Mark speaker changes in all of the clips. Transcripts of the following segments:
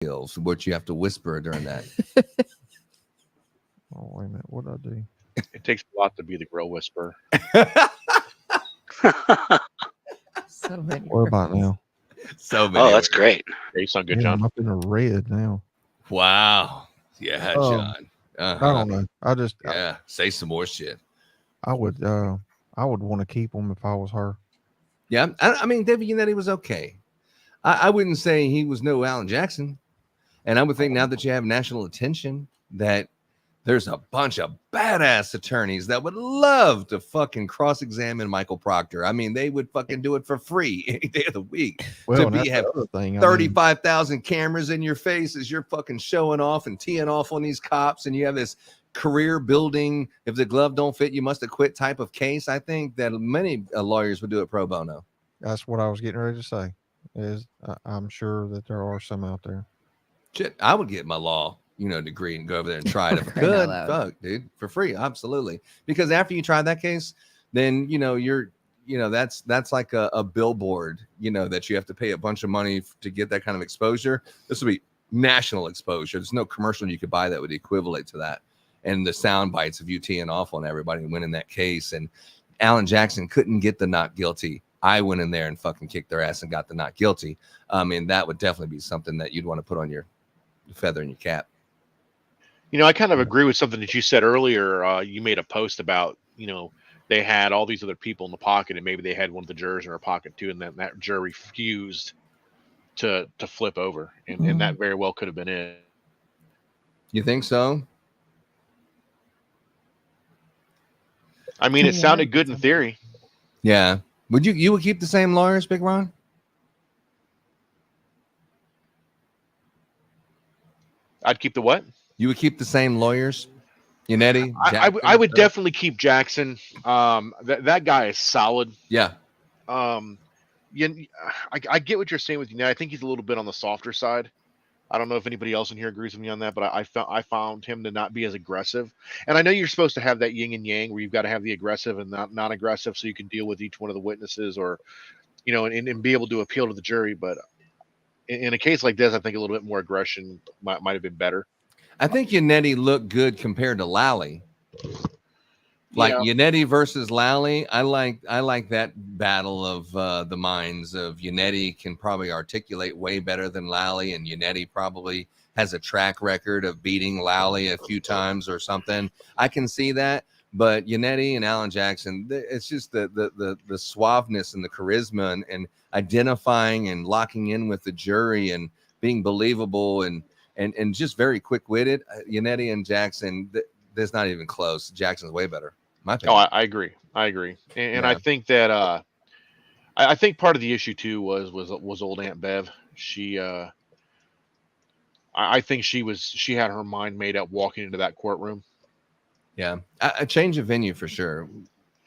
Speaker 1: skills, which you have to whisper during that.
Speaker 2: Oh, wait a minute. What did I do?
Speaker 3: It takes a lot to be the grill whisperer.
Speaker 4: So many
Speaker 2: What about
Speaker 4: girls.
Speaker 2: now?
Speaker 1: So many.
Speaker 5: Oh, that's
Speaker 1: words.
Speaker 5: great.
Speaker 3: Yeah, you sound good,
Speaker 2: Yeah,
Speaker 3: John.
Speaker 2: I'm up in a red now.
Speaker 1: Wow. Yeah, John.
Speaker 2: I
Speaker 1: Uh-huh.
Speaker 2: don't know.
Speaker 1: Yeah. Say some more shit.
Speaker 2: I would want to keep him if I was her.
Speaker 1: Yeah. I mean, David Yannetti was okay. I wouldn't say he was no Alan Jackson. And I would think now that you have national attention that there's a bunch of badass attorneys that would love to fucking cross-examine Michael Proctor. I mean, they would fucking do it for free any day of the week.
Speaker 2: Well, and
Speaker 1: to
Speaker 2: that's
Speaker 1: have
Speaker 2: the other thing. I mean,
Speaker 1: 35,000 cameras in your face as you're fucking showing off and teeing off on these cops, and you have this career building, if the glove don't fit, you must have quit type of case. I think that many lawyers would do it pro bono.
Speaker 2: that's what I was getting ready to say. I'm sure that there are some out there.
Speaker 1: Shit, I would get my law, degree and go over there and try it if I
Speaker 4: Crying out
Speaker 1: could.
Speaker 4: loud.
Speaker 1: Fuck, dude, for free, absolutely. Because after you try that case, then that's like a billboard, that you have to pay a bunch of money to get that kind of exposure. This would be national exposure. There's no commercial you could buy that would equivalent to that. And the sound bites of you teeing off on everybody and winning that case. And Alan Jackson couldn't get the not guilty. I went in there and fucking kicked their ass and got the not guilty. I mean, that would definitely be something that you'd want to put on your feather in your cap.
Speaker 3: I kind of agree with something that you said earlier. You made a post about, they had all these other people in the pocket, and maybe they had one of the jurors in their pocket too, and that juror refused to flip over, and that very well could have been it.
Speaker 1: You think so?
Speaker 3: I mean, it sounded good in theory.
Speaker 1: Yeah. You would keep the same lawyers, Big Ron?
Speaker 3: I'd keep the what?
Speaker 1: You would keep the same lawyers? Yannetti?
Speaker 3: I would definitely keep Jackson. That guy is solid.
Speaker 1: Yeah.
Speaker 3: I get what you're saying with you. I think he's a little bit on the softer side. I don't know if anybody else in here agrees with me on that, but I found him to not be as aggressive. And I know you're supposed to have that yin and yang where you've got to have the aggressive and not non-aggressive so you can deal with each one of the witnesses or, and be able to appeal to the jury. But in a case like this, I think a little bit more aggression might have been better.
Speaker 1: I think Yannetti looked good compared to Lally. Like Yannetti versus Lally, I like that battle of the minds of Yannetti can probably articulate way better than Lally, and Yannetti probably has a track record of beating Lally a few times or something. I can see that, but Yannetti and Alan Jackson, it's just the suaveness and the charisma and identifying and locking in with the jury and being believable and just very quick-witted. Yannetti and Jackson, there's not even close. Jackson's way better. My opinion.
Speaker 3: Oh, I agree. And I think that I think part of the issue too was old Aunt Bev. She I think she had her mind made up walking into that courtroom.
Speaker 1: Yeah, a change of venue for sure.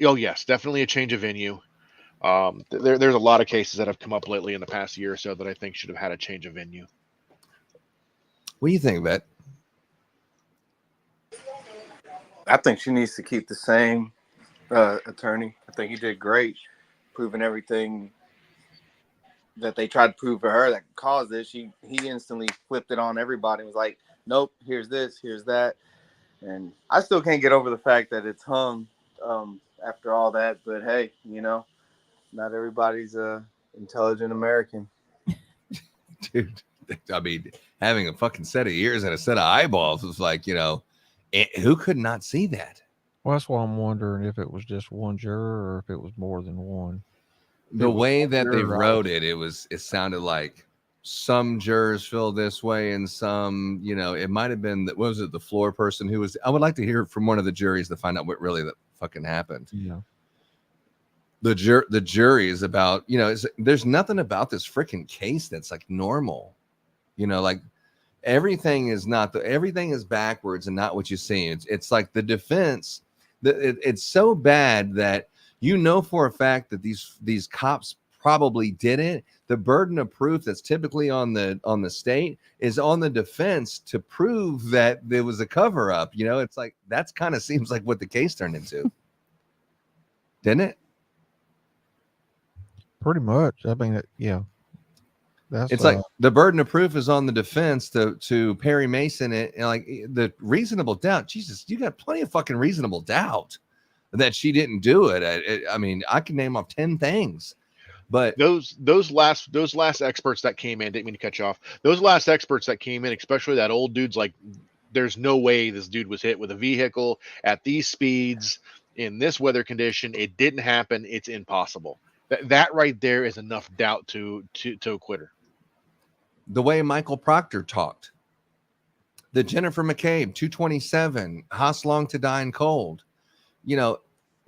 Speaker 3: Oh yes, definitely a change of venue. There's a lot of cases that have come up lately in the past year or so that I think should have had a change of venue.
Speaker 1: What do you think, Bet?
Speaker 6: I think she needs to keep the same attorney. I think he did great, proving everything that they tried to prove for her that caused this. He instantly flipped it on everybody and was like, nope, here's this, here's that. And I still can't get over the fact that it's hung after all that. But hey, not everybody's intelligent American.
Speaker 1: Dude, I mean, having a fucking set of ears and a set of eyeballs was like, who could not see that?
Speaker 2: Well, that's why I'm wondering if it was just one juror or if it was more than one.
Speaker 1: The way that they wrote it, it sounded like some jurors feel this way and some, it might have been what was it, the floor person who was. I would like to hear from one of the juries to find out what really that fucking happened.
Speaker 2: Yeah.
Speaker 1: The jury is about, there's nothing about this freaking case that's like normal, like everything is everything is backwards and not what you see. It's like the defense, it's so bad that for a fact that these cops probably did it. The burden of proof that's typically on the state is on the defense to prove that there was a cover up. It's like that's kind of seems like what the case turned into, didn't it?
Speaker 2: Pretty much. I mean, yeah. That's
Speaker 1: It's like the burden of proof is on the defense to Perry Mason it, and like the reasonable doubt. Jesus, you got plenty of fucking reasonable doubt that she didn't do it. I mean, I can name off 10 things, but
Speaker 3: those last experts that came in, didn't mean to cut you off. Those last experts that came in, especially that old dude's like, there's no way this dude was hit with a vehicle at these speeds in this weather condition. It didn't happen. It's impossible. That right there is enough doubt to acquit her.
Speaker 1: the way Michael Proctor talked, the Jennifer McCabe 227, Haas Long to Dine Cold, you know,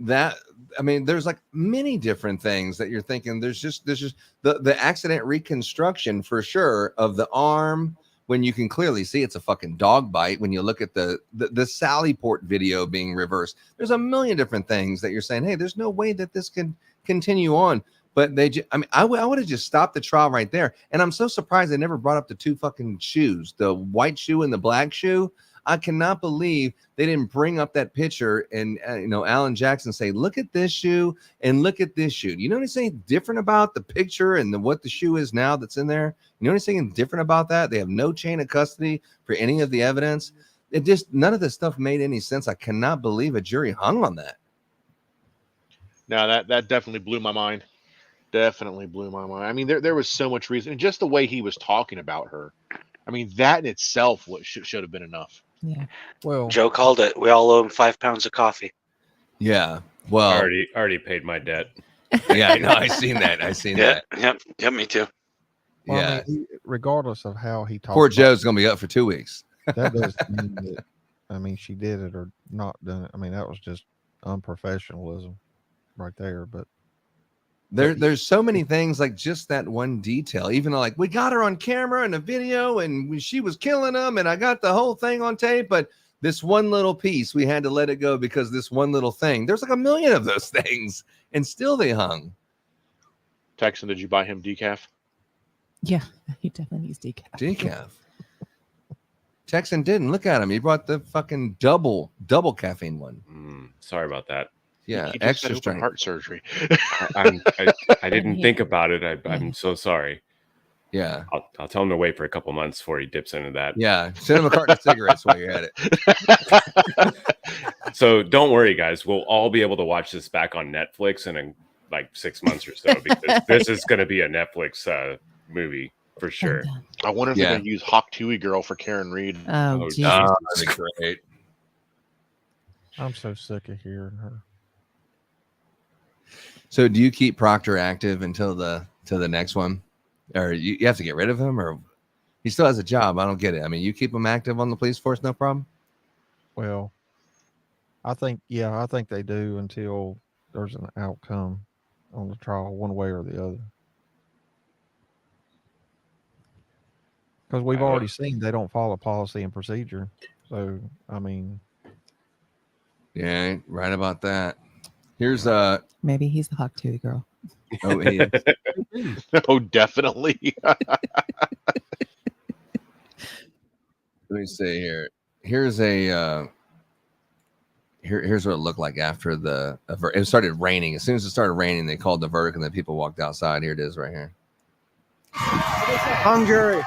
Speaker 1: that, I mean, there's like many different things that you're thinking. There's just the accident reconstruction for sure of the arm, when you can clearly see it's a fucking dog bite. When you look at the Sallyport video being reversed, there's a million different things that you're saying, hey, there's no way that this can continue on. But I would have just stopped the trial right there. And I'm so surprised they never brought up the two fucking shoes, the white shoe and the black shoe. I cannot believe they didn't bring up that picture and, Alan Jackson say, look at this shoe and look at this shoe. You know anything different about the picture and what the shoe is now that's in there? You know anything different about that? They have no chain of custody for any of the evidence. It just, none of this stuff made any sense. I cannot believe a jury hung on that.
Speaker 3: No, that definitely blew my mind. Definitely blew my mind. I mean, there was so much reason, and just the way he was talking about her. I mean, that in itself should have been enough.
Speaker 4: Yeah.
Speaker 2: well.
Speaker 5: Joe called it. We all owe him 5 pounds of coffee.
Speaker 1: Yeah. Well,
Speaker 7: already paid my debt.
Speaker 1: yeah, no, I seen that.
Speaker 5: Yep, me too.
Speaker 2: Well,
Speaker 1: Yeah.
Speaker 2: I mean, regardless of how he talks,
Speaker 1: Poor Joe's going to be up for 2 weeks.
Speaker 2: that doesn't mean that. I mean, she did it or not done it. I mean, that was just unprofessionalism right there. But
Speaker 1: There's so many things, like just that one detail. Even like, we got her on camera and a video, and she was killing them, and I got the whole thing on tape. But this one little piece, we had to let it go because this one little thing. There's like a million of those things, and still they hung.
Speaker 3: Texan, did you buy him decaf?
Speaker 4: Yeah, he definitely needs decaf.
Speaker 1: Decaf. Texan didn't look at him. He brought the fucking double caffeine one.
Speaker 7: Sorry about that.
Speaker 1: Yeah,
Speaker 3: He just
Speaker 1: extra
Speaker 3: had open
Speaker 1: strength.
Speaker 3: heart surgery.
Speaker 7: I didn't think about it. I'm so sorry.
Speaker 1: Yeah,
Speaker 7: I'll tell him to wait for a couple months before he dips into that.
Speaker 1: yeah. Send him a carton of cigarettes while you're at it.
Speaker 7: So don't worry, guys. We'll all be able to watch this back on Netflix in like 6 months or so, because this is going to be a Netflix movie for sure.
Speaker 3: I wonder if they're going to use Hawk Tuohy Girl for Karen Reed.
Speaker 4: Oh, Jesus.
Speaker 1: That'd be great.
Speaker 2: I'm so sick of hearing her.
Speaker 1: So do you keep Proctor active until the next one, or you have to get rid of him, or he still has a job? I don't get it. I mean, you keep him active on the police force, no problem.
Speaker 2: Well, I think they do until there's an outcome on the trial, one way or the other. Because we've already seen they don't follow policy and procedure. So, I mean,
Speaker 1: Yeah, right about that. Here's
Speaker 4: Maybe he's the Hawk Tuohy girl.
Speaker 1: oh, he is.
Speaker 3: Oh, definitely.
Speaker 1: Let me see here. Here's a here's what it looked like after it started raining. As soon as it started raining, they called the verdict, and then people walked outside. Here it is, right here.
Speaker 8: Hung jury.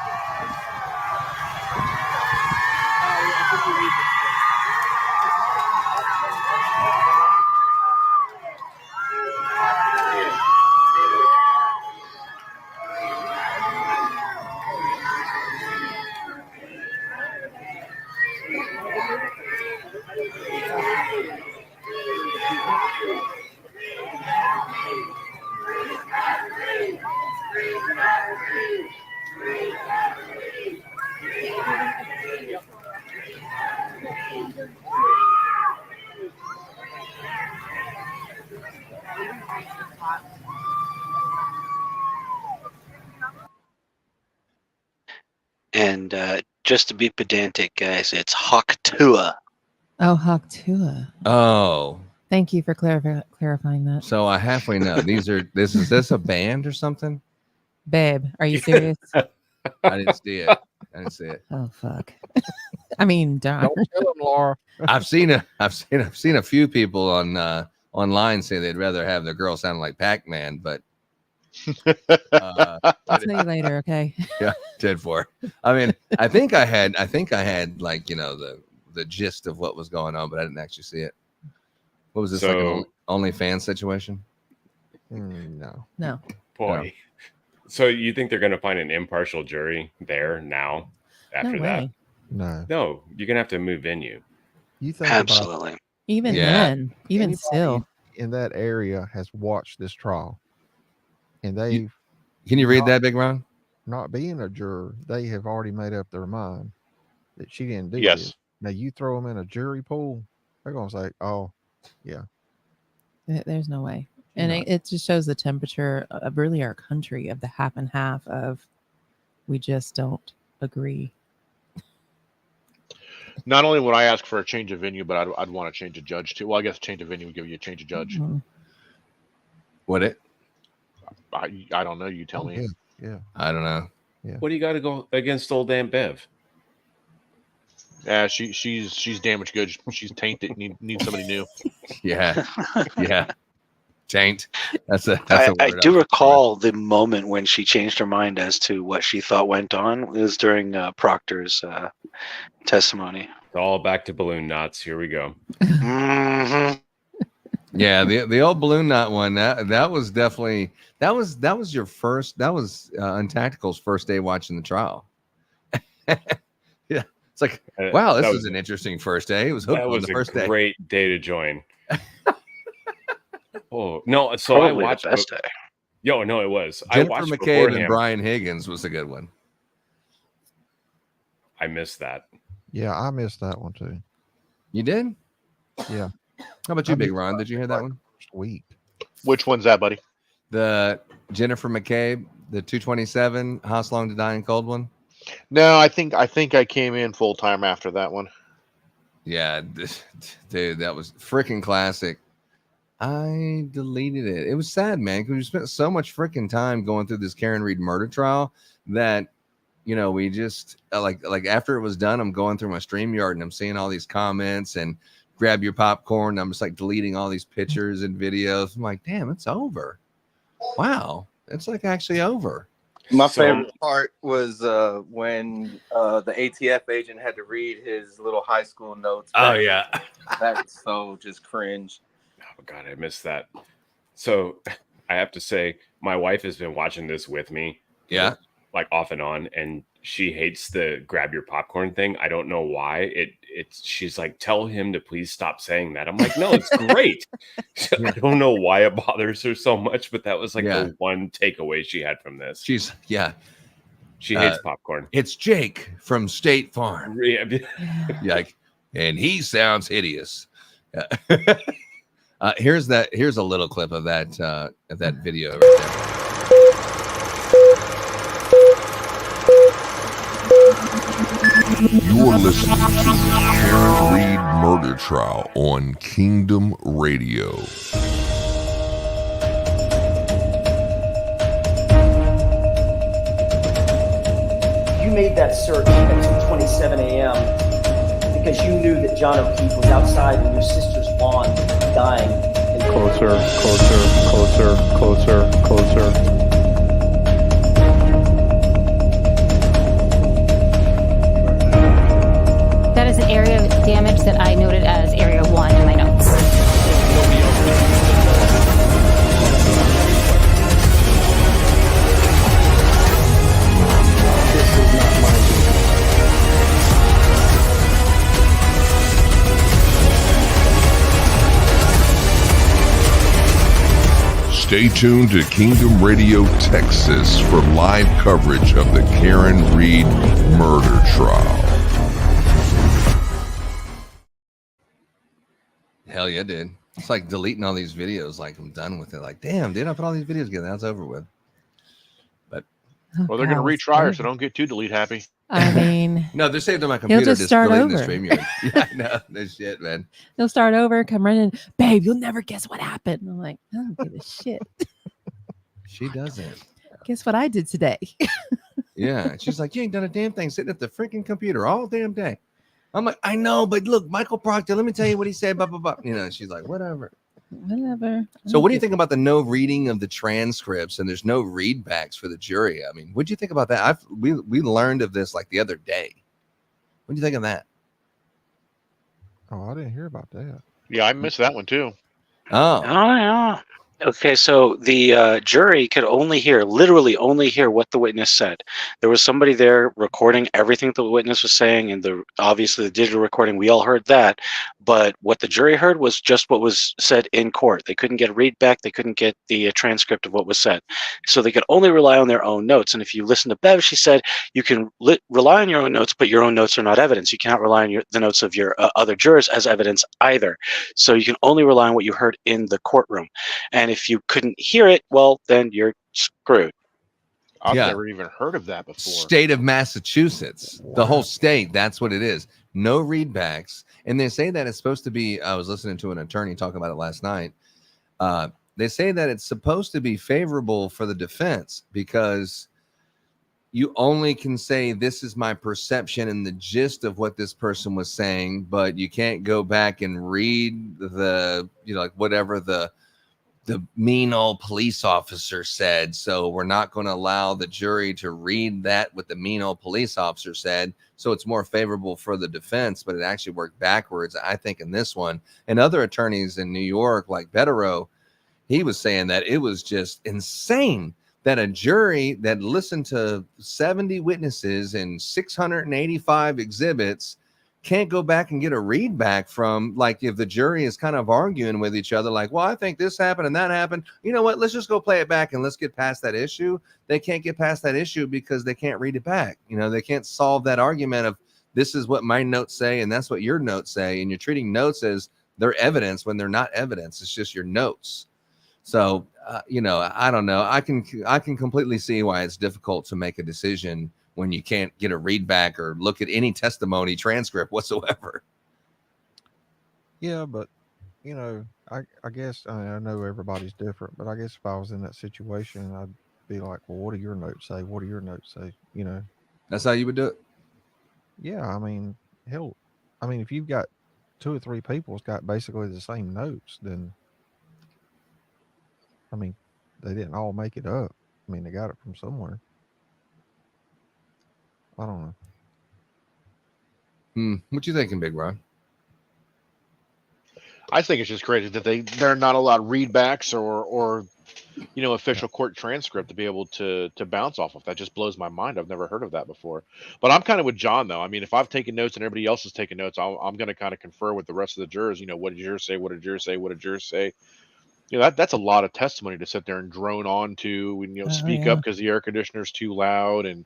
Speaker 5: And just to be pedantic, guys, it's Hawk Tuohy.
Speaker 4: Oh, Hawk Tuohy.
Speaker 1: Oh,
Speaker 4: Thank you for clarifying that.
Speaker 1: so I halfway know. Is this a band or something?
Speaker 4: Babe, are you serious?
Speaker 1: I didn't see it.
Speaker 4: Oh, fuck. I mean, darn.
Speaker 2: don't tell them, Laura.
Speaker 1: I've seen a few people on online say they'd rather have their girl sound like Pac-Man, but
Speaker 4: I'll tell you later, okay?
Speaker 1: Yeah, 10-4. I mean, I think I had like, the gist of what was going on, but I didn't actually see it. What was this, like an OnlyFans situation?
Speaker 2: No.
Speaker 4: No.
Speaker 7: Boy. So you think they're going to find an impartial jury there now after
Speaker 4: No
Speaker 7: that?
Speaker 4: way.
Speaker 2: No.
Speaker 7: No, you're going to have to move venue.
Speaker 2: You think about
Speaker 5: Absolutely.
Speaker 4: Even
Speaker 1: Yeah.
Speaker 4: then, even
Speaker 2: anybody
Speaker 4: still.
Speaker 2: in that area has watched this trial, and they've
Speaker 1: Can you read that, Big Ron?
Speaker 2: not being a juror, they have already made up their mind that she didn't do
Speaker 3: Yes.
Speaker 2: this. Now you throw them in a jury pool, they're gonna say, "Oh, yeah."
Speaker 4: There's no way. And
Speaker 2: not.
Speaker 4: it just shows the temperature of really our country, of the half and half of we just don't agree.
Speaker 3: Not only would I ask for a change of venue, but I'd want to change a judge too. Well, I guess change of venue would give you a change of judge.
Speaker 4: Mhm.
Speaker 1: Would it?
Speaker 3: I don't know. You tell
Speaker 2: Oh,
Speaker 3: me.
Speaker 2: Yeah.
Speaker 1: I don't know.
Speaker 7: What do you got to go against old Aunt Bev?
Speaker 3: Yeah, she's damaged goods. She's tainted. Needs somebody new.
Speaker 1: Yeah. Yeah. Taint. That's a
Speaker 5: I
Speaker 1: word.
Speaker 5: do recall the moment when she changed her mind as to what she thought went on. It was during Proctor's testimony.
Speaker 7: It's all back to balloon knots. Here we go.
Speaker 5: hmm
Speaker 1: Yeah, the old balloon knot one. That was definitely that was your first. That was Untactical's first day watching the trial. Yeah, it's like, wow, this was an interesting first day. It was hooked
Speaker 7: That
Speaker 1: on
Speaker 7: was
Speaker 1: the
Speaker 7: a
Speaker 1: first day.
Speaker 7: great day to join. Oh no! So
Speaker 5: Probably
Speaker 7: I watched.
Speaker 5: the best day.
Speaker 7: Yo, no, it was. I
Speaker 1: Jennifer
Speaker 7: watched
Speaker 1: McCabe
Speaker 7: beforehand.
Speaker 1: and Brian Higgins was a good one.
Speaker 7: I missed that.
Speaker 2: Yeah, I missed that one too.
Speaker 1: You did?
Speaker 2: Yeah.
Speaker 1: How about you, Big Ron? Did you hear that one?
Speaker 2: First week.
Speaker 3: Which one's that, buddy?
Speaker 1: The Jennifer McCabe, the 227, House Long to Die in Cold one.
Speaker 3: No, I think I came in full time after that one.
Speaker 1: Yeah, dude, that was freaking classic. I deleted it. It was sad, man, because we spent so much freaking time going through this Karen Reed murder trial that, we just like after it was done, I'm going through my StreamYard and I'm seeing all these comments and grab your popcorn. I'm just like deleting all these pictures and videos. I'm like, damn, it's over. Wow, it's like actually over.
Speaker 6: My
Speaker 7: So-
Speaker 6: favorite part was when the ATF agent had to read his little high school notes.
Speaker 1: yeah.
Speaker 6: That was so just cringe.
Speaker 7: Oh God, I missed that. So I have to say, my wife has been watching this with me,
Speaker 1: Yeah.
Speaker 7: like off and on, and she hates the grab your popcorn thing. I don't know why. She's like, tell him to please stop saying that. I'm like, no, it's great. I don't know why it bothers her so much, but that was like
Speaker 1: Yeah.
Speaker 7: the one takeaway she had from this.
Speaker 1: She
Speaker 7: hates popcorn.
Speaker 1: it's Jake from State Farm.
Speaker 7: Yeah.
Speaker 1: Yeah, and he sounds hideous. Here's a little clip of that video right there.
Speaker 8: You're listening to the Karen Reed murder trial on Kingdom Radio.
Speaker 9: You made that search at 2:27 a.m. because you knew that John O'Keefe was outside in your sister's lawn dying.
Speaker 10: Closer, closer, closer, closer, closer.
Speaker 11: That is an area of damage that I noted as area 1 in my notes.
Speaker 8: Stay tuned to Kingdom Radio Texas for live coverage of the Karen Reed murder trial.
Speaker 1: Hell yeah, dude. It's like deleting all these videos. Like, I'm done with it. Like, damn, dude, I put all these videos together. That's over with. But
Speaker 3: Well, they're going to retry her, so don't get too delete happy.
Speaker 4: I mean,
Speaker 1: no, they're saved on my computer.
Speaker 4: just start
Speaker 1: deleting
Speaker 4: over.
Speaker 1: the StreamYard. Yeah, I know. No shit, man.
Speaker 4: he'll start over, come running, babe, you'll never guess what happened. I'm like, I don't give a shit.
Speaker 1: She doesn't.
Speaker 4: Guess what I did today?
Speaker 1: Yeah. She's like, you ain't done a damn thing sitting at the freaking computer all damn day. I'm like, I know, but look, Michael Proctor, let me tell you what he said, blah, blah, blah. She's like, whatever.
Speaker 4: Whatever.
Speaker 1: So what do you think about the no reading of the transcripts and there's no readbacks for the jury? I mean, what do you think about that? We learned of this like the other day. What do you think of that?
Speaker 2: Oh, I didn't hear about that.
Speaker 3: Yeah, I missed that one too.
Speaker 1: Oh,
Speaker 5: yeah. Okay, so the jury could literally only hear what the witness said. There was somebody there recording everything the witness was saying, and obviously the digital recording, we all heard that. But what the jury heard was just what was said in court. They couldn't get a read back. They couldn't get the transcript of what was said. So they could only rely on their own notes. And if you listen to Bev, she said you can rely on your own notes, but your own notes are not evidence. You cannot rely on the notes of your other jurors as evidence either. So you can only rely on what you heard in the courtroom. And if you couldn't hear it, well, then you're screwed.
Speaker 3: I've never even heard of that before.
Speaker 1: State of Massachusetts, the whole state, that's what it is. No readbacks. And they say that it's supposed to be, I was listening to an attorney talking about it last night. They say that it's supposed to be favorable for the defense because you only can say this is my perception and the gist of what this person was saying, but you can't go back and read the, like whatever the mean old police officer said. So we're not going to allow the jury to read that what the mean old police officer said. So it's more favorable for the defense, but it actually worked backwards, I think, in this one. And other attorneys in New York, like Betterow, he was saying that it was just insane that a jury that listened to 70 witnesses and 685 exhibits can't go back and get a read back from, like, if the jury is kind of arguing with each other, like, well, I think this happened and that happened. You know what? Let's just go play it back and let's get past that issue. They can't get past that issue because they can't read it back. They can't solve that argument of this is what my notes say and that's what your notes say. And you're treating notes as they're evidence when they're not evidence. It's just your notes. So, I don't know. I can completely see why it's difficult to make a decision when you can't get a read back or look at any testimony transcript whatsoever.
Speaker 2: Yeah, but I guess I know everybody's different, but I guess if I was in that situation, I'd be like, well, what do your notes say? What do your notes say?
Speaker 1: That's how you would do it.
Speaker 2: Yeah, I mean, hell, if you've got 2 or 3 people's got basically the same notes, then they didn't all make it up. They got it from somewhere. I don't know.
Speaker 1: What you thinking, Big Ron?
Speaker 3: I think it's just crazy that they're not allowed readbacks or official court transcript to be able to bounce off of. That just blows my mind. I've never heard of that before. But I'm kind of with John though. If I've taken notes and everybody else is taking notes, I'm going to kind of confer with the rest of the jurors. What did yours say? What did yours say? What did yours say? That's a lot of testimony to sit there and drone on to and speak up because the air conditioner's too loud and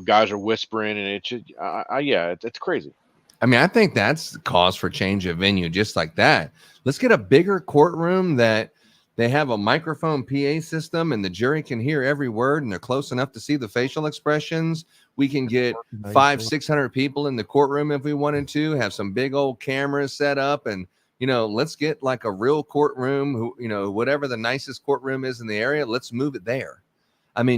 Speaker 3: guys are whispering and it's crazy.
Speaker 1: I think that's the cause for change of venue, just like that. Let's get a bigger courtroom that they have a microphone PA system and the jury can hear every word and they're close enough to see the facial expressions. We can get 500-600 people in the courtroom if we wanted to, have some big old cameras set up and let's get like a real courtroom, whatever the nicest courtroom is in the area, let's move it there.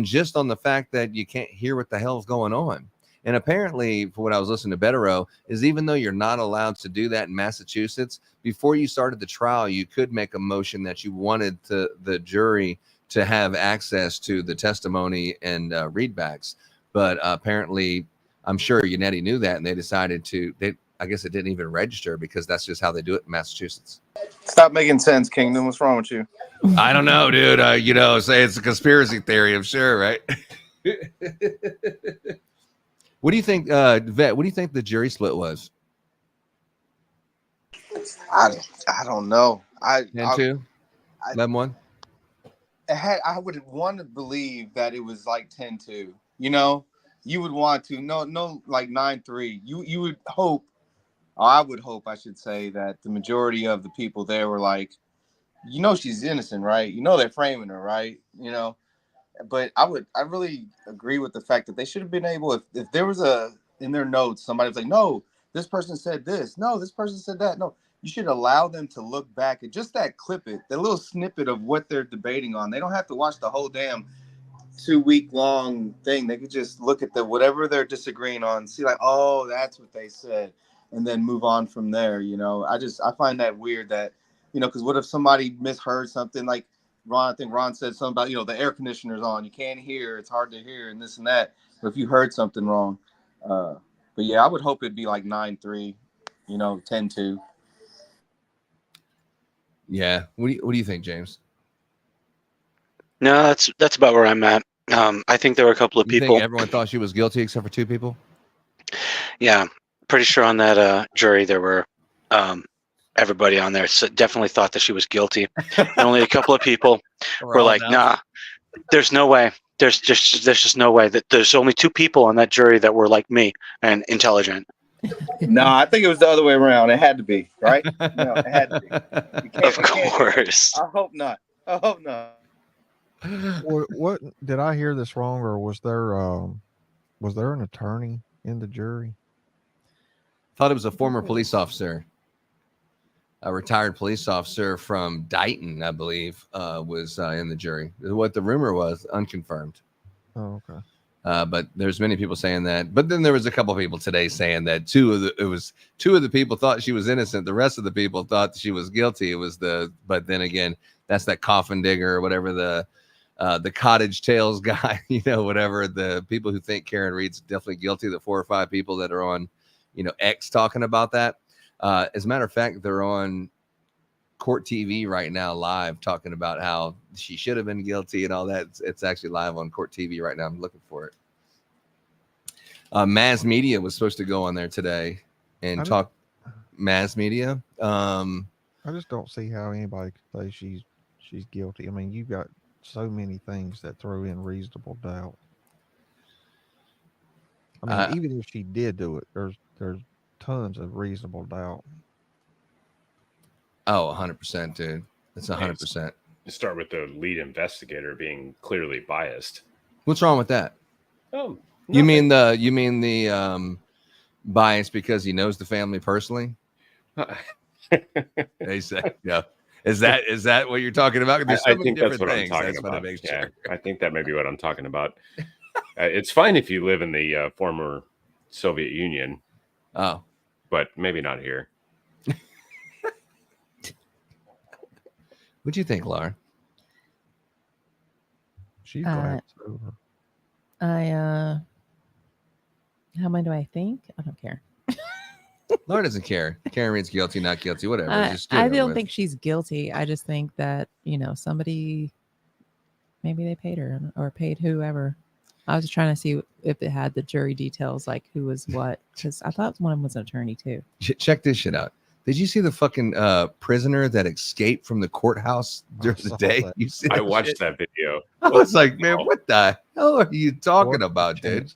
Speaker 1: Just on the fact that you can't hear what the hell's going on. And apparently, for what I was listening to Betterow, is even though you're not allowed to do that in Massachusetts, before you started the trial, you could make a motion that you wanted the jury to have access to the testimony and readbacks. But apparently, I'm sure Yannetti knew that, and they decided I guess it didn't even register because that's just how they do it in Massachusetts.
Speaker 6: Stop making sense, Kingdom. What's wrong with you?
Speaker 1: I don't know, dude. Say it's a conspiracy theory, I'm sure, right? What do you think, Vet? What do you think the jury split was?
Speaker 6: I don't know.
Speaker 1: 10-2? 11-1?
Speaker 6: I would want to believe that it was like 10-2. You would want to no like 9-3. You would hope. I would hope, I should say, that the majority of the people there were like, she's innocent, right? They're framing her, right? But I really agree with the fact that they should have been able, if there was in their notes, somebody was like, no, this person said this. No, this person said that. No, you should allow them to look back at just that the little snippet of what they're debating on. They don't have to watch the whole damn 2-week long thing. They could just look at whatever they're disagreeing on, see like, oh, that's what they said, and then move on from there. I find that weird that because what if somebody misheard something like Ron? I think Ron said something about, the air conditioner's on. You can't hear. It's hard to hear and this and that. But if you heard something wrong. But yeah, I would hope it'd be like 9-3, 10-2.
Speaker 1: Yeah. What do you think, James?
Speaker 5: No, that's about where I'm at. I think there were a couple of
Speaker 1: You
Speaker 5: people.
Speaker 1: think everyone thought she was guilty except for 2 people?
Speaker 5: Yeah, pretty sure on that jury there were everybody on there definitely thought that she was guilty. And only a couple of people were like, nah, there's no way. There's just no way that there's only 2 people on that jury that were like me and intelligent.
Speaker 6: No, I think it was the other way around. It had to be, right? No, it had to be.
Speaker 5: Of course.
Speaker 6: I hope not.
Speaker 2: What did I hear this wrong, or was there an attorney in the jury?
Speaker 1: Thought it was a former police officer, a retired police officer from Dighton, I believe, was in the jury. What the rumor was, unconfirmed.
Speaker 2: Oh, okay.
Speaker 1: But there's many people saying that. But then there was a couple of people today saying that 2 of the people thought she was innocent. The rest of the people thought she was guilty. But then again, that's that coffin digger or whatever the Cottage Tales guy, whatever, the people who think Karen Read's definitely guilty, the 4 or 5 people that are on, X talking about that. As a matter of fact, they're on Court TV right now, live, talking about how she should have been guilty and all that. It's actually live on Court TV right now. I'm looking for it. Mass Media was supposed to go on there today and talk. Mass Media.
Speaker 2: I just don't see how anybody could say she's guilty. I mean, you've got so many things that throw in reasonable doubt. I mean, even if she did do it, there's tons of reasonable doubt.
Speaker 1: Oh, 100%, dude. It's 100%.
Speaker 7: You start with the lead investigator being clearly biased.
Speaker 1: What's wrong with that?
Speaker 7: Oh,
Speaker 1: you mean the bias because he knows the family personally? They say, yeah. Is that what you're talking about? There's so
Speaker 7: I
Speaker 1: many
Speaker 7: think that's
Speaker 1: different
Speaker 7: what
Speaker 1: things.
Speaker 7: I'm talking
Speaker 1: That's
Speaker 7: about.
Speaker 1: what I make
Speaker 7: Yeah,
Speaker 1: sure.
Speaker 7: I think that may be what I'm talking about. It's fine if you live in the former Soviet Union.
Speaker 1: Oh,
Speaker 7: but maybe not here.
Speaker 1: What'd you think, Laura?
Speaker 2: She's glad it's over.
Speaker 4: How many do I think? I don't care.
Speaker 1: Laura doesn't care. Karen Read's guilty, not guilty, whatever. Just
Speaker 4: I don't think she's guilty. I just think that, somebody, maybe they paid her or paid whoever. I was just trying to see if it had the jury details, like who was what, because I thought one of them was an attorney too.
Speaker 1: Check this shit out. Did you see the fucking prisoner that escaped from the courthouse during the day?
Speaker 2: That.
Speaker 1: You see?
Speaker 7: I watched that video.
Speaker 1: I was like, man, what the hell are you talking about, dude?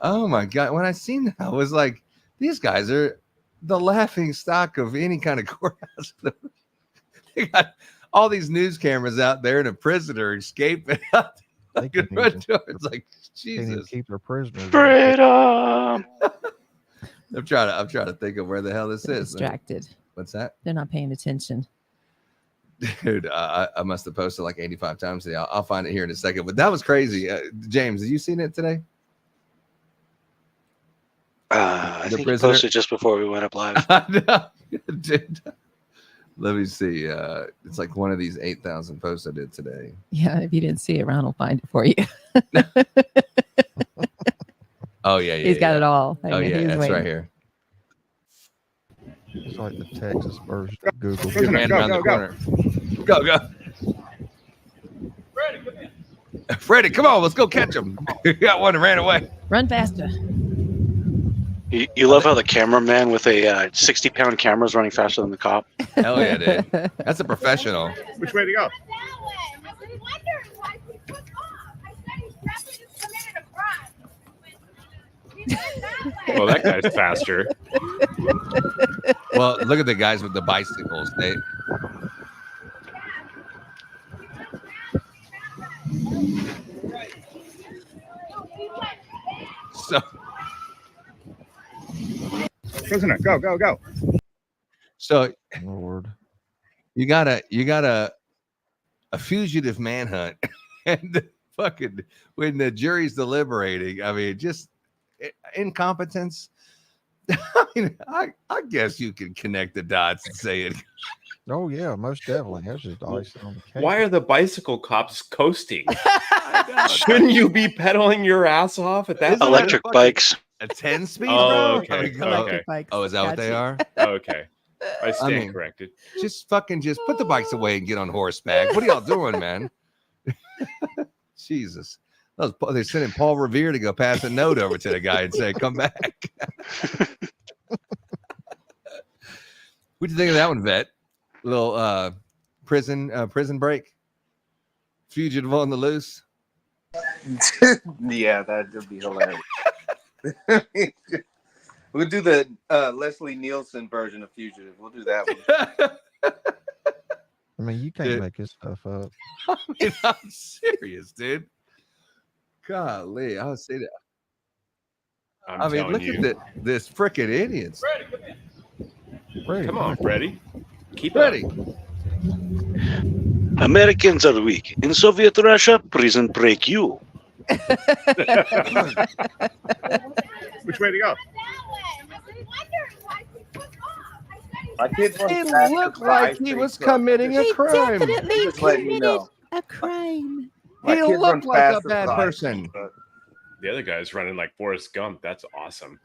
Speaker 1: Oh my God. When I seen that, I was like, these guys are the laughing stock of any kind of courthouse. They got all these news cameras out there and a prisoner escaping out. Like, it's like, Jesus.
Speaker 2: Keep their prisoners.
Speaker 5: Freedom.
Speaker 1: I'm trying to think of where the hell this is.
Speaker 4: Distracted.
Speaker 1: What's that?
Speaker 4: They're not paying attention.
Speaker 1: Dude, I must have posted like 85 times today. I'll find it here in a second. But that was crazy. James, have you seen it today?
Speaker 5: I think you posted just before we went up live.
Speaker 1: Dude. Let me see. It's like one of these 8,000 posts I did today.
Speaker 4: Yeah, if you didn't see it, Ron will find it for you.
Speaker 1: Oh, yeah.
Speaker 4: He's got it all.
Speaker 1: Oh, yeah, that's right here.
Speaker 2: It's like the Texas version of Google.
Speaker 1: Man around the corner. Go. Freddie, come on. Let's go catch him. We got one that ran away.
Speaker 4: Run faster.
Speaker 5: You love how the cameraman with a 60-pound camera is running faster than the cop.
Speaker 1: Hell yeah, dude. That's a professional.
Speaker 12: Which way to go?
Speaker 7: Well, that guy's faster.
Speaker 1: Well, look at the guys with the bicycles. They. So.
Speaker 12: Prisoner, go.
Speaker 1: So,
Speaker 2: Lord,
Speaker 1: you got a fugitive manhunt, and fucking when the jury's deliberating, I mean, just incompetence. I mean, I guess you can connect the dots and say it.
Speaker 2: Oh yeah, most definitely. That's just icing on the cake.
Speaker 7: Why are the bicycle cops coasting? Shouldn't you be pedaling your ass off at that
Speaker 1: Isn't
Speaker 7: point?
Speaker 5: Electric bikes.
Speaker 1: A 10-speed,
Speaker 7: Oh,
Speaker 1: bro?
Speaker 7: okay,
Speaker 1: I mean,
Speaker 7: okay.
Speaker 4: Bikes.
Speaker 1: Oh, is that what they
Speaker 4: Gotcha.
Speaker 1: are?
Speaker 7: Okay. I stand
Speaker 1: mean,
Speaker 7: corrected.
Speaker 1: Just put the bikes away and get on horseback. What are y'all doing, man? Jesus. They're sending Paul Revere to go pass a note over to the guy and say, come back. What'd you think of that one, Vet? Little prison break? Fugitive on the loose?
Speaker 6: Yeah, that'd be hilarious. We'll do the Leslie Nielsen version of Fugitive. We'll do that one.
Speaker 2: I mean, you can't
Speaker 1: Dude.
Speaker 2: make this stuff up.
Speaker 1: I mean, I'm serious, dude. Golly, I would say that. I mean,
Speaker 7: telling
Speaker 1: look
Speaker 7: you.
Speaker 1: at this freaking idiots.
Speaker 2: Freddie,
Speaker 7: Come on, Freddie. Keep
Speaker 1: Ready?
Speaker 7: up.
Speaker 5: Americans are weak. In Soviet Russia, prison break you.
Speaker 12: Which way to go?
Speaker 6: My kid wants
Speaker 1: He
Speaker 6: to ask
Speaker 1: looked
Speaker 6: us for
Speaker 1: like
Speaker 6: ice
Speaker 1: he
Speaker 6: cream
Speaker 1: was
Speaker 6: truck.
Speaker 1: committing a crime.
Speaker 6: Just letting you know.
Speaker 4: a crime.
Speaker 6: My
Speaker 1: He
Speaker 6: kid
Speaker 1: looked
Speaker 6: runs
Speaker 1: like a
Speaker 6: faster
Speaker 1: bad
Speaker 6: for ice
Speaker 1: person.
Speaker 6: cream truck.
Speaker 7: The other guy's running like Forrest Gump. That's awesome.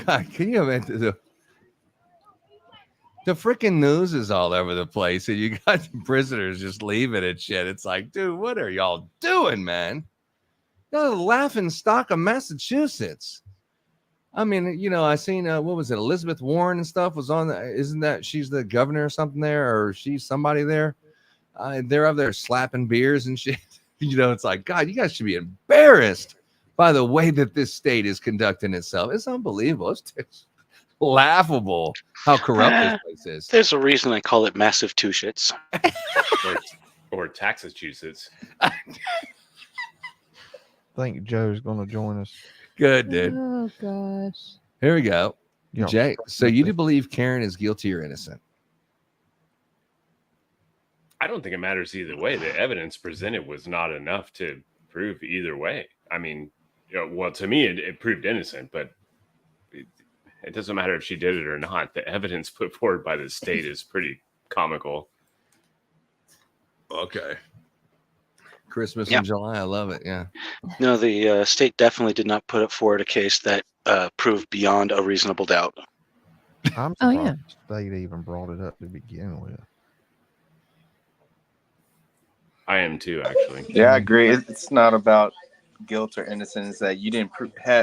Speaker 1: God, can you imagine the freaking news is all over the place, and you got prisoners just leaving and shit. It's like, dude, what are y'all doing, man? You're the laughing stock of Massachusetts. I mean, you know, I seen what was it, Elizabeth Warren and stuff was on. Isn't that she's the governor or something there, or she's somebody there? They're up there slapping beers and shit. You know, it's like, God, you guys should be embarrassed by the way that this state is conducting itself. It's unbelievable. It's laughable how corrupt this place is.
Speaker 5: There's a reason I call it massive two shits.
Speaker 7: Or Massachusetts.
Speaker 2: I think Joe's going to join us.
Speaker 1: Good, dude.
Speaker 4: Oh gosh.
Speaker 1: Here we go.
Speaker 2: You know,
Speaker 1: Jay, so you do believe Karen is guilty or innocent?
Speaker 7: I don't think it matters either way. The evidence presented was not enough to prove either way. I mean, you know, well, to me, it proved innocent, but it doesn't matter if she did it or not. The evidence put forward by the state is pretty comical.
Speaker 1: Okay. Christmas
Speaker 5: Yeah.
Speaker 1: in July. I love it. Yeah.
Speaker 5: No, the state definitely did not put forward a case that proved beyond a reasonable doubt.
Speaker 2: I'm
Speaker 4: Oh,
Speaker 2: surprised
Speaker 4: yeah.
Speaker 2: the state even brought it up to begin with.
Speaker 7: I am too, actually.
Speaker 6: Yeah, I agree. It's not about guilt or innocence. It's that you didn't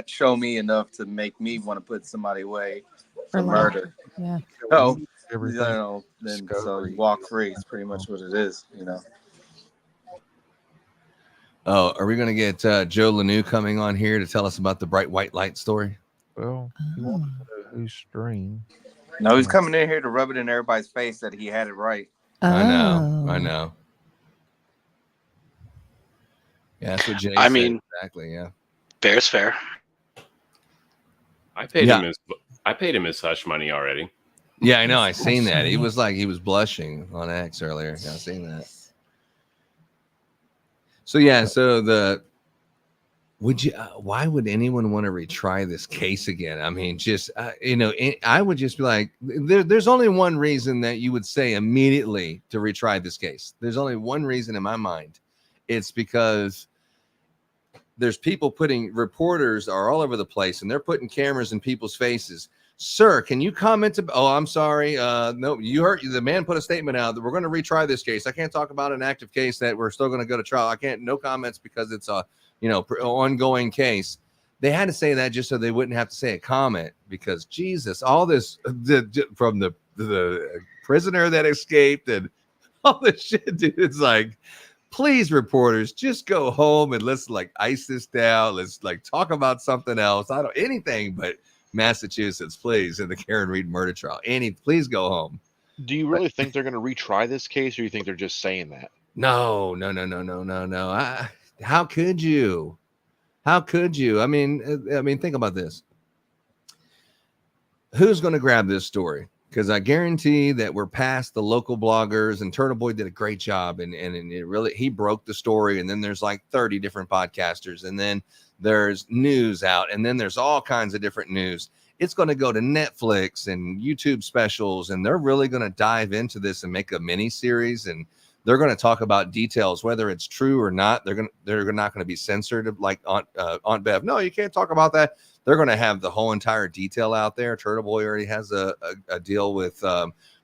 Speaker 6: show me enough to make me want to put somebody away for
Speaker 4: For life.
Speaker 6: murder.
Speaker 4: Yeah.
Speaker 6: So, you
Speaker 2: Everything.
Speaker 6: know, then so you walk free. It's pretty much what it is, you know.
Speaker 1: Oh, are we going to get Joe Lanou coming on here to tell us about the bright white light story?
Speaker 2: Well, you want to know whose stream?
Speaker 6: No, he's coming in here to rub it in everybody's face that he had it right.
Speaker 1: I know. I
Speaker 4: Oh.
Speaker 1: know. Yeah, that's what Jay
Speaker 5: I
Speaker 1: said.
Speaker 5: mean-
Speaker 1: Exactly. Yeah.
Speaker 5: Fair's fair.
Speaker 7: I paid
Speaker 1: Yeah.
Speaker 7: him his hush money already.
Speaker 1: Yeah, I know. I seen that. He was like, he was blushing on X earlier. Yeah, I seen that. So yeah, so why would anyone want to retry this case again? I mean, just I would just be like, there's only one reason that you would say immediately to retry this case. There's only one reason in my mind. It's because there's reporters are all over the place, and they're putting cameras in people's faces. Sir, can you comment? I'm sorry. No, you heard the man put a statement out that we're going to retry this case. I can't talk about an active case that we're still going to go to trial. I can't, no comments because it's a, ongoing case. They had to say that just so they wouldn't have to say a comment because Jesus, all this from the prisoner that escaped and all this shit, dude. It's like, please, reporters, just go home and let's ice this down. Let's talk about something else. Anything but Massachusetts, please, in the Karen Reed murder trial. Please go home.
Speaker 3: Do you really think they're going to retry this case, or you think they're just saying that?
Speaker 1: No. How could you? How could you? I mean, think about this. Who's going to grab this story? Because I guarantee that we're past the local bloggers, and Turtle Boy did a great job, and it really, he broke the story. And then there's 30 different podcasters, and then there's news out, and then there's all kinds of different news. it's going to go to Netflix and YouTube specials, and they're really going to dive into this and make a mini series, and they're going to talk about details, whether it's true or not. They're not going to be censored like Aunt Bev. No, you can't talk about that. They're going to have the whole entire detail out there. Turtle Boy already has a deal with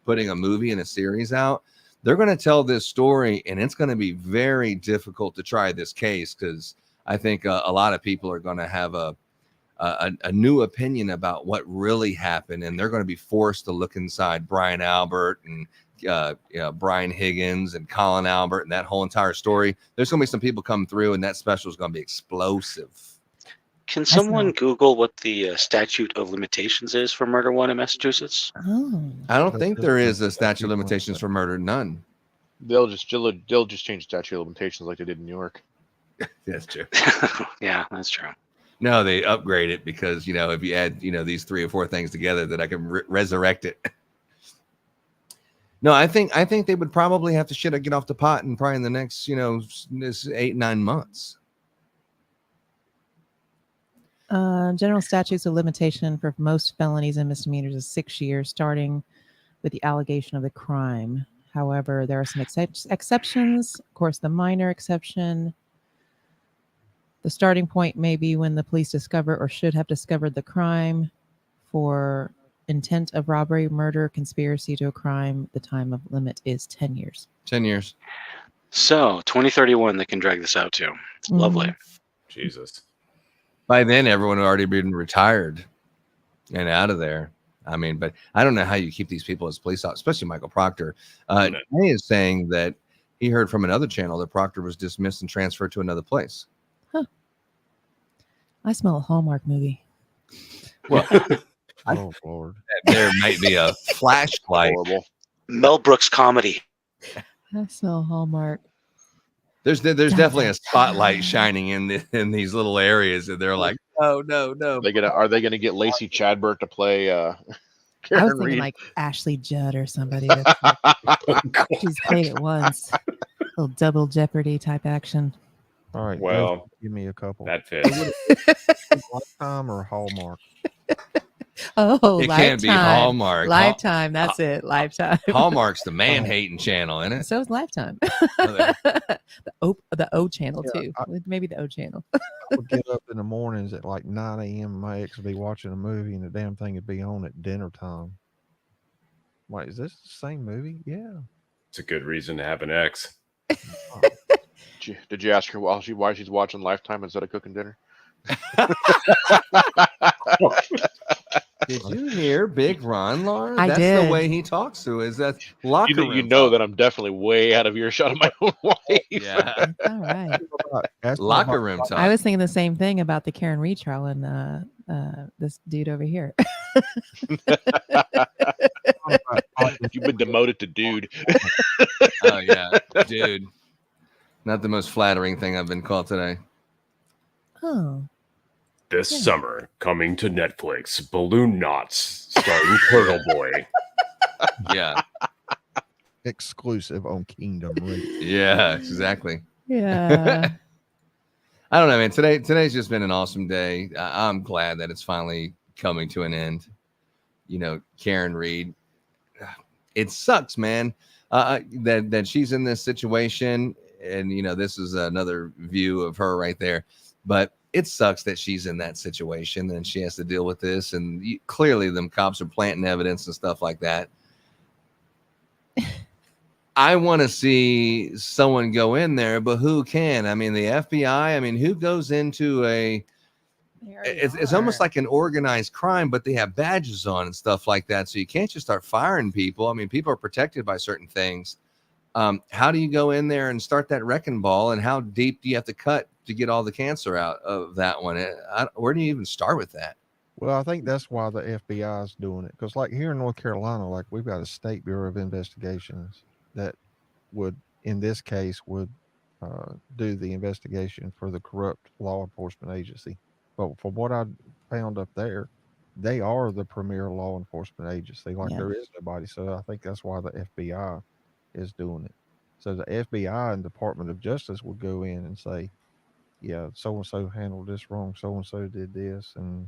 Speaker 1: putting a movie and a series out. They're going to tell this story, and it's going to be very difficult to try this case, because I think a lot of people are going to have a new opinion about what really happened, and they're going to be forced to look inside Brian Albert and Brian Higgins and Colin Albert and that whole entire story. There's going to be some people come through, and that special is going to be explosive.
Speaker 5: Can someone Google what the statute of limitations is for murder one in Massachusetts?
Speaker 4: Oh.
Speaker 1: I don't think there is a statute of limitations for murder. None.
Speaker 3: They'll just change the statute of limitations like they did in New York.
Speaker 1: That's true.
Speaker 5: Yeah, that's true.
Speaker 1: No, they upgrade it because, if you add, these 3 or 4 things together, that I can resurrect it. No, I think they would probably have to get off the pot in probably in the next, 8-9 months.
Speaker 4: General statutes of limitation for most felonies and misdemeanors is 6 years, starting with the allegation of the crime. However, there are some exceptions. Of course, the minor exception. The starting point may be when the police discover or should have discovered the crime. For intent of robbery, murder, conspiracy to a crime, the time of limit is 10 years.
Speaker 1: 10 years.
Speaker 5: So 2031, they can drag this out to. Lovely.
Speaker 7: Jesus.
Speaker 1: By then, everyone had already been retired and out of there. I mean, but I don't know how you keep these people as police officers, especially Michael Proctor. He is saying that he heard from another channel that Proctor was dismissed and transferred to another place.
Speaker 4: Huh. I smell a Hallmark movie.
Speaker 1: Well,
Speaker 2: Oh, Lord.
Speaker 1: There might be a flashlight.
Speaker 3: Horrible.
Speaker 5: Mel Brooks comedy.
Speaker 4: I smell Hallmark.
Speaker 1: There's definitely a spotlight shining in these little areas, and they're like, no.
Speaker 3: Are they gonna get Lacey Chadbert to play
Speaker 4: I was
Speaker 3: Karen
Speaker 4: thinking
Speaker 3: Reed?
Speaker 4: like Ashley Judd or somebody. That's like, she's played it once. A little double Jeopardy type action.
Speaker 2: All right.
Speaker 7: Well,
Speaker 2: give me a couple.
Speaker 7: that fits.
Speaker 2: Lifetime or Hallmark?
Speaker 4: Oh,
Speaker 1: It
Speaker 4: Lifetime.
Speaker 1: can't be Hallmark.
Speaker 4: Lifetime. That's it. Lifetime.
Speaker 1: Hallmark's the man-hating channel, isn't it?
Speaker 4: So is Lifetime.
Speaker 1: Oh,
Speaker 4: the O channel
Speaker 2: Yeah,
Speaker 4: too. Maybe the O channel.
Speaker 2: I would get up in the mornings at like 9 a.m. My ex would be watching a movie, and the damn thing would be on at dinner time. I'm like, is this the same movie? Yeah.
Speaker 7: It's a good reason to have an ex.
Speaker 3: Did you ask her why she's watching Lifetime instead of cooking dinner?
Speaker 1: Did you hear Big Ron, Laura?
Speaker 4: I
Speaker 1: That's
Speaker 4: did.
Speaker 1: the way he talks to us. That's locker room.
Speaker 3: You know that I'm definitely way out of earshot of my own wife.
Speaker 1: Yeah.
Speaker 4: All right.
Speaker 1: Locker room talk.
Speaker 4: I was thinking the same thing about the Karen Reed trial and this dude over here.
Speaker 3: You've been demoted to dude.
Speaker 1: Oh yeah, dude. Not the most flattering thing I've been called today.
Speaker 4: Oh.
Speaker 7: This summer, coming to Netflix, Balloon Knots, starring Turtle Boy.
Speaker 1: Yeah.
Speaker 2: Exclusive on Kingdom Radio.
Speaker 1: Yeah, exactly.
Speaker 4: Yeah.
Speaker 1: I don't know, man. Today's just been an awesome day. I'm glad that it's finally coming to an end. Karen Reed. It sucks, man. That she's in this situation, and this is another view of her right there. But it sucks that she's in that situation and she has to deal with this. And clearly, them cops are planting evidence and stuff like that. I want to see someone go in there, but who can? I mean, the FBI. I mean, who goes into a? It's almost like an organized crime, but they have badges on and stuff like that. So you can't just start firing people. I mean, people are protected by certain things. How do you go in there and start that wrecking ball? And how deep do you have to cut to get all the cancer out of that one? Where do you even start with that?
Speaker 2: Well, I think that's why the FBI is doing it. Because like here in North Carolina, like we've got a state bureau of investigations that would, in this case, would do the investigation for the corrupt law enforcement agency. But from what I found up there, they are the premier law enforcement agency. Like there is nobody. So I think that's why the FBI is doing it. So the FBI and Department of Justice would go in and say, yeah, so-and-so handled this wrong. So-and-so did this. And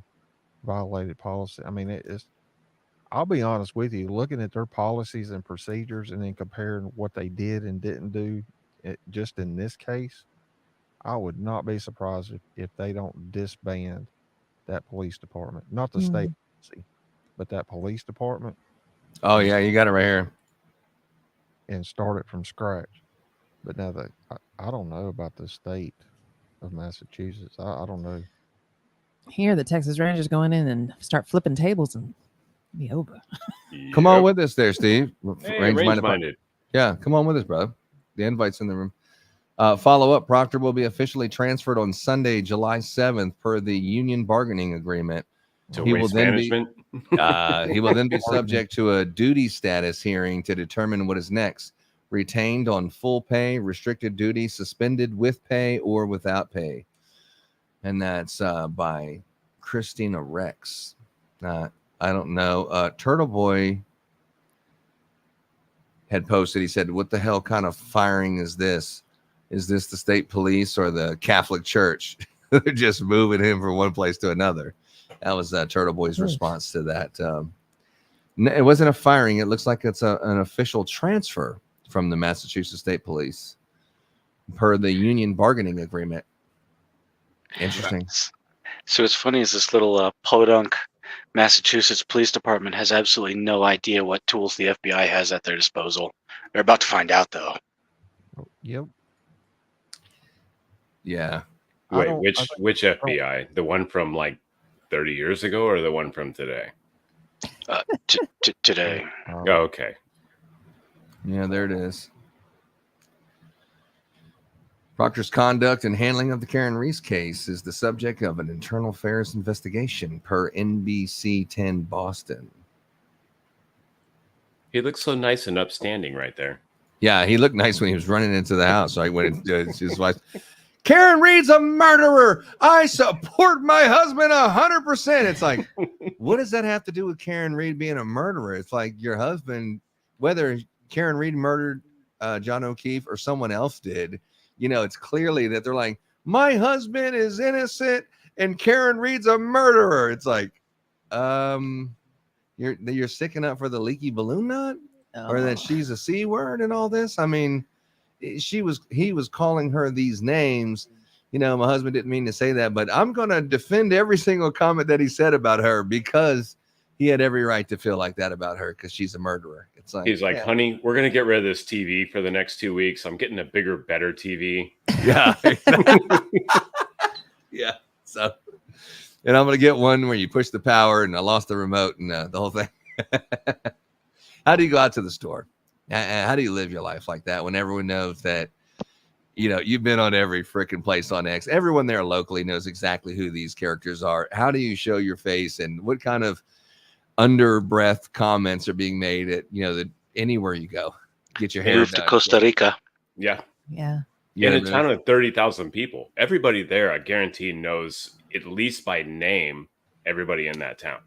Speaker 2: violated policy. I mean, it's. I'll be honest with you. Looking at their policies and procedures, and then comparing what they did and didn't do, just in this case, I would not be surprised if they don't disband that police department, not the state agency, but that police department.
Speaker 1: Oh yeah, you got it right here.
Speaker 2: And start it from scratch. But now that I don't know about the state of Massachusetts. I don't know.
Speaker 4: Here, the Texas Rangers going in and start flipping tables and be over.
Speaker 1: Come on with us there, Steve.
Speaker 7: Hey, range-minded.
Speaker 1: Yeah, come on with us, bro. The invite's in the room. Follow up, Proctor will be officially transferred on Sunday, July 7th, per the union bargaining agreement.
Speaker 7: To
Speaker 1: He will
Speaker 7: waste
Speaker 1: then
Speaker 7: management.
Speaker 1: He will then be subject to a duty status hearing to determine what is next. Retained on full pay, restricted duty, suspended with pay, or without pay. And that's by Christina Rex. I don't know. Turtle Boy had posted, he said, what the hell kind of firing is this? Is this the state police or the Catholic Church? They're just moving him from one place to another. That was Turtle Boy's response to that. It wasn't a firing. It looks like it's an official transfer from the Massachusetts State Police per the union bargaining agreement. Interesting.
Speaker 5: So what's funny is this little podunk Massachusetts Police Department has absolutely no idea what tools the FBI has at their disposal. They're about to find out, though.
Speaker 2: Yep.
Speaker 1: Yeah.
Speaker 7: Wait, which FBI? The one from like 30 years ago or the one from today?
Speaker 5: Today.
Speaker 7: Oh, okay.
Speaker 1: Yeah, there it is. Proctor's conduct and handling of the Karen Reese case is the subject of an internal affairs investigation per NBC 10 Boston.
Speaker 7: He looks so nice and upstanding right there.
Speaker 1: Yeah, he looked nice when he was running into the house. Right when his wife, Karen Reed's a murderer. I support my husband 100%. It's like, what does that have to do with Karen Reed being a murderer? It's like your husband, whether Karen Reed murdered John O'Keefe or someone else did, you know, it's clearly that they're like, my husband is innocent and Karen Reed's a murderer. It's like, you're sticking up for the leaky balloon nut, or that she's a C word and all this. I mean, he was calling her these names. You know, my husband didn't mean to say that, but I'm going to defend every single comment that he said about her because he had every right to feel like that about her because she's a murderer. It's like,
Speaker 7: he's like, honey, we're going to get rid of this TV for the next 2 weeks. I'm getting a bigger, better TV.
Speaker 1: Yeah. Yeah. So, and I'm going to get one where you push the power and I lost the remote and the whole thing. How do you go out to the store? How do you live your life like that when everyone knows that, you know, you've been on every freaking place on X? Everyone there locally knows exactly who these characters are. How do you show your face and what kind of under breath comments are being made at, you know, anywhere you go? Get your hair
Speaker 5: Move to Costa Rica.
Speaker 7: Yeah.
Speaker 4: Yeah.
Speaker 7: In a town of 30,000 people, everybody there, I guarantee, knows at least by name everybody in that town.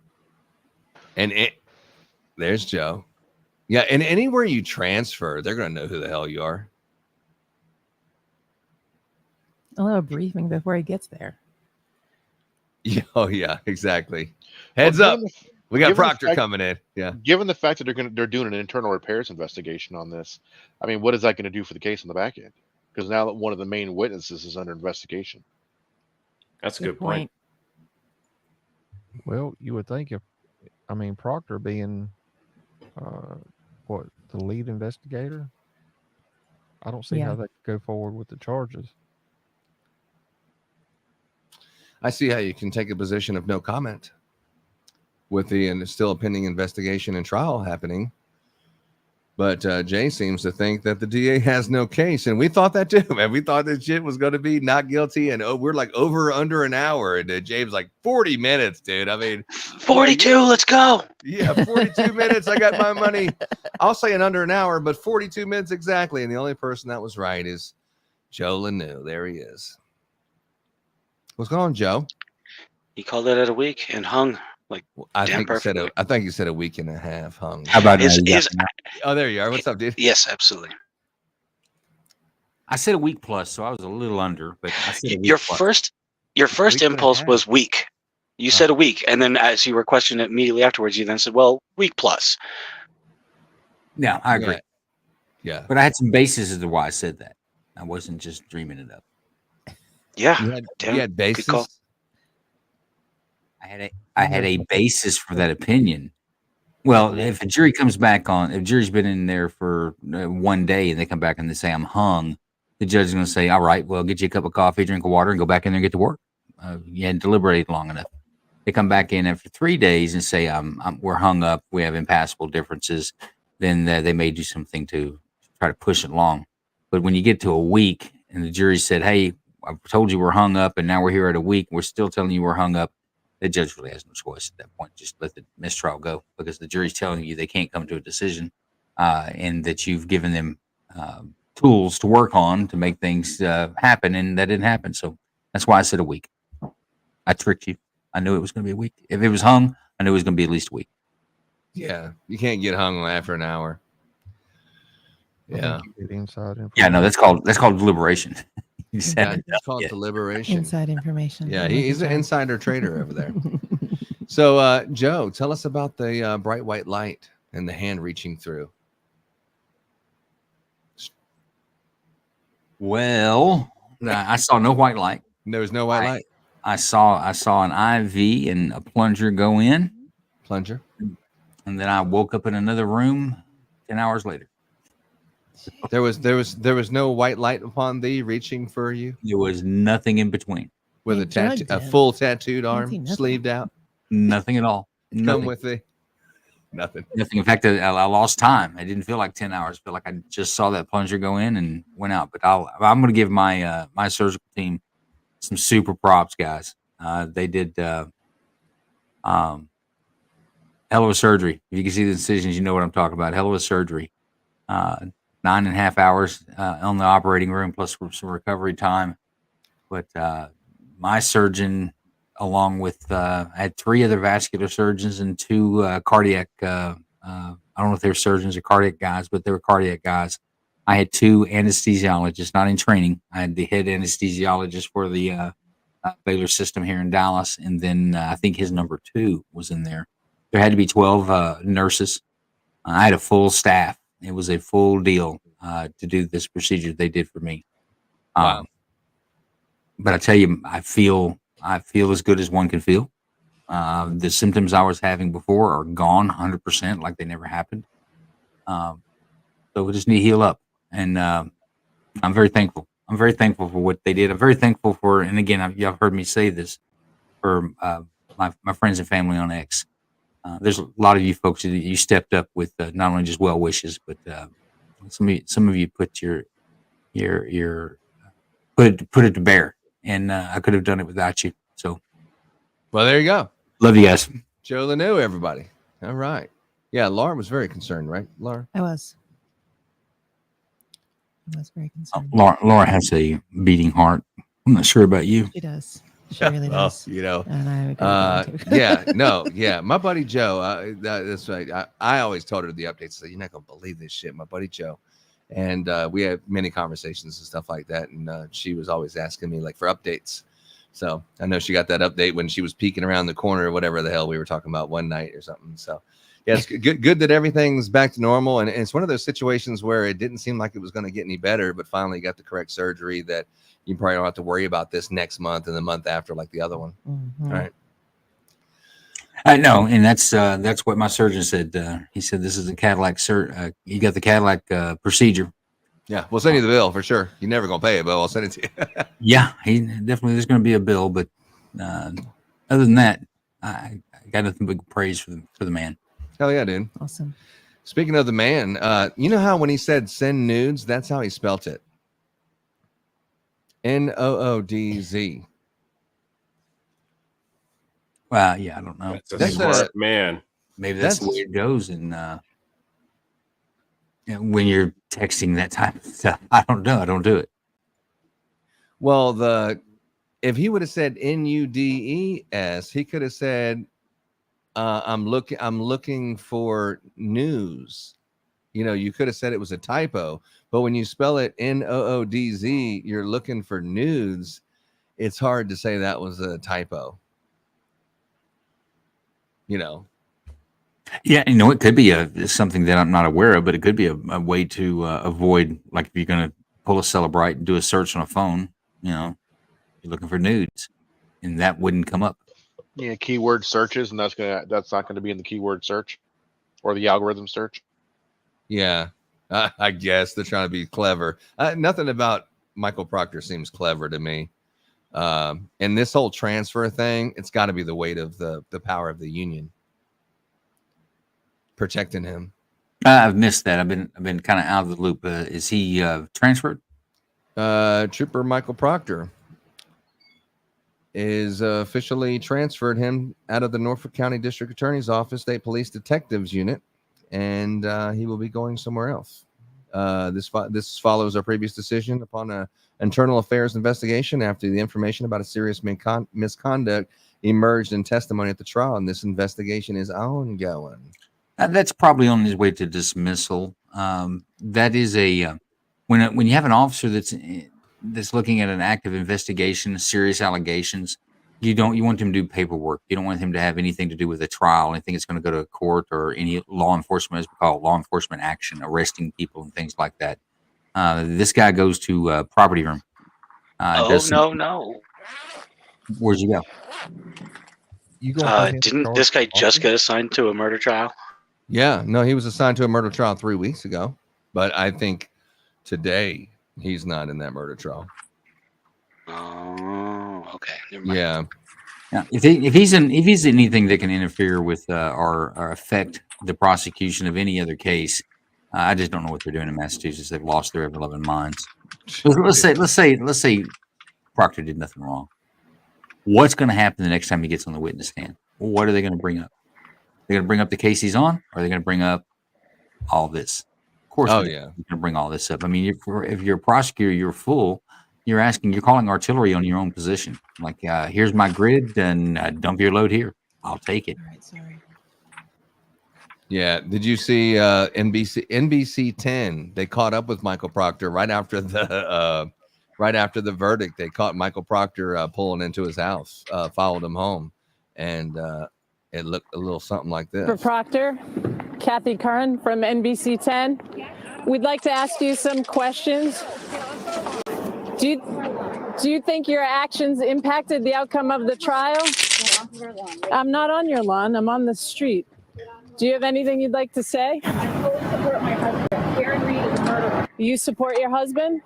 Speaker 1: And there's Joe. Yeah, and anywhere you transfer, they're going to know who the hell you are.
Speaker 4: A little briefing before he gets there.
Speaker 1: Yeah, oh yeah, exactly. Heads up, we got Proctor coming in. Yeah.
Speaker 3: Given the fact that they're doing an internal repairs investigation on this, I mean, what is that going to do for the case on the back end? Because now that one of the main witnesses is under investigation.
Speaker 7: That's a good point.
Speaker 2: Well, you would think Proctor being the lead investigator, I don't see how they could go forward with the charges.
Speaker 1: I see how you can take a position of no comment with the still a pending investigation and trial happening. But Jay seems to think that the DA has no case. And we thought that too, man. We thought this shit was going to be not guilty. And we're like under an hour. And James like 40 minutes, dude. I mean,
Speaker 5: 42. Let's go.
Speaker 1: Yeah, 42 minutes. I got my money. I'll say in under an hour, but 42 minutes exactly. And the only person that was right is Joe Lanou. There he is. What's going on, Joe?
Speaker 5: He called it at a week and hung like
Speaker 1: I think you said a week and a half hung.
Speaker 13: How about
Speaker 1: Oh, there you are. What's up, dude?
Speaker 5: Yes, absolutely.
Speaker 13: I said a week plus, so I was a little under, but I said
Speaker 5: your first impulse was weak. You said a week, and then as you were questioned immediately afterwards, you then said, "Well, week plus."
Speaker 13: Yeah, I agree.
Speaker 1: Yeah.
Speaker 13: But I had some basis as to why I said that. I wasn't just dreaming it up.
Speaker 5: Yeah,
Speaker 1: you had basis.
Speaker 5: call.
Speaker 13: I had a basis for that opinion. Well, if a jury comes back if jury's been in there for 1 day and they come back and they say I'm hung, the judge is going to say, all right, well, get you a cup of coffee, drink of water, and go back in there and get to work. You hadn't deliberated long enough. They come back in after 3 days and say, we're hung up, we have impassable differences. Then they may do something to try to push it along. But when you get to a week and the jury said, hey, I told you we're hung up, and now we're here at a week, we're still telling you we're hung up, the judge really has no choice at that point. Just let the mistrial go, because the jury's telling you they can't come to a decision, and that you've given them tools to work on to make things happen, and that didn't happen. So that's why I said a week. I tricked you. I knew it was going to be a week. If it was hung, I knew it was going to be at least a week.
Speaker 1: Yeah, you can't get hung after an hour. Yeah.
Speaker 13: Yeah, no, that's called deliberation.
Speaker 1: It's called deliberation.
Speaker 4: Inside information.
Speaker 1: Yeah, he's an insider trader over there. So, Joe, tell us about the bright white light and the hand reaching through.
Speaker 13: Well, I saw no white light.
Speaker 1: There was no white light.
Speaker 13: I saw an IV and a plunger go in.
Speaker 1: Plunger.
Speaker 13: And then I woke up in another room 10 hours later.
Speaker 1: There was no white light upon thee reaching for you.
Speaker 13: There was nothing in between.
Speaker 1: With a full tattooed arm, sleeved out.
Speaker 13: Nothing at all.
Speaker 1: Come
Speaker 13: Nothing.
Speaker 1: with thee. Nothing.
Speaker 13: Nothing. In fact, I lost time. It didn't feel like 10 hours. It felt like I just saw that plunger go in and went out. But I'm going to give my my surgical team some super props, guys. They did hell of a surgery. If you can see the incisions, you know what I'm talking about. Hell of a surgery. 9.5 hours on the operating room, plus some recovery time. But my surgeon, along with I had 3 other vascular surgeons and 2 cardiac. I don't know if they were surgeons or cardiac guys, but they were cardiac guys. I had 2 anesthesiologists, not in training. I had the head anesthesiologist for the Baylor system here in Dallas, and then I think his number 2 was in there. There had to be 12 nurses. I had a full staff. It was a full deal to do this procedure they did for me.
Speaker 1: Wow.
Speaker 13: But I tell you, I feel as good as one can feel. The symptoms I was having before are gone 100%, like they never happened. So we just need to heal up. And I'm very thankful. I'm very thankful for what they did. I'm very thankful for, and again, y'all heard me say this, for my friends and family on X. There's a lot of you folks that you stepped up with not only just well wishes, but some of you put your put it to bear, and I could have done it without you. So,
Speaker 1: well, there you go.
Speaker 13: Love you guys.
Speaker 1: Joe Lanu, everybody. All right. Yeah, Laura was very concerned, right, Laura?
Speaker 4: I was very concerned.
Speaker 13: Laura has a beating heart. I'm not sure about you.
Speaker 4: She does. She really does.
Speaker 1: You know,
Speaker 4: and I would agree with that
Speaker 1: yeah. My buddy Joe, that's right. I always told her the updates. So you're not gonna believe this shit, my buddy Joe. And we had many conversations and stuff like that. And she was always asking me like for updates. So I know she got that update when she was peeking around the corner or whatever the hell we were talking about one night or something. So yeah, it's good that everything's back to normal. And it's one of those situations where it didn't seem like it was going to get any better, but finally got the correct surgery that you probably don't have to worry about this next month and the month after like the other one.
Speaker 4: Mm-hmm.
Speaker 1: All right.
Speaker 13: I know, and that's what my surgeon said. He said this is a Cadillac you got the Cadillac procedure.
Speaker 1: Yeah, we'll send you the bill for sure. You're never gonna pay it, but I'll send it to you.
Speaker 13: Yeah, there's going to be a bill, but other than that, I got nothing but praise for the man.
Speaker 1: Hell yeah, dude!
Speaker 4: Awesome.
Speaker 1: Speaking of the man, you know how when he said send nudes, that's how he spelt it. Noodz.
Speaker 13: Well, yeah, I don't know.
Speaker 7: That's a smart man.
Speaker 13: Maybe that's the way it goes. And when you're texting that type of stuff, I don't know. I don't do it.
Speaker 1: Well, if he would have said NUDES, he could have said, I'm looking for news. You know, you could have said it was a typo, but when you spell it NOODZ, you're looking for nudes. It's hard to say that was a typo. You know,
Speaker 13: Yeah, it could be something that I'm not aware of, but it could be a way to avoid, like if you're going to pull a Celebrite and do a search on a phone, you're looking for nudes, and that wouldn't come up.
Speaker 3: Yeah, keyword searches, and that's not gonna be in the keyword search or the algorithm search.
Speaker 1: yeah, I guess they're trying to be clever. Nothing about Michael Proctor seems clever to me. And this whole transfer thing, it's got to be the weight of the power of the union protecting him.
Speaker 13: I've missed that. I've been kind of out of the loop. Is he transferred?
Speaker 1: Trooper Michael Proctor is officially transferred him out of the Norfolk County District Attorney's Office, State Police Detectives Unit, and he will be going somewhere else. This follows our previous decision upon an internal affairs investigation after the information about a serious misconduct emerged in testimony at the trial, and this investigation is ongoing.
Speaker 13: That's probably on his way to dismissal. That is when you have an officer that's looking at an active investigation, serious allegations. You want him to do paperwork. You don't want him to have anything to do with a trial, anything that's going to go to court or any law enforcement, as we call it, law enforcement action, arresting people and things like that. This guy goes to property room.
Speaker 5: No.
Speaker 13: Where'd you go?
Speaker 5: Didn't this guy just get assigned to a murder trial?
Speaker 1: Yeah, no, he was assigned to a murder trial 3 weeks ago, but I think today he's not in that murder trial.
Speaker 5: Oh, okay. Never mind.
Speaker 1: Yeah.
Speaker 13: Now, if he's anything that can interfere with or affect the prosecution of any other case, I just don't know what they're doing in Massachusetts. They've lost their ever-loving minds. Let's say Proctor did nothing wrong. What's going to happen the next time he gets on the witness stand? What are they going to bring up? They're going to bring up the case he's on, or are they going to bring up all this? Of course, they're going to bring all this up. I mean, if you're a prosecutor, you're a fool. You're calling artillery on your own position. Like, here's my grid, and dump your load here. I'll take it.
Speaker 4: All right, sorry.
Speaker 1: Yeah. Did you see NBC 10? They caught up with Michael Proctor right after the verdict. They caught Michael Proctor pulling into his house, followed him home, and it looked a little something like this.
Speaker 14: For Proctor, Kathy Curran from NBC 10. We'd like to ask you some questions. Do you think your actions impacted the outcome of the trial? I'm not on your lawn. I'm on the street. Do you have anything you'd like to say? I fully support my husband. Karen Read is a murderer. You support your husband?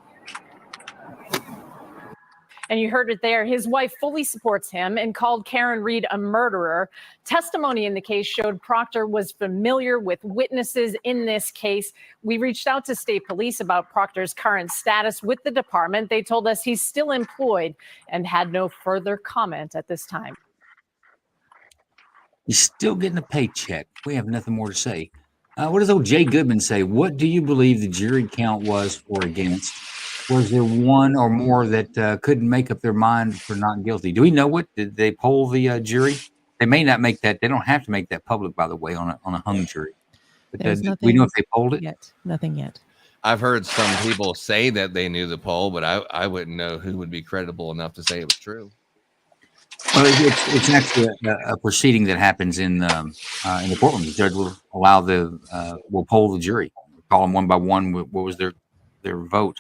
Speaker 15: And you heard it there. His wife fully supports him and called Karen Read a murderer. Testimony in the case showed Proctor was familiar with witnesses in this case. We reached out to state police about Proctor's current status with the department. They told us he's still employed and had no further comment at this time.
Speaker 13: He's still getting a paycheck. We have nothing more to say. What does old Jay Goodman say? What do you believe the jury count was for against? Was there one or more that couldn't make up their mind for not guilty? Do we know what? Did they poll the jury? They may not make that. They don't have to make that public, by the way, on a hung jury. But we know if they polled it?
Speaker 4: Yet. Nothing yet.
Speaker 1: I've heard some people say that they knew the poll, but I wouldn't know who would be credible enough to say it was true.
Speaker 13: Well, it's actually a proceeding that happens in the courtroom. The judge will allow will poll the jury, call them one by one. What was their vote?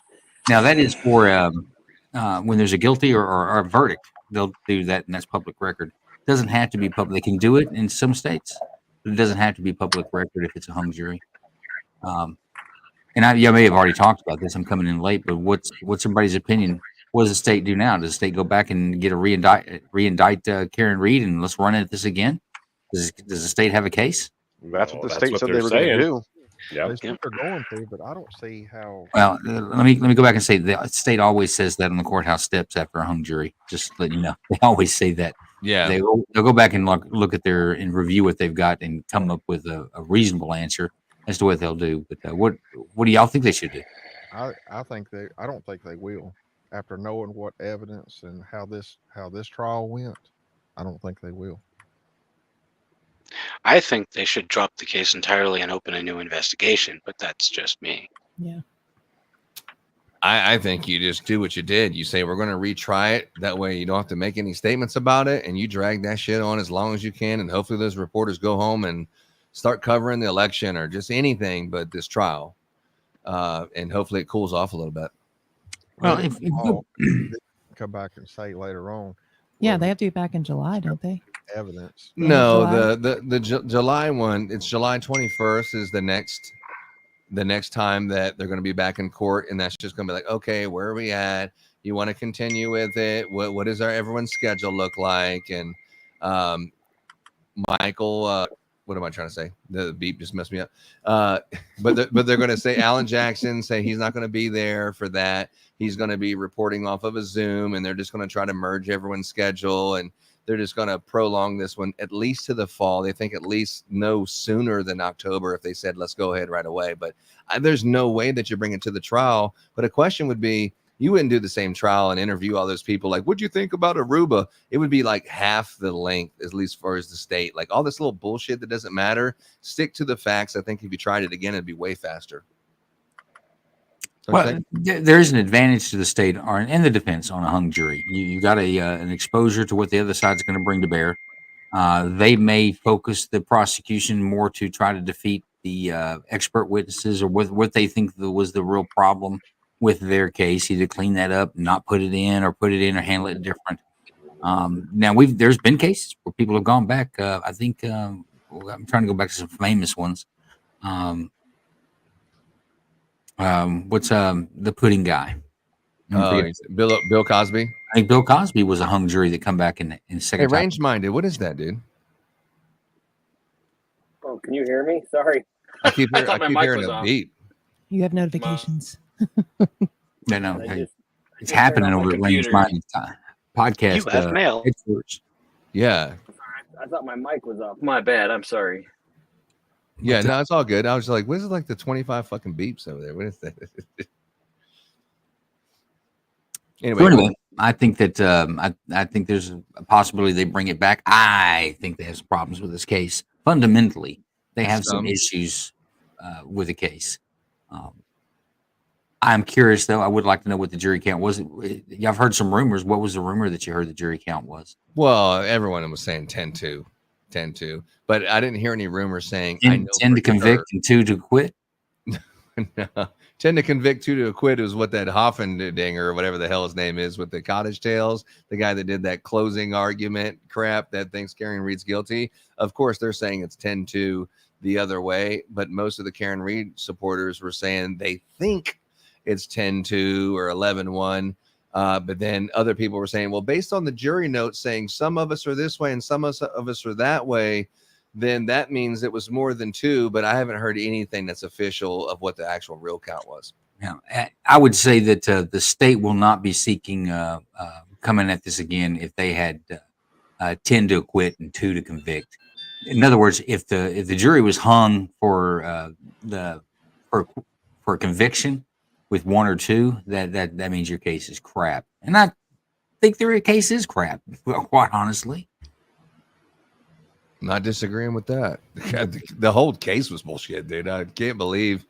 Speaker 13: Now that is for when there's a guilty or a verdict. They'll do that, and that's public record. It doesn't have to be public. They can do it in some states, but it doesn't have to be public record if it's a hung jury. And I may have already talked about this. I'm coming in late, but what's everybody's opinion? What does the state do now? Does the state go back and get a reindict Karen Read and let's run at this again? Does the state have a case?
Speaker 3: That's what the state said they were going to do.
Speaker 2: Yeah, they're going to, but I don't see how.
Speaker 13: Well, let me go back and say the state always says that on the courthouse steps after a hung jury. Just letting you know, they always say that.
Speaker 1: Yeah,
Speaker 13: they'll go back and look at and review what they've got and come up with a reasonable answer as to what they'll do. But what do y'all think they should do?
Speaker 2: I don't think they will. After knowing what evidence and how this trial went, I don't think they will.
Speaker 5: I think they should drop the case entirely and open a new investigation, but that's just me.
Speaker 4: Yeah.
Speaker 1: I think you just do what you did. You say we're going to retry it. That way you don't have to make any statements about it, and you drag that shit on as long as you can. And hopefully those reporters go home and start covering the election or just anything but this trial. And hopefully it cools off a little bit.
Speaker 13: Well, if you
Speaker 2: come back and say later on
Speaker 4: Yeah, they have to be back in July, don't they?
Speaker 2: evidence.
Speaker 1: No,
Speaker 4: July?
Speaker 1: the July one. It's July 21st is the next time that they're going to be back in court, and that's just going to be like, okay, where are we at? You want to continue with it? What does everyone's schedule look like? And Michael, what am I trying to say? The beep just messed me up. But they're going to say Alan Jackson, say he's not going to be there for that. He's going to be reporting off of a Zoom, and they're just going to try to merge everyone's schedule, and they're just going to prolong this one at least to the fall. They think at least no sooner than October if they said, let's go ahead right away. But there's no way that you bring it to the trial. But a question would be, you wouldn't do the same trial and interview all those people. Like, what'd you think about Aruba? It would be like half the length, at least far as the state. Like all this little bullshit that doesn't matter. Stick to the facts. I think if you tried it again, it'd be way faster.
Speaker 13: Well, there's an advantage to the state and the defense on a hung jury. You got an exposure to what the other side's going to bring to bear. They may focus the prosecution more to try to defeat the expert witnesses or what they think was the real problem with their case. Either clean that up, not put it in, or put it in, or handle it different. Now there's been cases where people have gone back. I think I'm trying to go back to some famous ones. What's the pudding guy?
Speaker 1: Bill Cosby.
Speaker 13: I think Bill Cosby was a hung jury that come back in second.
Speaker 1: Hey, range minded. What is that, dude?
Speaker 16: Oh, can you hear me? Sorry.
Speaker 1: I keep hearing a beep.
Speaker 4: You have notifications.
Speaker 13: No, it's happening over at Range Minded podcast.
Speaker 5: You have mail.
Speaker 1: Yeah.
Speaker 16: I thought my mic was off. My bad. I'm sorry.
Speaker 1: Yeah, no, it's all good. I was like, what is it like the 25 fucking beeps over there? What is that?
Speaker 13: Anyway, I think that I think there's a possibility they bring it back. I think they have some problems with this case. Fundamentally, they have some issues with the case. I'm curious, though. I would like to know what the jury count was. I've heard some rumors. What was the rumor that you heard the jury count was?
Speaker 1: Well, everyone was saying 10-2. 10-2, but I didn't hear any rumors saying
Speaker 13: 10 to convict and 2 to acquit.
Speaker 1: No, 10 to convict, 2 to acquit is what that Hoffendinger or whatever the hell his name is with the Cottage Tales, the guy that did that closing argument crap that thinks Karen Reed's guilty. Of course, they're saying it's 10-2 the other way, but most of the Karen Reed supporters were saying they think it's 10-2 or 11-1. But then other people were saying, well, based on the jury notes saying some of us are this way and some of us are that way, then that means it was more than 2. But I haven't heard anything that's official of what the actual real count was.
Speaker 13: Now, I would say that the state will not be seeking coming at this again if they had 10 to acquit and 2 to convict. In other words, if the jury was hung for conviction with 1 or 2, that means your case is crap. And I think their case is crap, quite honestly.
Speaker 1: Not disagreeing with that. The whole case was bullshit, dude. I can't believe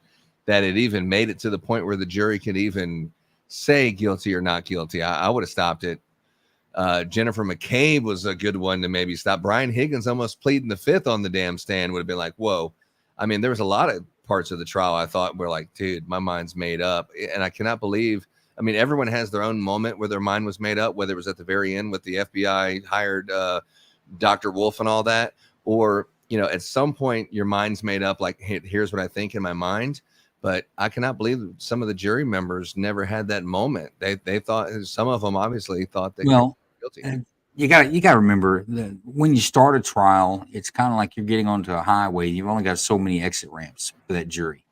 Speaker 1: that it even made it to the point where the jury could even say guilty or not guilty. I would have stopped it. Jennifer McCabe was a good one to maybe stop. Brian Higgins almost pleading the fifth on the damn stand would have been like, whoa. I mean, there was a lot of parts of the trial I thought were like, dude, my mind's made up. And I cannot believe, I mean, everyone has their own moment where their mind was made up, whether it was at the very end with the FBI hired Dr. Wolf and all that, or, at some point your mind's made up, like, hey, here's what I think in my mind. But I cannot believe some of the jury members never had that moment. They thought, some of them obviously thought they were guilty.
Speaker 13: You got to remember that when you start a trial, it's kind of like you're getting onto a highway. You've only got so many exit ramps for that jury.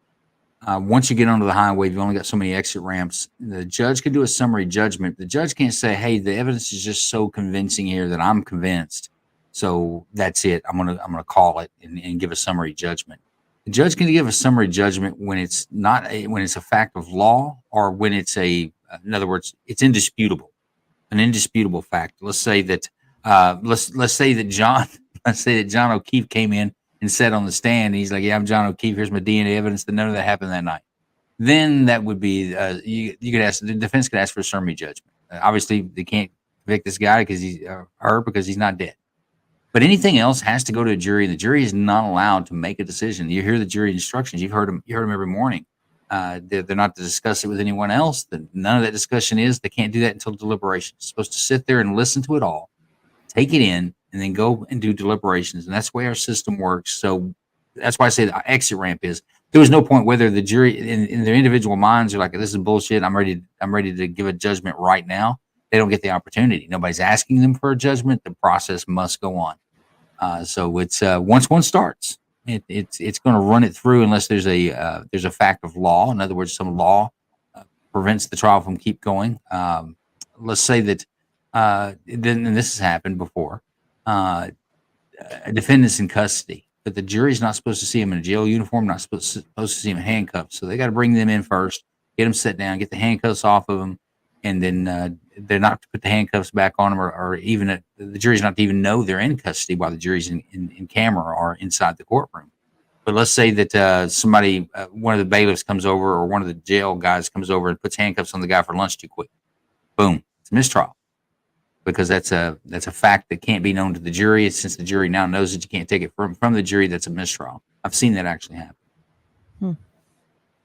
Speaker 13: Once you get onto the highway, you've only got so many exit ramps. The judge can do a summary judgment. The judge can't say, hey, the evidence is just so convincing here that I'm convinced. So that's it. I'm gonna call it and give a summary judgment. The judge can give a summary judgment when it's when it's a fact of law, or when it's in other words, it's indisputable. An indisputable fact. Let's say that let's say that John O'Keefe came in and said on the stand, he's like, yeah, I'm John O'Keefe. Here's my DNA evidence that none of that happened that night. then that would be you could ask, the defense could ask for a summary judgment. Obviously, they can't convict this guy because he's not dead. But anything else has to go to a jury. The jury is not allowed to make a decision. You hear the jury instructions. You heard them every morning. They're not to discuss it with anyone else. None of that discussion is. They can't do that until deliberations. They're supposed to sit there and listen to it all, take it in, and then go and do deliberations. And that's the way our system works. So that's why I say the exit ramp is. There was no point whether the jury in their individual minds are like, this is bullshit. I'm ready to give a judgment right now. They don't get the opportunity. Nobody's asking them for a judgment. The process must go on. So it's once one starts, it's going to run it through unless there's a fact of law. In other words, some law prevents the trial from keep going. Let's say that then this has happened before. A defendant's in custody, but the jury's not supposed to see him in a jail uniform, not supposed to see him in handcuffs. So they got to bring them in first, get them set down, get the handcuffs off of them, and then they're not to put the handcuffs back on them, or even the jury's not to even know they're in custody while the jury's in camera or inside the courtroom. But let's say that somebody, one of the bailiffs comes over, or one of the jail guys comes over and puts handcuffs on the guy for lunch too quick. Boom, it's a mistrial, because that's a fact that can't be known to the jury. Since the jury now knows that you can't take it from the jury, that's a mistrial. I've seen that actually happen.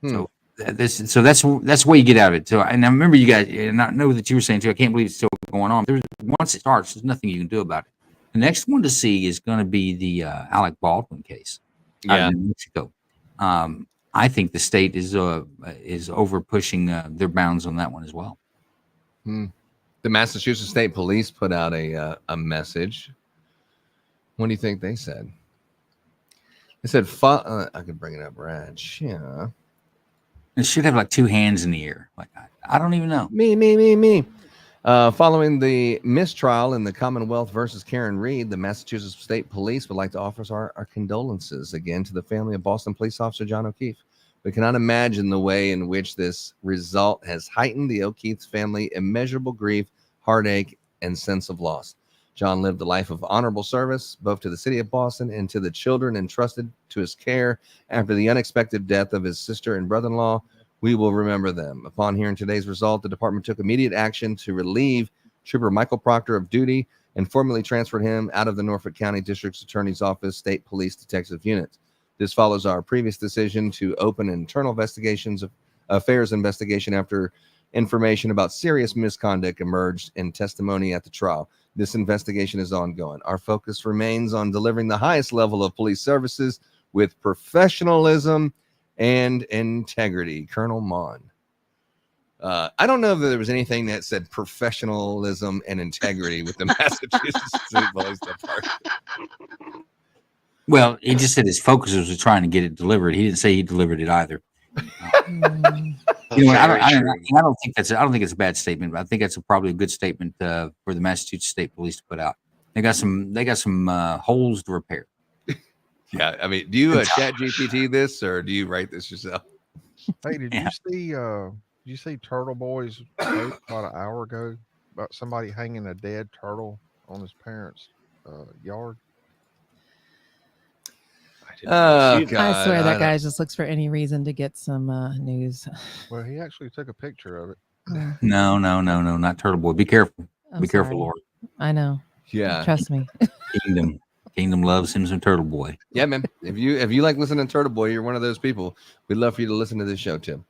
Speaker 13: So that's the way you get out of it. So, and I remember you guys, and I know that you were saying too, I can't believe it's still going on. Once it starts, there's nothing you can do about it. The next one to see is going to be the Alec Baldwin case out of New Mexico. I think the state is over pushing their bounds on that one as well.
Speaker 1: The Massachusetts State Police put out a message. What do you think they said? They said, I could bring it up, Brad. Yeah.
Speaker 13: It should have like two hands in the air. Like, I don't even know.
Speaker 1: Me. Following the mistrial in the Commonwealth versus Karen Reed, the Massachusetts State Police would like to offer our condolences again to the family of Boston police officer John O'Keefe. We cannot imagine the way in which this result has heightened the O'Keefe's family immeasurable grief, heartache, and sense of loss. John lived a life of honorable service, both to the city of Boston and to the children entrusted to his care. After the unexpected death of his sister and brother-in-law, we will remember them. Upon hearing today's result, the department took immediate action to relieve Trooper Michael Proctor of duty and formally transferred him out of the Norfolk County District Attorney's Office State Police Detective Unit. This follows our previous decision to open internal affairs investigation after information about serious misconduct emerged in testimony at the trial. This investigation is ongoing. Our focus remains on delivering the highest level of police services with professionalism and integrity. Colonel Mon. I don't know if there was anything that said professionalism and integrity with the Massachusetts State Police Department.
Speaker 13: Well, he just said his focus was trying to get it delivered. He didn't say he delivered it either. I don't think it's a bad statement, but I think that's probably a good statement for the Massachusetts State Police to put out. They got some holes to repair.
Speaker 1: Yeah, I mean, do you chat GPT this, or do you write this yourself?
Speaker 2: Hey, did you see Turtle Boy's post about an hour ago about somebody hanging a dead turtle on his parents' yard?
Speaker 4: I swear that guy just looks for any reason to get some news.
Speaker 2: Well, he actually took a picture of it.
Speaker 13: No, not Turtle Boy. Be careful. Be careful, Lord.
Speaker 4: I know.
Speaker 1: Yeah.
Speaker 4: Trust me.
Speaker 13: Kingdom loves him some Turtle Boy.
Speaker 1: Yeah, man. If you like listening to Turtle Boy, you're one of those people. We'd love for you to listen to this show too.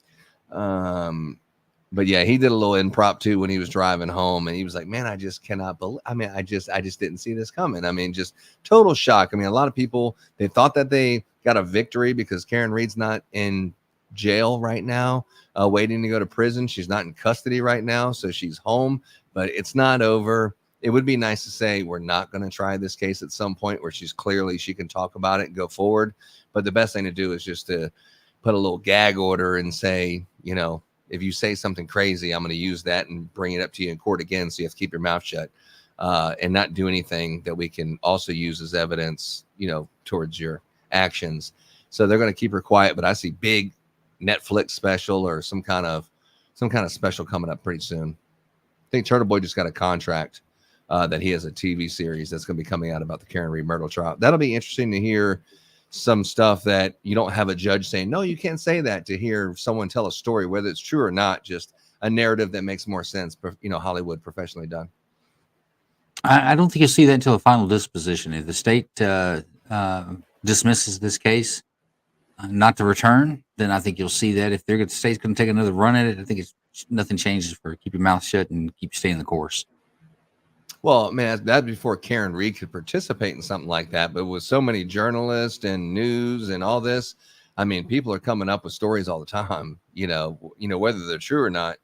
Speaker 1: But yeah, he did a little impromptu when he was driving home, and he was like, "Man, I just cannot believe. I mean, I just didn't see this coming. I mean, just total shock. I mean, a lot of people, they thought that they got a victory because Karen Reed's not in jail right now, waiting to go to prison. She's not in custody right now, so she's home. But it's not over. It would be nice to say we're not going to try this case at some point where she can talk about it and go forward. But the best thing to do is just to put a little gag order and say, you know, if you say something crazy, I'm going to use that and bring it up to you in court again. So you have to keep your mouth shut and not do anything that we can also use as evidence, you know, towards your actions. So they're going to keep her quiet. But I see big Netflix special or some kind of special coming up pretty soon. I think Turtle Boy just got a contract that he has a TV series that's going to be coming out about the Karen Reed murder trial. That'll be interesting to hear some stuff that you don't have a judge saying, no, you can't say that, to hear someone tell a story, whether it's true or not, just a narrative that makes more sense, Hollywood professionally done.
Speaker 13: I don't think you'll see that until the final disposition. If the state dismisses this case, not to return, then I think you'll see that. If the state's going to take another run at it, I think nothing changes for keep your mouth shut and keep staying the course.
Speaker 1: Well, man, that's before Karen Read could participate in something like that. But with so many journalists and news and all this, I mean, people are coming up with stories all the time, whether they're true or not.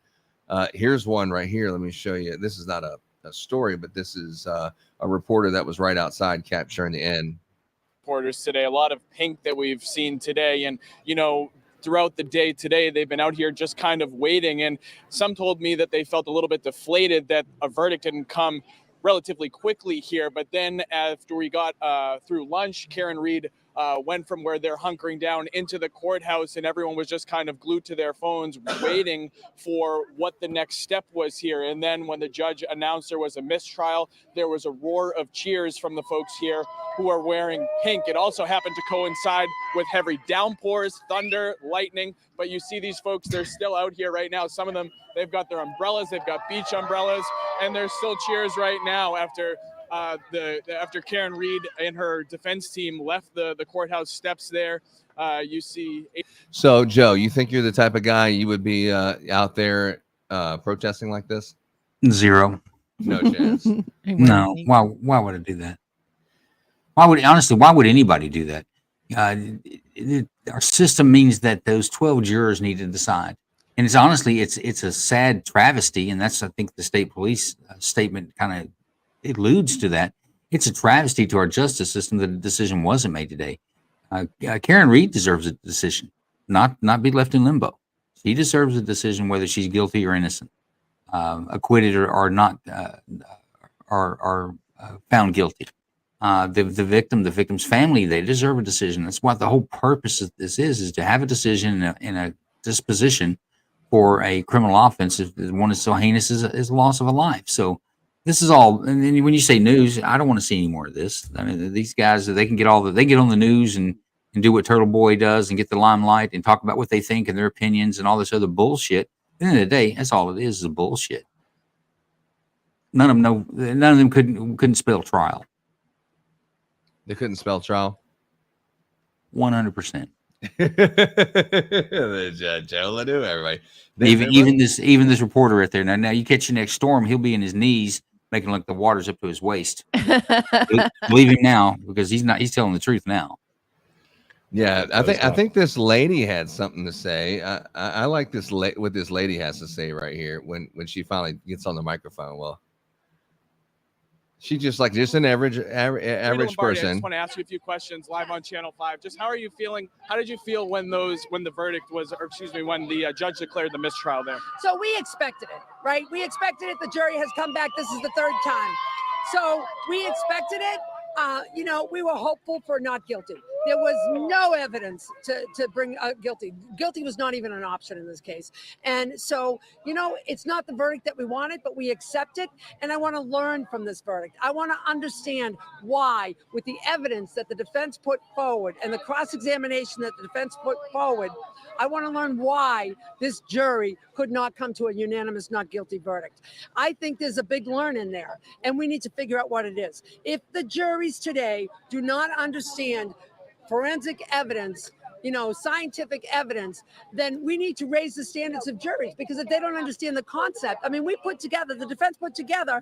Speaker 1: Here's one right here. Let me show you. This is not a story, but this is a reporter that was right outside capturing the end.
Speaker 17: Reporters today, a lot of pink that we've seen today. And, throughout the day today, they've been out here just kind of waiting. And some told me that they felt a little bit deflated that a verdict didn't come relatively quickly here. But then after we got through lunch, Karen Read went from where they're hunkering down into the courthouse, and everyone was just kind of glued to their phones waiting for what the next step was here. And then when the judge announced there was a mistrial, there was a roar of cheers from the folks here who are wearing pink. It also happened to coincide with heavy downpours, thunder, lightning. But you see these folks, they're still out here right now. Some of them, they've got their umbrellas, they've got beach umbrellas, and there's still cheers right now after after Karen Read and her defense team left the courthouse steps there. You see.
Speaker 1: So, Joe, you think you're the type of guy you would be out there protesting like this?
Speaker 13: Zero.
Speaker 1: No chance.
Speaker 13: No. Why would I do that? Why would anybody do that? Our system means that those 12 jurors need to decide. And it's honestly, it's a sad travesty. And that's, I think, the state police statement kind of alludes to that. It's a travesty to our justice system that a decision wasn't made today. Karen Read deserves a decision, not be left in limbo. She deserves a decision whether she's guilty or innocent, acquitted or not, are found guilty. The victim's family, they deserve a decision. That's what the whole purpose of this is to have a decision in a disposition for a criminal offense. If one is so heinous as loss of a life. So this is all. And then when you say news, I don't want to see any more of this. I mean, these guys, they can get they get on the news and do what Turtle Boy does and get the limelight and talk about what they think and their opinions and all this other bullshit. At the end of the day, that's all it is a bullshit. None of them couldn't spell trial.
Speaker 1: They couldn't spell trial.
Speaker 13: 100%.
Speaker 1: The judge, everybody.
Speaker 13: Even this reporter right there. Now you catch the next storm, he'll be in his knees, making like the water's up to his waist. Believe him now, because he's telling the truth now.
Speaker 1: Yeah, I think this lady had something to say. I like what this lady has to say right here when she finally gets on the microphone. Well, she's just an average
Speaker 17: Lombardi,
Speaker 1: person.
Speaker 17: I just want to ask you a few questions live on Channel 5. Just how are you feeling? How did you feel when the verdict was, when the judge declared the mistrial there?
Speaker 18: So we expected it, right? We expected it. The jury has come back. This is the third time. So we expected it. We were hopeful for not guilty. There was no evidence to bring guilty. Guilty was not even an option in this case. And so, it's not the verdict that we wanted, but we accept it. And I want to learn from this verdict. I want to understand why, with the evidence that the defense put forward and the cross-examination that the defense put forward, I want to learn why this jury could not come to a unanimous not guilty verdict. I think there's a big learn in there, and we need to figure out what it is. If the juries today do not understand forensic evidence, scientific evidence, then we need to raise the standards of juries, because if they don't understand the concept, the defense put together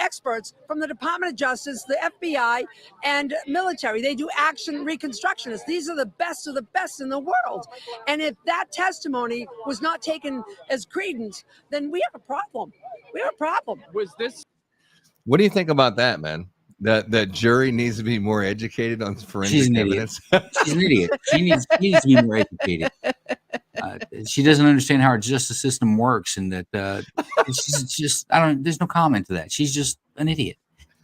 Speaker 18: experts from the Department of Justice, the FBI, and military. They do action reconstructionists. These are the best of the best in the world. And if that testimony was not taken as credence, then we have a problem. We have a problem.
Speaker 1: What do you think about that, man? The jury needs to be more educated on forensic evidence.
Speaker 13: She's an idiot. She needs to be more educated. She doesn't understand how our justice system works, and that she's just, there's no comment to that. She's just an idiot.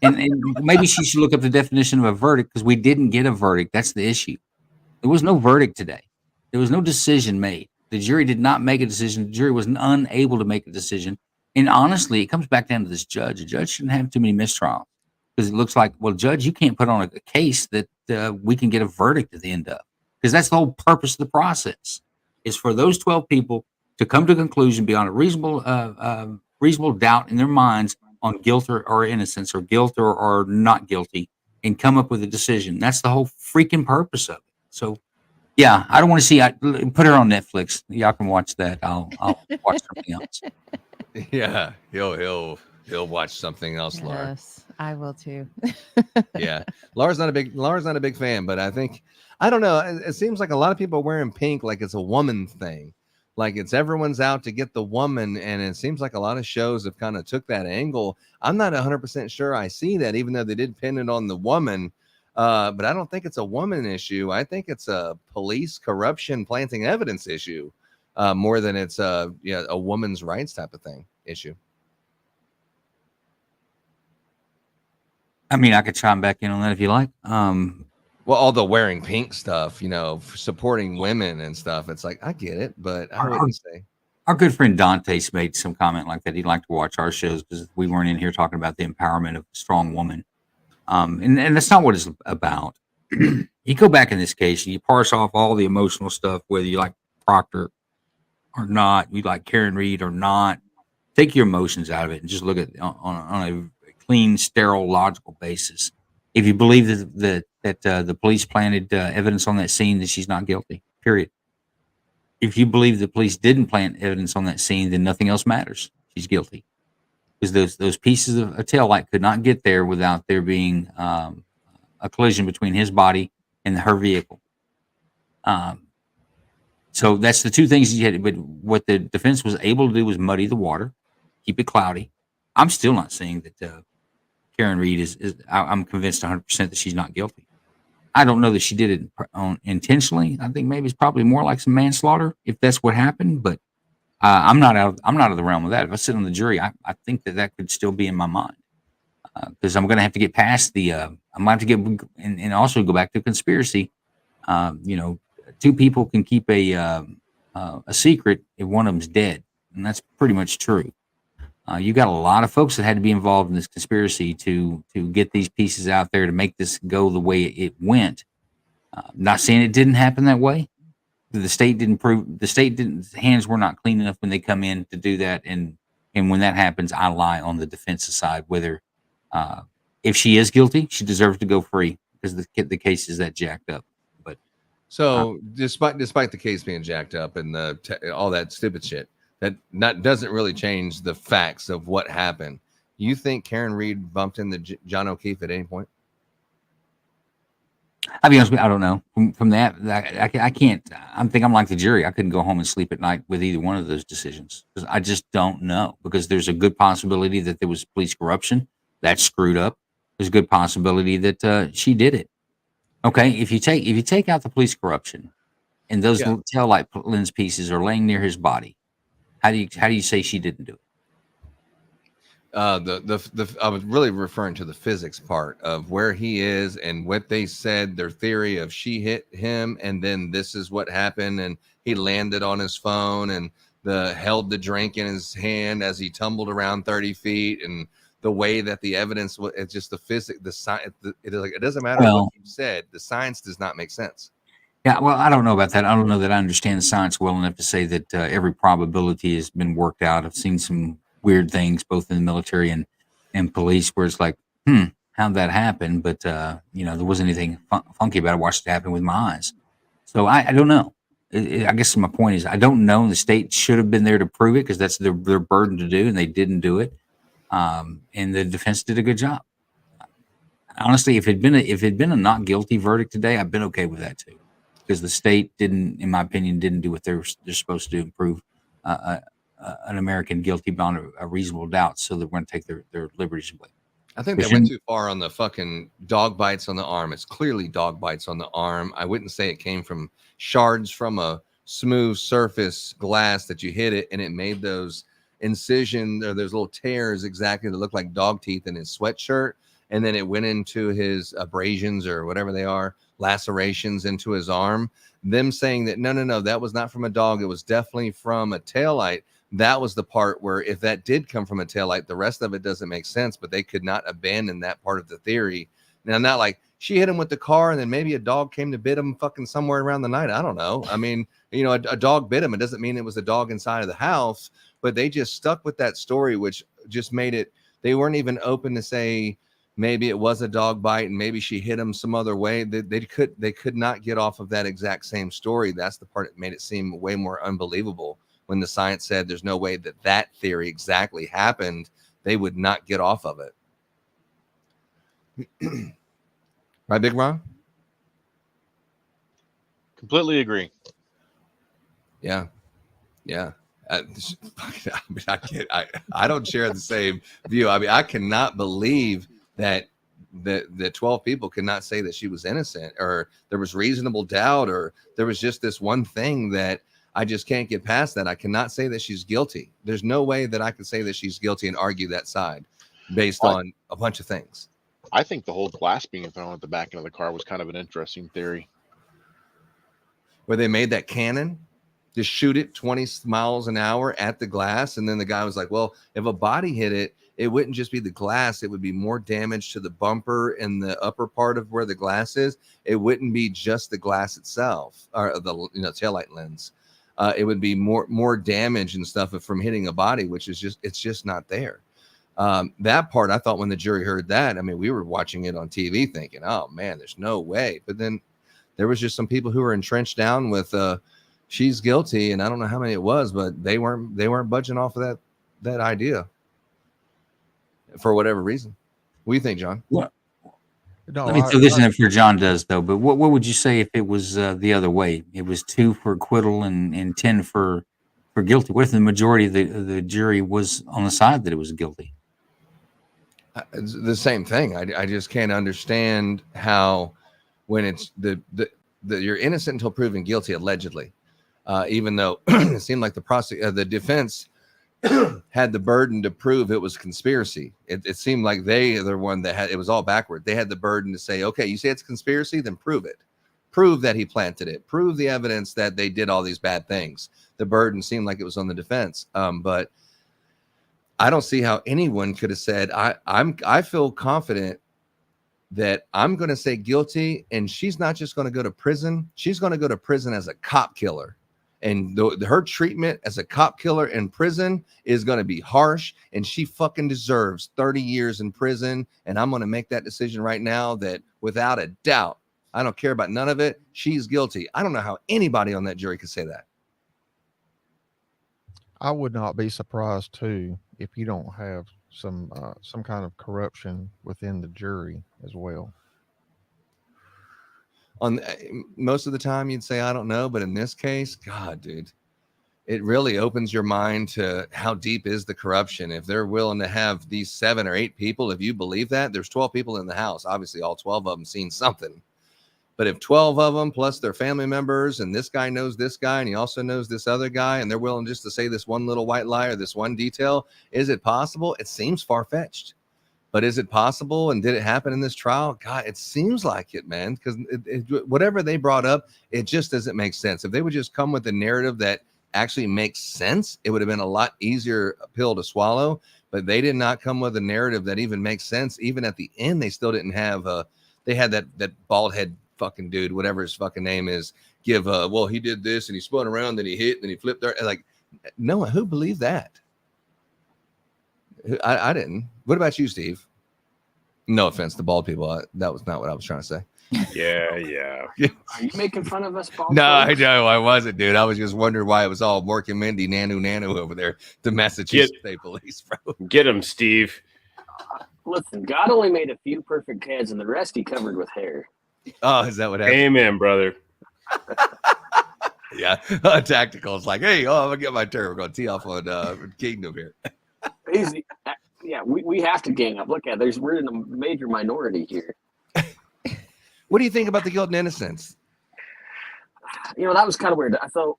Speaker 13: And maybe she should look up the definition of a verdict, because we didn't get a verdict. That's the issue. There was no verdict today. There was no decision made. The jury did not make a decision. The jury was unable to make a decision. And honestly, it comes back down to this judge. A judge shouldn't have too many mistrials. because it looks like, well, Judge, you can't put on a case that we can get a verdict at the end of, because that's the whole purpose of the process, is for those 12 people to come to a conclusion beyond a reasonable doubt in their minds on guilt or innocence, or guilt or not guilty, and come up with a decision. That's the whole freaking purpose of it. So, yeah, I don't want to see. Put her on Netflix. Y'all can watch that. I'll watch something else.
Speaker 1: Yeah, he'll watch something else, Laura.
Speaker 4: Yes, I will too.
Speaker 1: Yeah, Laura's not a big fan, but I don't know. It seems like a lot of people are wearing pink like it's a woman thing, like it's everyone's out to get the woman, and it seems like a lot of shows have kind of took that angle. I'm not 100% sure I see that, even though they did pin it on the woman. But I don't think it's a woman issue. I think it's a police corruption planting evidence issue, more than it's a woman's rights type of thing issue.
Speaker 13: I mean, I could chime back in on that if you like.
Speaker 1: Well, all the wearing pink stuff, supporting women and stuff. It's like, I get it, but I wouldn't say.
Speaker 13: Our good friend Dante's made some comment like that. He'd like to watch our shows because we weren't in here talking about the empowerment of a strong woman. And that's not what it's about. You go back in this case and you parse off all the emotional stuff, whether you like Proctor or not, you like Karen Read or not. Take your emotions out of it and just look at it on a clean, sterile, logical basis. If you believe that the police planted evidence on that scene, then she's not guilty. Period. If you believe the police didn't plant evidence on that scene, then nothing else matters. She's guilty. Because those pieces of a taillight could not get there without there being a collision between his body and her vehicle. So that's the two things you had. But what the defense was able to do was muddy the water, keep it cloudy. I'm still not saying that Karen Read is. I'm convinced 100% that she's not guilty. I don't know that she did it intentionally. I think maybe it's probably more like some manslaughter if that's what happened. But I'm not out of the realm of that. If I sit on the jury, I think that could still be in my mind, because I'm going to have to get past the. I'm going to have to get and also go back to conspiracy. Two people can keep a secret if one of them's dead, and that's pretty much true. You got a lot of folks that had to be involved in this conspiracy to get these pieces out there to make this go the way it went. Not saying it didn't happen that way. The state hands were not clean enough when they come in to do that. And when that happens, I lie on the defense's side, whether, if she is guilty, she deserves to go free because the case is that jacked up. But
Speaker 1: so despite the case being jacked up and all that stupid shit, that doesn't really change the facts of what happened. You think Karen Read bumped into John O'Keefe at any point?
Speaker 13: I'll be honest with you, I don't know. From that, I can't. I'm like the jury. I couldn't go home and sleep at night with either one of those decisions because I just don't know. Because there's a good possibility that there was police corruption that screwed up. There's a good possibility that she did it. Okay, if you take out the police corruption, and those little taillight lens pieces are laying near his body, how do you say she didn't do it?
Speaker 1: I was really referring to the physics part of where he is and what they said, their theory of she hit him and then this is what happened and he landed on his phone and held the drink in his hand as he tumbled around 30 feet and the way that the evidence was. It's just the physics, the science. It doesn't matter what you said. The science does not make sense.
Speaker 13: Yeah, well, I don't know about that. I don't know that I understand the science well enough to say that every probability has been worked out. I've seen some weird things both in the military and police where it's like, how'd that happen? But there wasn't anything funky about it. I watched it happen with my eyes. So I don't know. I guess my point is I don't know. The state should have been there to prove it because that's their burden to do, and they didn't do it. And the defense did a good job. Honestly, if it'd been a not guilty verdict today, I've been okay with that too, because the state didn't, in my opinion, do what they're supposed to do and prove an American guilty beyond a reasonable doubt. So they're going to take their liberties away.
Speaker 1: I think they went too far on the fucking dog bites on the arm. It's clearly dog bites on the arm. I wouldn't say it came from shards from a smooth surface glass that you hit it and it made those incisions or those little tears exactly that look like dog teeth in his sweatshirt. And then it went into his abrasions or whatever they are, lacerations into his arm. Them saying that, no, that was not from a dog. It was definitely from a taillight. that was the part where if that did come from a taillight, the rest of it doesn't make sense, but they could not abandon that part of the theory. Now, not like she hit him with the car and then maybe a dog came to bit him fucking somewhere around the night. I don't know. I mean, you know, a dog bit him. It doesn't mean it was a dog inside of the house, but they just stuck with that story, which just made it, they weren't even open to say maybe it was a dog bite and maybe she hit him some other way. They could not get off of that exact same story. That's the part that made it seem way more unbelievable. When the science said there's no way that that theory exactly happened, they would not get off of it. Right, Big Ron?
Speaker 3: Completely agree.
Speaker 1: Yeah. I don't share the same view. I mean, I cannot believe that the 12 people could not say that she was innocent, or there was reasonable doubt, or there was just this one thing that I just can't get past. That I cannot say that she's guilty. There's no way that I can say that she's guilty and argue that side based on a bunch of things.
Speaker 3: I think the whole glass being thrown at the back end of the car was kind of an interesting theory.
Speaker 1: Where they made that cannon, just shoot it 20 miles an hour at the glass. And then the guy was like, well, if a body hit it, it wouldn't just be the glass. It would be more damage to the bumper and the upper part of where the glass is. It wouldn't be just the glass itself or the taillight lens. It would be more damage and stuff from hitting a body, which is it's just not there. That part, I thought when the jury heard that, I mean, we were watching it on TV thinking, oh man, there's no way. But then there was just some people who were entrenched down with she's guilty, and I don't know how many it was, but they weren't budging off of that idea for whatever reason. What do you think, John?
Speaker 13: What? No, let me throw this in after John does, though. But what would you say if it was the other way? It was 2 for acquittal and 10 for guilty. What if the majority of the jury was on the side that it was guilty?
Speaker 1: It's the same thing. I just can't understand how, when it's the you're innocent until proven guilty, allegedly, even though it seemed like the defense had the burden to prove it was conspiracy. It seemed like they're the one that had, it was all backward. They had the burden to say, okay, you say it's conspiracy, then prove it. Prove that he planted it. Prove the evidence that they did all these bad things. The burden seemed like it was on the defense. But I don't see how anyone could have said, I feel confident that I'm going to say guilty, and she's not just going to go to prison. She's going to go to prison as a cop killer. And her treatment as a cop killer in prison is going to be harsh, and she fucking deserves 30 years in prison. And I'm going to make that decision right now that without a doubt, I don't care about none of it, she's guilty. I don't know how anybody on that jury could say that.
Speaker 2: I would not be surprised too if you don't have some kind of corruption within the jury as well.
Speaker 1: On most of the time you'd say I don't know, but in this case, God, dude, it really opens your mind to how deep is the corruption. If they're willing to have these 7 or 8 people, if you believe that, there's 12 people in the house, obviously all 12 of them seen something. But if 12 of them plus their family members, and this guy knows this guy and he also knows this other guy, and they're willing just to say this one little white lie or this one detail, is it possible? It seems far-fetched. But is it possible? And did it happen in this trial? God, it seems like it, man, because whatever they brought up, it just doesn't make sense. If they would just come with a narrative that actually makes sense, it would have been a lot easier pill to swallow. But they did not come with a narrative that even makes sense. Even at the end, they still didn't have they had that bald head fucking dude, whatever his fucking name is, give well, he did this and he spun around, then he hit, and then he flipped there. Like, no one who believed that. I didn't. What about you, Steve? No offense to bald people. That was not what I was trying to say.
Speaker 7: Yeah.
Speaker 16: Are you making fun of us, bald?
Speaker 1: No, I know I wasn't, dude. I was just wondering why it was all Mork and Mindy, Nanu over there, the Massachusetts State Police, bro.
Speaker 7: Get him, Steve.
Speaker 16: Listen, God only made a few perfect heads, and the rest he covered with hair.
Speaker 1: Oh, is that what happened?
Speaker 7: Amen, brother.
Speaker 1: Yeah, tactical. It's like, hey, I'm gonna get my turn. We're gonna tee off on Kingdom here.
Speaker 16: Easy. Yeah, we have to gang up. Look at we're in a major minority here.
Speaker 1: What do you think about the guilt and innocence?
Speaker 16: That was kind of weird. So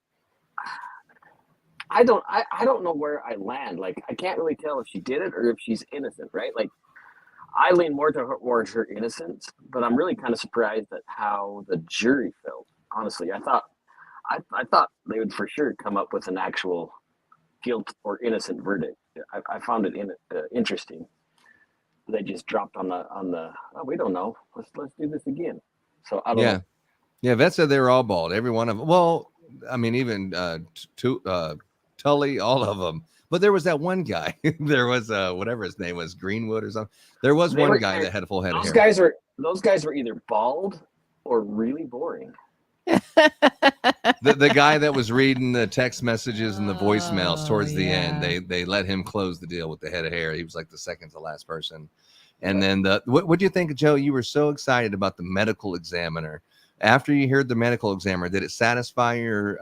Speaker 16: I don't know where I land. Like, I can't really tell if she did it or if she's innocent, right? Like, I lean more towards her innocence, but I'm really kind of surprised at how the jury felt. Honestly, I thought they would for sure come up with an actual guilt or innocent verdict. I found it interesting. They just dropped on the oh, we don't know. Let's do this again. So I don't know.
Speaker 1: Yeah, Vet said they were all bald. Every one of them. Well, I mean, even Tully, all of them. But there was that one guy. There was whatever his name was, Greenwood or something. There was one guy that had a full head of hair.
Speaker 16: Those guys were either bald or really boring.
Speaker 1: The guy that was reading the text messages and the voicemails towards the end, they let him close the deal with the head of hair. He was like the second to last person. And then what do you think, Joe? You were so excited about the medical examiner. After you heard the medical examiner, did it satisfy your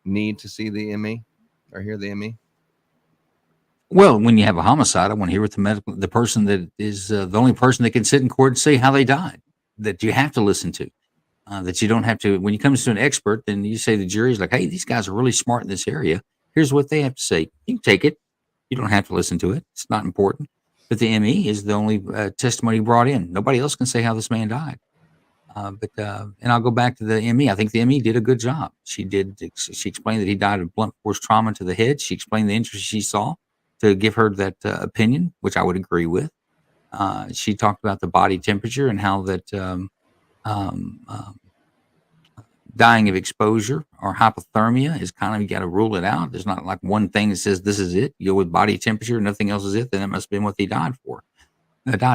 Speaker 1: need to see the ME or hear the ME?
Speaker 13: Well, when you have a homicide, I want to hear what the person that is the only person that can sit in court and say how they died, that you have to listen to, that you don't have to. When you come to an expert, then you say the jury's like, hey, these guys are really smart in this area. Here's what they have to say. You can take it. You don't have to listen to it. It's not important. But the ME is the only testimony brought in. Nobody else can say how this man died. And I'll go back to the ME. I think the ME did a good job. She explained that he died of blunt force trauma to the head. She explained the injuries she saw to give her that opinion, which I would agree with. She talked about the body temperature and how that dying of exposure or hypothermia is kind of, you got to rule it out. There's not like one thing that says this is it. You go with body temperature, nothing else is it. Then it must have been what they died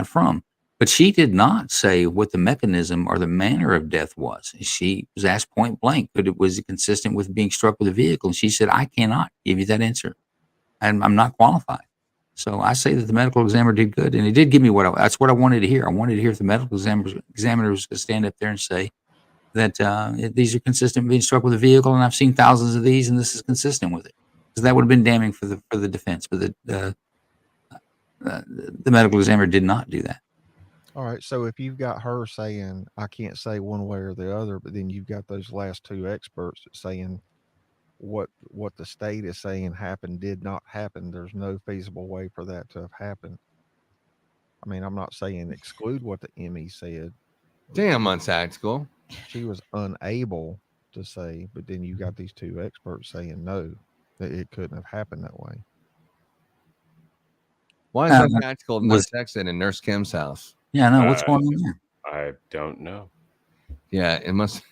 Speaker 13: from. But she did not say what the mechanism or the manner of death was. She was asked point blank, was it consistent with being struck with a vehicle? And she said, I cannot give you that answer. And I'm not qualified. So I say that the medical examiner did good. And it did give me that's what I wanted to hear. I wanted to hear if the medical examiner was going to stand up there and say that these are consistent with being struck with a vehicle. And I've seen thousands of these, and this is consistent with it. Because that would have been damning for the defense. But the medical examiner did not do that.
Speaker 2: All right. So if you've got her saying, I can't say one way or the other, but then you've got those last two experts saying what the state is saying happened did not happen. There's no feasible way for that to have happened. I mean, I'm not saying exclude what the ME said.
Speaker 1: Damn, untactical.
Speaker 2: She was unable to say, but then you got these two experts saying no, that it couldn't have happened that way.
Speaker 1: Why is that tactical not texting in Nurse Kim's house?
Speaker 13: Yeah, I know. What's going on there?
Speaker 7: I don't know.
Speaker 1: Yeah, it must.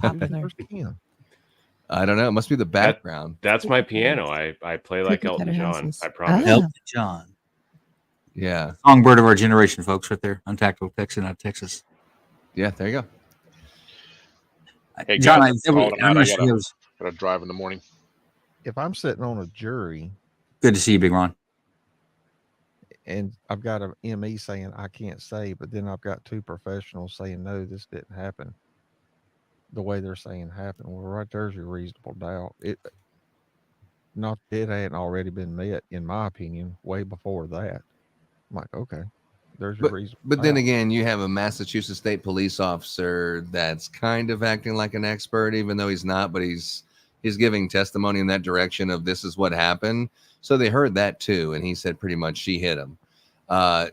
Speaker 2: Nurse Kim.
Speaker 1: I don't know. It must be the background.
Speaker 7: That's my piano. I play like Elton John. I promise.
Speaker 13: Elton John.
Speaker 1: Yeah.
Speaker 13: Songbird of our generation, folks, right there. Untactical Texan out of Texas.
Speaker 1: Yeah, there you go.
Speaker 3: Hey,
Speaker 13: John,
Speaker 3: guys, I gotta drive in the morning.
Speaker 2: If I'm sitting on a jury,
Speaker 13: good to see you, Big Ron.
Speaker 2: And I've got an ME saying I can't say, but then I've got two professionals saying no, this didn't happen the way they're saying happened. Well, right there's your reasonable doubt. It hadn't already been met, in my opinion, way before that. I'm like, okay, there's your reason.
Speaker 1: But then again, you have a Massachusetts State police officer that's kind of acting like an expert, even though he's not, but he's giving testimony in that direction of this is what happened. So they heard that too. And he said pretty much she hit him.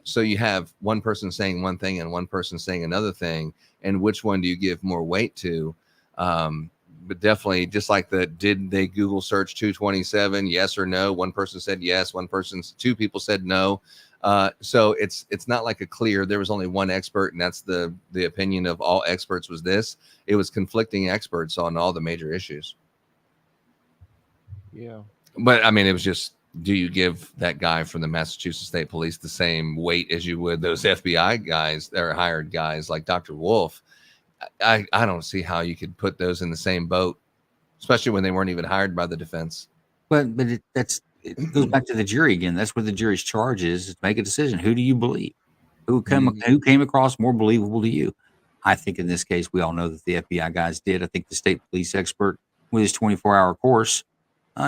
Speaker 1: So you have one person saying one thing and one person saying another thing. And which one do you give more weight to? But definitely just like did they Google search 227? Yes or no? One person said yes. Two people said no. So it's not like a clear, there was only one expert and that's the opinion of all experts was this. It was conflicting experts on all the major issues.
Speaker 2: Yeah.
Speaker 1: But I mean, it was just, do you give that guy from the Massachusetts State Police the same weight as you would those FBI guys that are hired guys like Dr. Wolf? I don't see how you could put those in the same boat, especially when they weren't even hired by the defense.
Speaker 13: But it goes back to the jury again. That's what the jury's charge is to make a decision. Who do you believe? Who came across more believable to you? I think in this case, we all know that the FBI guys did. I think the state police expert with his 24-hour course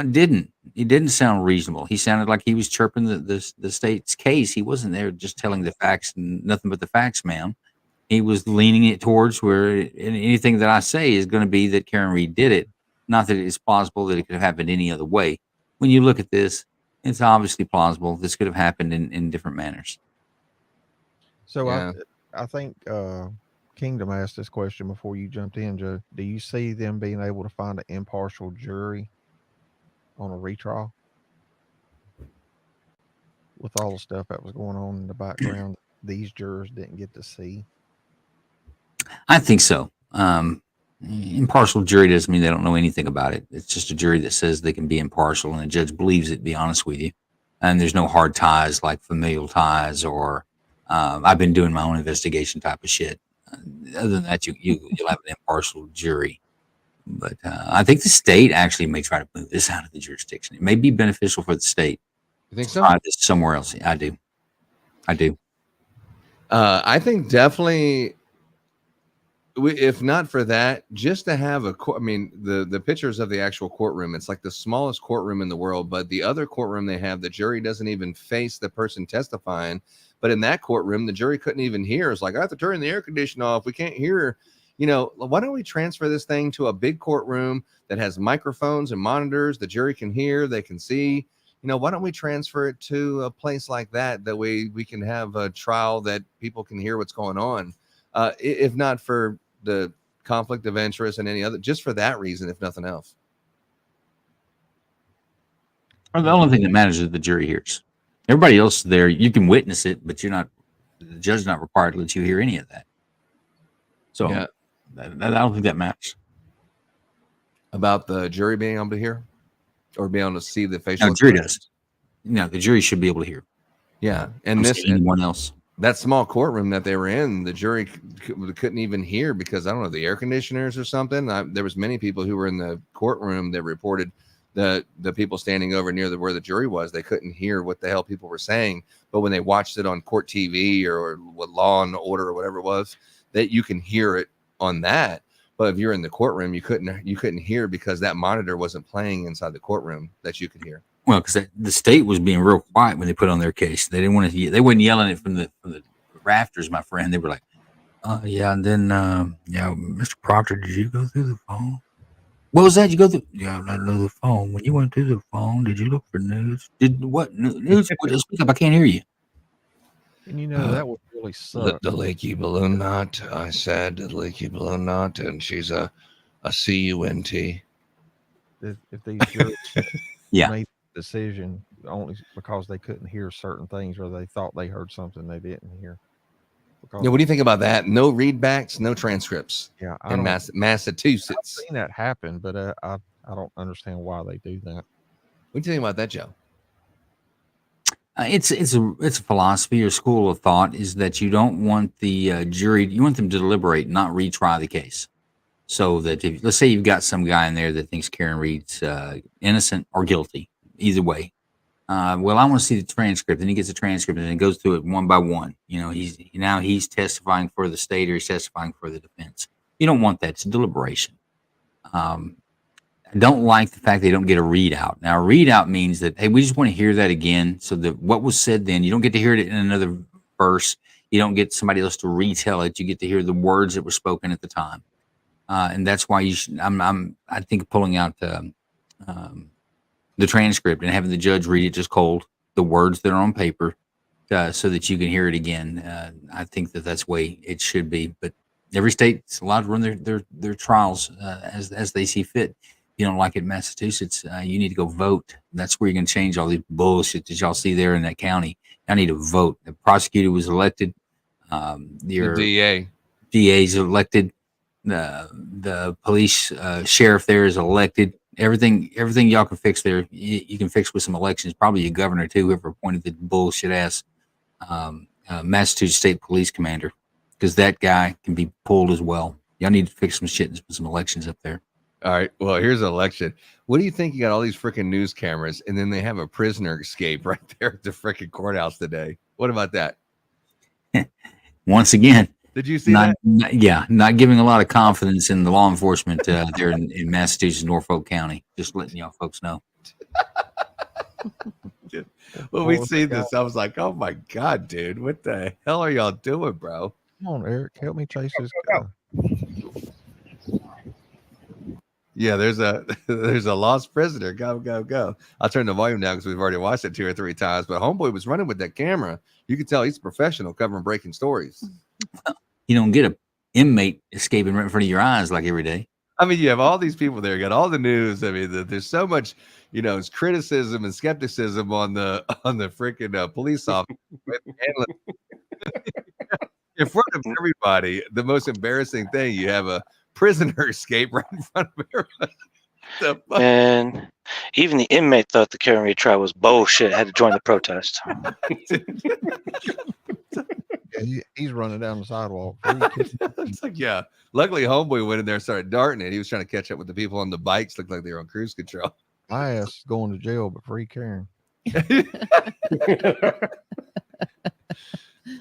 Speaker 13: didn't. It didn't sound reasonable. He sounded like he was chirping the state's case. He wasn't there just telling the facts and nothing but the facts, ma'am. He was leaning it towards where anything that I say is going to be that Karen Read did it. Not that it's plausible that it could have happened any other way. When you look at this, it's obviously plausible. This could have happened in different manners.
Speaker 2: So yeah. I think Kingdom asked this question before you jumped in, Joe. Do you see them being able to find an impartial jury on a retrial? with all the stuff that was going on in the background, these jurors didn't get to see?
Speaker 13: I think so. Impartial jury doesn't mean they don't know anything about it. It's just a jury that says they can be impartial, and the judge believes it, to be honest with you. And there's no hard ties like familial ties or I've been doing my own investigation type of shit. Other than that, you'll have an impartial jury. But I think the state actually may try to move this out of the jurisdiction. It may be beneficial for the state.
Speaker 1: You think so?
Speaker 13: Try this somewhere else. I do.
Speaker 1: I think definitely. If not for that, just to have a court, I mean, the pictures of the actual courtroom, it's like the smallest courtroom in the world, but the other courtroom they have, the jury doesn't even face the person testifying. But in that courtroom, the jury couldn't even hear. It's like, I have to turn the air conditioner off. We can't hear. You know, why don't we transfer this thing to a big courtroom that has microphones and monitors? The jury can hear, they can see. You know, why don't we transfer it to a place like that? That way we can have a trial that people can hear what's going on. If not for the conflict of interest and any other, just for that reason, if nothing else.
Speaker 13: Or the only thing that matters is the jury hears. Everybody else there, you can witness it, but the judge's not required to let you hear any of that. So
Speaker 1: yeah.
Speaker 13: I don't think that matters.
Speaker 1: About the jury being able to hear or being able to see the facial.
Speaker 13: No, the jury does. No, the jury should be able to hear.
Speaker 1: Yeah, and this
Speaker 13: anyone else.
Speaker 1: That small courtroom that they were in, the jury couldn't even hear because I don't know, the air conditioners or something. There was many people who were in the courtroom that reported the people standing over near where the jury was. They couldn't hear what the hell people were saying. But when they watched it on court TV or what Law and Order or whatever it was, that you can hear it on that. But if you're in the courtroom, you couldn't hear because that monitor wasn't playing inside the courtroom that you could hear.
Speaker 13: Well, because the state was being real quiet when they put on their case. They didn't want to. They weren't yelling it from the rafters, my friend. They were like, "Yeah." And then, Mr. Proctor, did you go through the phone? What was that? You go through? Yeah, I know the phone. When you went through the phone, did you look for news? Did what news? Speak up! I can't hear you.
Speaker 2: And you know that would really suck.
Speaker 1: The leaky balloon knot. I said the leaky balloon knot, and she's a CUNT.
Speaker 2: If these jurors
Speaker 13: yeah.
Speaker 2: made the decision only because they couldn't hear certain things or they thought they heard something they didn't hear.
Speaker 1: Yeah, what do you think about that? No readbacks, no transcripts.
Speaker 2: Yeah,
Speaker 1: in Massachusetts.
Speaker 2: I've seen that happen, but I don't understand why they do that.
Speaker 1: What do you think about that, Joe?
Speaker 13: It's a philosophy or school of thought is that you don't want the jury, you want them to deliberate, not retry the case. So that if, let's say you've got some guy in there that thinks Karen Reed's innocent or guilty, either way. Well, I want to see the transcript, and he gets a transcript and it goes through it one by one. You know, he's testifying for the state or he's testifying for the defense. You don't want that. It's deliberation. I don't like the fact they don't get a readout. Now, a readout means that, hey, we just want to hear that again. So that what was said then, you don't get to hear it in another verse. You don't get somebody else to retell it. You get to hear the words that were spoken at the time. And that's why you should, I think pulling out the transcript and having the judge read it just cold, the words that are on paper, so that you can hear it again. I think that's the way it should be. But every state's allowed to run their trials as they see fit. If you don't like it in Massachusetts, you need to go vote. That's where you're going to change all the bullshit that y'all see there in that county. I need to vote. The prosecutor was elected. Your
Speaker 1: the
Speaker 13: DA is elected. The police sheriff there is elected. Everything y'all can fix there, you can fix with some elections. Probably a governor too, whoever appointed the bullshit ass Massachusetts State Police Commander, because that guy can be pulled as well. Y'all need to fix some shit and put some elections up there.
Speaker 1: All right. Well, here's an election. What do you think? You got all these freaking news cameras, and then they have a prisoner escape right there at the freaking courthouse today. What about that?
Speaker 13: Once again.
Speaker 1: Did you see that?
Speaker 13: Not giving a lot of confidence in the law enforcement there in Massachusetts, Norfolk County. Just letting y'all folks know.
Speaker 1: When we see this, I was like, oh my God, dude, what the hell are y'all doing, bro?
Speaker 2: Come on, Eric, help me chase this guy.
Speaker 1: Yeah, there's a lost prisoner. Go, go, go. I'll turn the volume down because we've already watched it 2 or 3 times. But homeboy was running with that camera. You can tell he's a professional covering breaking stories.
Speaker 13: You don't get an inmate escaping right in front of your eyes like every day.
Speaker 1: I mean, you have all these people there, got all the news. I mean, there's so much, it's criticism and skepticism on the freaking police officer in front of everybody. The most embarrassing thing, you have a prisoner escape right in front of everybody.
Speaker 5: And even the inmate thought the Karen Reed trial was bullshit. Had to join the protest.
Speaker 2: Yeah, he's running down the sidewalk.
Speaker 1: It's like, yeah. Luckily, homeboy went in there and started darting it. He was trying to catch up with the people on the bikes. Looked like they were on cruise control.
Speaker 2: My ass going to jail, but free Karen.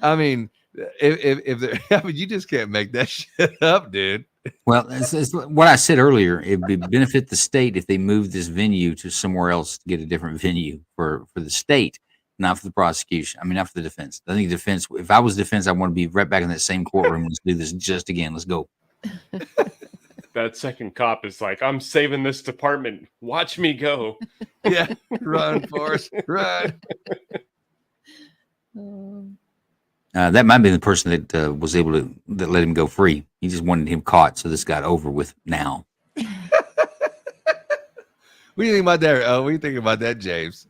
Speaker 1: I mean, if you just can't make that shit up, dude.
Speaker 13: Well, it's what I said earlier. It would benefit the state if they moved this venue to somewhere else to get a different venue for the state, not for the prosecution. I mean, not for the defense. I think defense. If I was defense, I want to be right back in that same courtroom. Let's do this just again. Let's go.
Speaker 7: That second cop is like, I'm saving this department. Watch me go.
Speaker 1: Yeah, run, Forrest, run.
Speaker 13: That might be the person that was able to let him go free. He just wanted him caught, so this got over with now.
Speaker 1: What do you think about that? What do you think about that, James?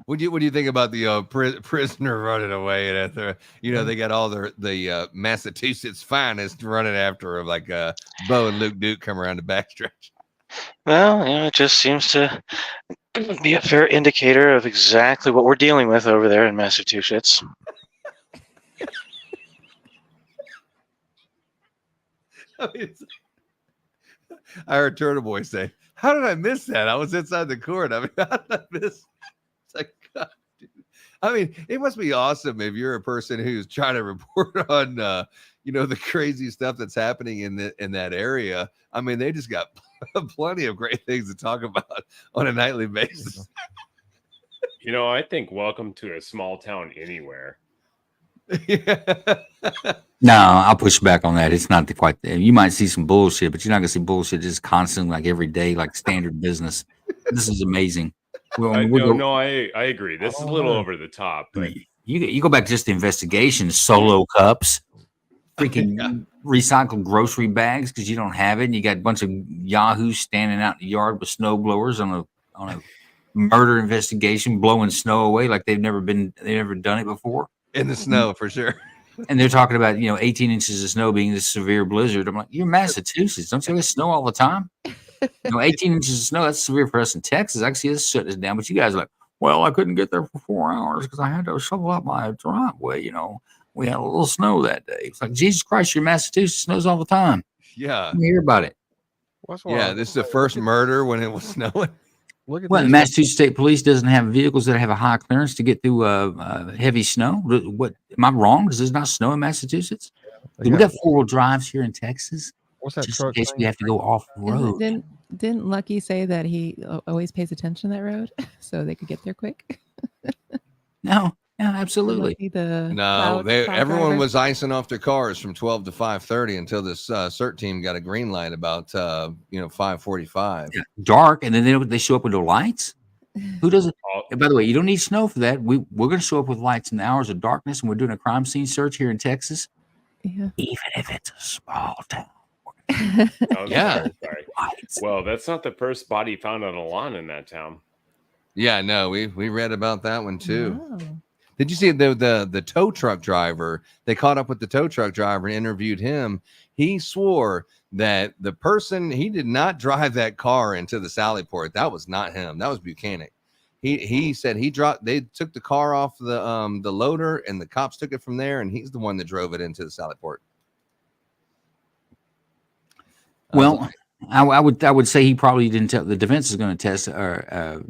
Speaker 1: What do you think about the prisoner running away? And after they got all the Massachusetts finest running after him, like Bo and Luke Duke come around the backstretch.
Speaker 5: Well, it just seems to be a fair indicator of exactly what we're dealing with over there in Massachusetts.
Speaker 1: I heard Turtle Boy say, "How did I miss that? I was inside the court. I mean, how did I miss?" It's like, God, dude. I mean, it must be awesome if you're a person who's trying to report on, the crazy stuff that's happening in that area. I mean, they just got plenty of great things to talk about on a nightly basis.
Speaker 7: I think welcome to a small town anywhere.
Speaker 13: No, I'll push back on that. It's not quite there. You might see some bullshit, but you're not gonna see bullshit just constantly, like every day, like standard business. This is amazing.
Speaker 7: I agree. This is a little over the top, but
Speaker 13: you go back to just the investigation, solo cups, freaking recycled grocery bags because you don't have it, and you got a bunch of yahoos standing out in the yard with snow blowers on a murder investigation, blowing snow away like they've never done it before.
Speaker 1: In the snow, for sure.
Speaker 13: And they're talking about 18 inches of snow being this severe blizzard. I'm like, you're Massachusetts, don't you get snow all the time? 18 inches of snow, that's severe for us in Texas. I can see this shutting us down, but you guys are like, well, I couldn't get there for 4 hours because I had to shovel out my driveway. We had a little snow that day. It's like, Jesus Christ, you're Massachusetts, snows all the time.
Speaker 1: Yeah.
Speaker 13: You hear about it.
Speaker 1: Yeah, this is the first murder when it was snowing.
Speaker 2: Look at
Speaker 13: Well, the Massachusetts State Police doesn't have vehicles that have a high clearance to get through heavy snow. What am I wrong? Does it not snow in Massachusetts? We got 4-wheel drives here in Texas.
Speaker 2: What's that
Speaker 13: just
Speaker 2: truck
Speaker 13: in case
Speaker 2: thing?
Speaker 13: we have to go off road?
Speaker 4: Didn't Lucky say that he always pays attention to that road so they could get there quick?
Speaker 13: No, absolutely.
Speaker 1: No, everyone was icing off their cars from 12 to 5:30 until this CERT team got a green light about 5:45.
Speaker 13: Yeah, dark, and then they show up with no lights. Who doesn't? And by the way, you don't need snow for that. We're going to show up with lights in the hours of darkness, and we're doing a crime scene search here in Texas.
Speaker 4: Yeah.
Speaker 13: Even if it's a small town.
Speaker 1: Yeah.
Speaker 7: Sorry. Well, that's not the first body found on a lawn in that town.
Speaker 1: Yeah, no, we read about that one too.
Speaker 4: Oh.
Speaker 1: Did you see the tow truck driver? They caught up with the tow truck driver and interviewed him. He swore that the person, he did not drive that car into the Sallyport. That was not him. That was Buchanan. He said they took the car off the loader and the cops took it from there, and he's the one that drove it into the Sallyport.
Speaker 13: Well, I would say he probably didn't tell. The defense is going to test or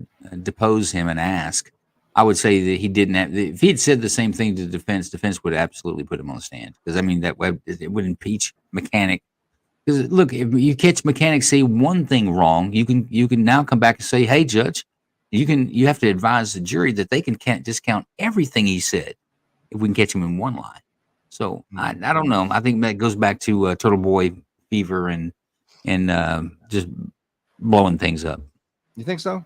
Speaker 13: depose him and ask. I would say that he didn't have. If he had said the same thing to the defense would absolutely put him on the stand, because I mean it would impeach Mechanic. Because look, if you catch Mechanic say one thing wrong, you can now come back and say, hey, judge, you have to advise the jury that they can't discount everything he said if we can catch him in one lie. So I don't know. I think that goes back to Turtle Boy fever and just blowing things up.
Speaker 1: You think so?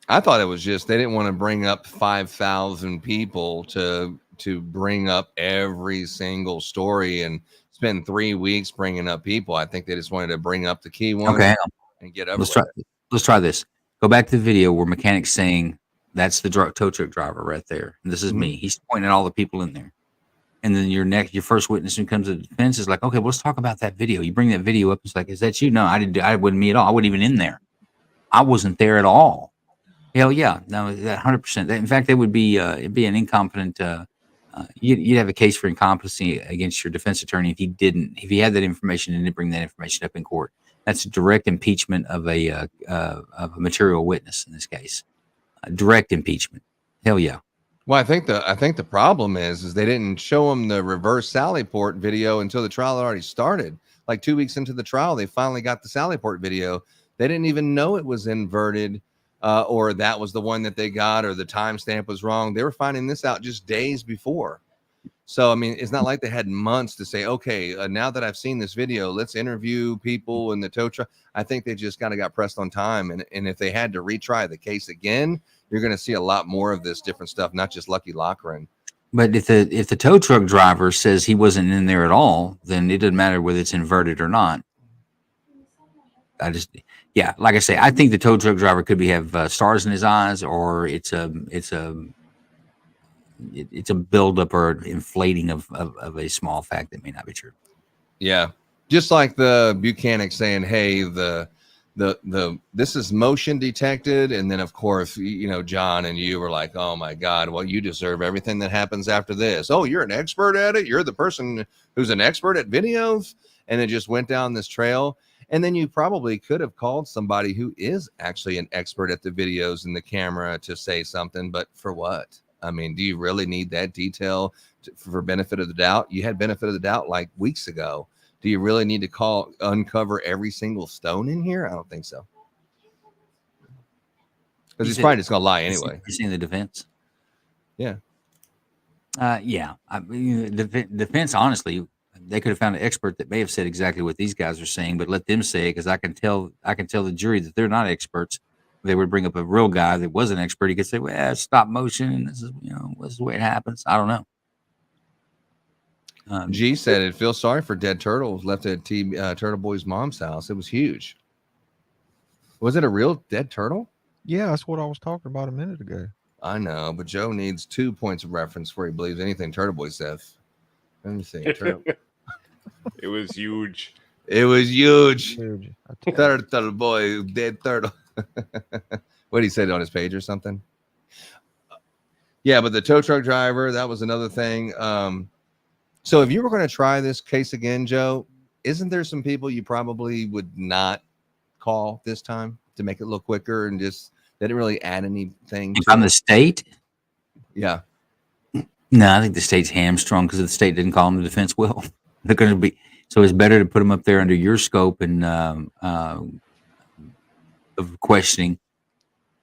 Speaker 1: I thought it was just they didn't want to bring up 5,000 people to to bring up every single story and spend 3 weeks bringing up people. I think they just wanted to bring up the key one
Speaker 13: Okay,
Speaker 1: and get over
Speaker 13: let's try.
Speaker 1: with it.
Speaker 13: Let's try this. Go back to the video where mechanic's saying that's the tow truck driver right there. And this is me. He's pointing at all the people in there. And then your first witness who comes to the defense is like, okay, well, let's talk about that video. You bring that video up. It's like, is that you? No, I wasn't me at all. I wasn't even in there. I wasn't there at all. Hell yeah. No, 100%. In fact, it would be, it'd be an incompetent, you'd have a case for incompetency against your defense attorney if he had that information and didn't bring that information up in court. That's a direct impeachment of a material witness in this case. Direct impeachment. Hell yeah.
Speaker 1: Well, I think the problem is they didn't show him the reverse Sallyport video until the trial had already started. Like 2 weeks into the trial, they finally got the Sallyport video. They didn't even know it was inverted, or that was the one that they got, or the timestamp was wrong. They were finding this out just days before. So, I mean, it's not like they had months to say, okay, now that I've seen this video, let's interview people in the tow truck. I think they just kind of got pressed on time. And if they had to retry the case again, you're going to see a lot more of this different stuff, not just Lucky Loughran.
Speaker 13: But if the tow truck driver says he wasn't in there at all, then it doesn't matter whether it's inverted or not. Like I say, I think the tow truck driver could have stars in his eyes, or it's a buildup or inflating of a small fact that may not be true.
Speaker 1: Yeah, just like the Buchanan saying, "Hey, the this is motion detected," and then of course, John and you were like, "Oh my God, well, you deserve everything that happens after this." Oh, you're an expert at it. You're the person who's an expert at videos, and it just went down this trail. And then you probably could have called somebody who is actually an expert at the videos and the camera to say something, but for what? I mean, do you really need that detail for benefit of the doubt? You had benefit of the doubt like weeks ago. Do you really need to uncover every single stone in here? I don't think so. Because he's probably just going to lie anyway.
Speaker 13: You seen the defense?
Speaker 1: Yeah.
Speaker 13: Yeah. I mean, the defense, honestly, they could have found an expert that may have said exactly what these guys are saying, but let them say it, because I can tell the jury that they're not experts. They would bring up a real guy that was an expert. He could say, well, it's stop motion. This is, this is the way it happens. I don't know.
Speaker 1: G said it feels sorry for dead turtles left at Turtle Boy's mom's house. It was huge. Was it a real dead turtle?
Speaker 2: Yeah, that's what I was talking about a minute ago.
Speaker 1: I know, but Joe needs 2 points of reference before he believes anything Turtle Boy says. Let me see.
Speaker 7: It was huge.
Speaker 1: It was huge. Turtle Boy, dead turtle. What did he say on his page or something? Yeah, but the tow truck driver, that was another thing. So if you were going to try this case again, Joe, isn't there some people you probably would not call this time to make it look quicker and just they didn't really add anything?
Speaker 13: If I'm the state?
Speaker 1: Yeah.
Speaker 13: No, I think the state's hamstrung because the state didn't call them, the defense will. They're going to be, so it's better to put them up there under your scope and of questioning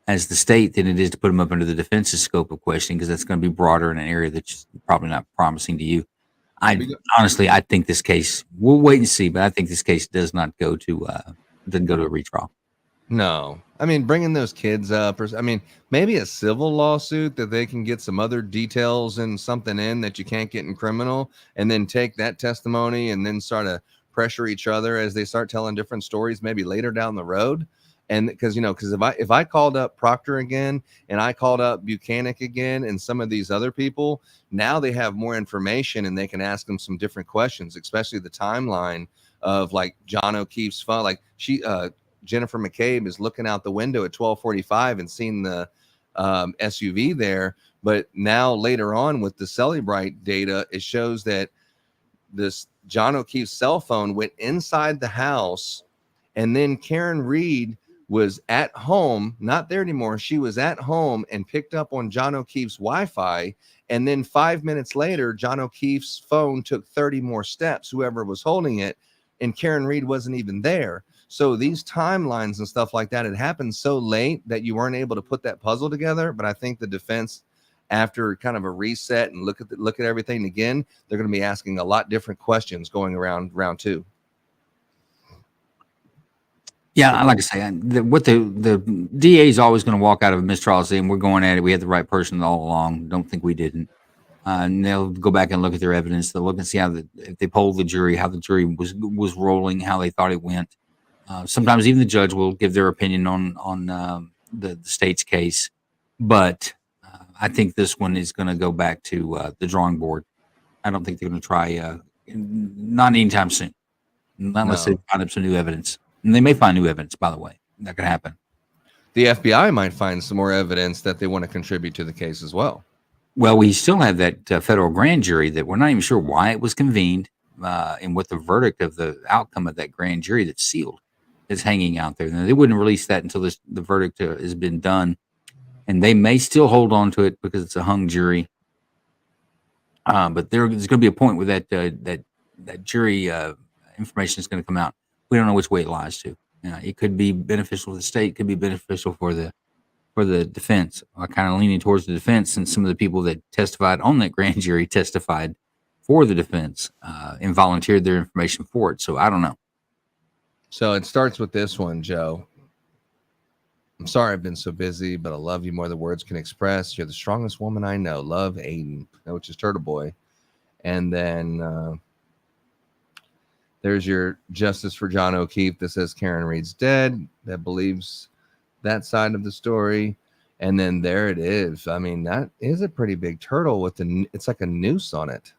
Speaker 13: as the state than it is to put them up under the defense's scope of questioning, because that's going to be broader in an area that's probably not promising to you. Honestly, I think this case, we'll wait and see, but I think this case doesn't go to a retrial.
Speaker 1: No, I mean, bringing those kids up, or I mean, maybe a civil lawsuit that they can get some other details and something in that you can't get in criminal, and then take that testimony and then start to pressure each other as they start telling different stories, maybe later down the road. And because if I called up Proctor again and I called up Buchanan again and some of these other people, now they have more information and they can ask them some different questions, especially the timeline of like John O'Keefe's phone. Like Jennifer McCabe is looking out the window at 12:45 and seeing the SUV there. But now later on with the Cellebrite data, it shows that this John O'Keefe's cell phone went inside the house, and then Karen Reed was at home, not there anymore. She was at home and picked up on John O'Keefe's Wi-Fi. And then 5 minutes later, John O'Keefe's phone took 30 more steps, whoever was holding it, and Karen Reed wasn't even there. So these timelines and stuff like that, it happened so late that you weren't able to put that puzzle together. But I think the defense, after kind of a reset and look at everything again, they're going to be asking a lot different questions going around round two.
Speaker 13: Yeah, I like to say what the DA is always going to walk out of a mistrial saying we're going at it. We had the right person all along. Don't think we didn't. And they'll go back and look at their evidence. They'll look and see if they polled the jury, how the jury was rolling, how they thought it went. Sometimes even the judge will give their opinion on the state's case. But I think this one is going to go back to the drawing board. I don't think they're going to try, not anytime soon, not unless they find up some new evidence. And they may find new evidence, by the way. That could happen.
Speaker 1: The FBI might find some more evidence that they want to contribute to the case as well.
Speaker 13: Well, we still have that federal grand jury that we're not even sure why it was convened and what the verdict of the outcome of that grand jury that's sealed is hanging out there. Now, they wouldn't release that until the verdict has been done. And they may still hold on to it because it's a hung jury. But there's going to be a point where that jury information is going to come out. We don't know which way it lies to. It could be beneficial to the state, could be beneficial for the defense. I'm kind of leaning towards the defense, and some of the people that testified on that grand jury testified for the defense and volunteered their information for it. So I don't know.
Speaker 1: So it starts with this one, Joe. I'm sorry I've been so busy, but I love you more than words can express. You're the strongest woman I know. Love, Aiden, which is Turtle Boy. And then there's your Justice for John O'Keefe that says Karen Reed's dead. That believes that side of the story. And then there it is. I mean, that is a pretty big turtle with it's like a noose on it.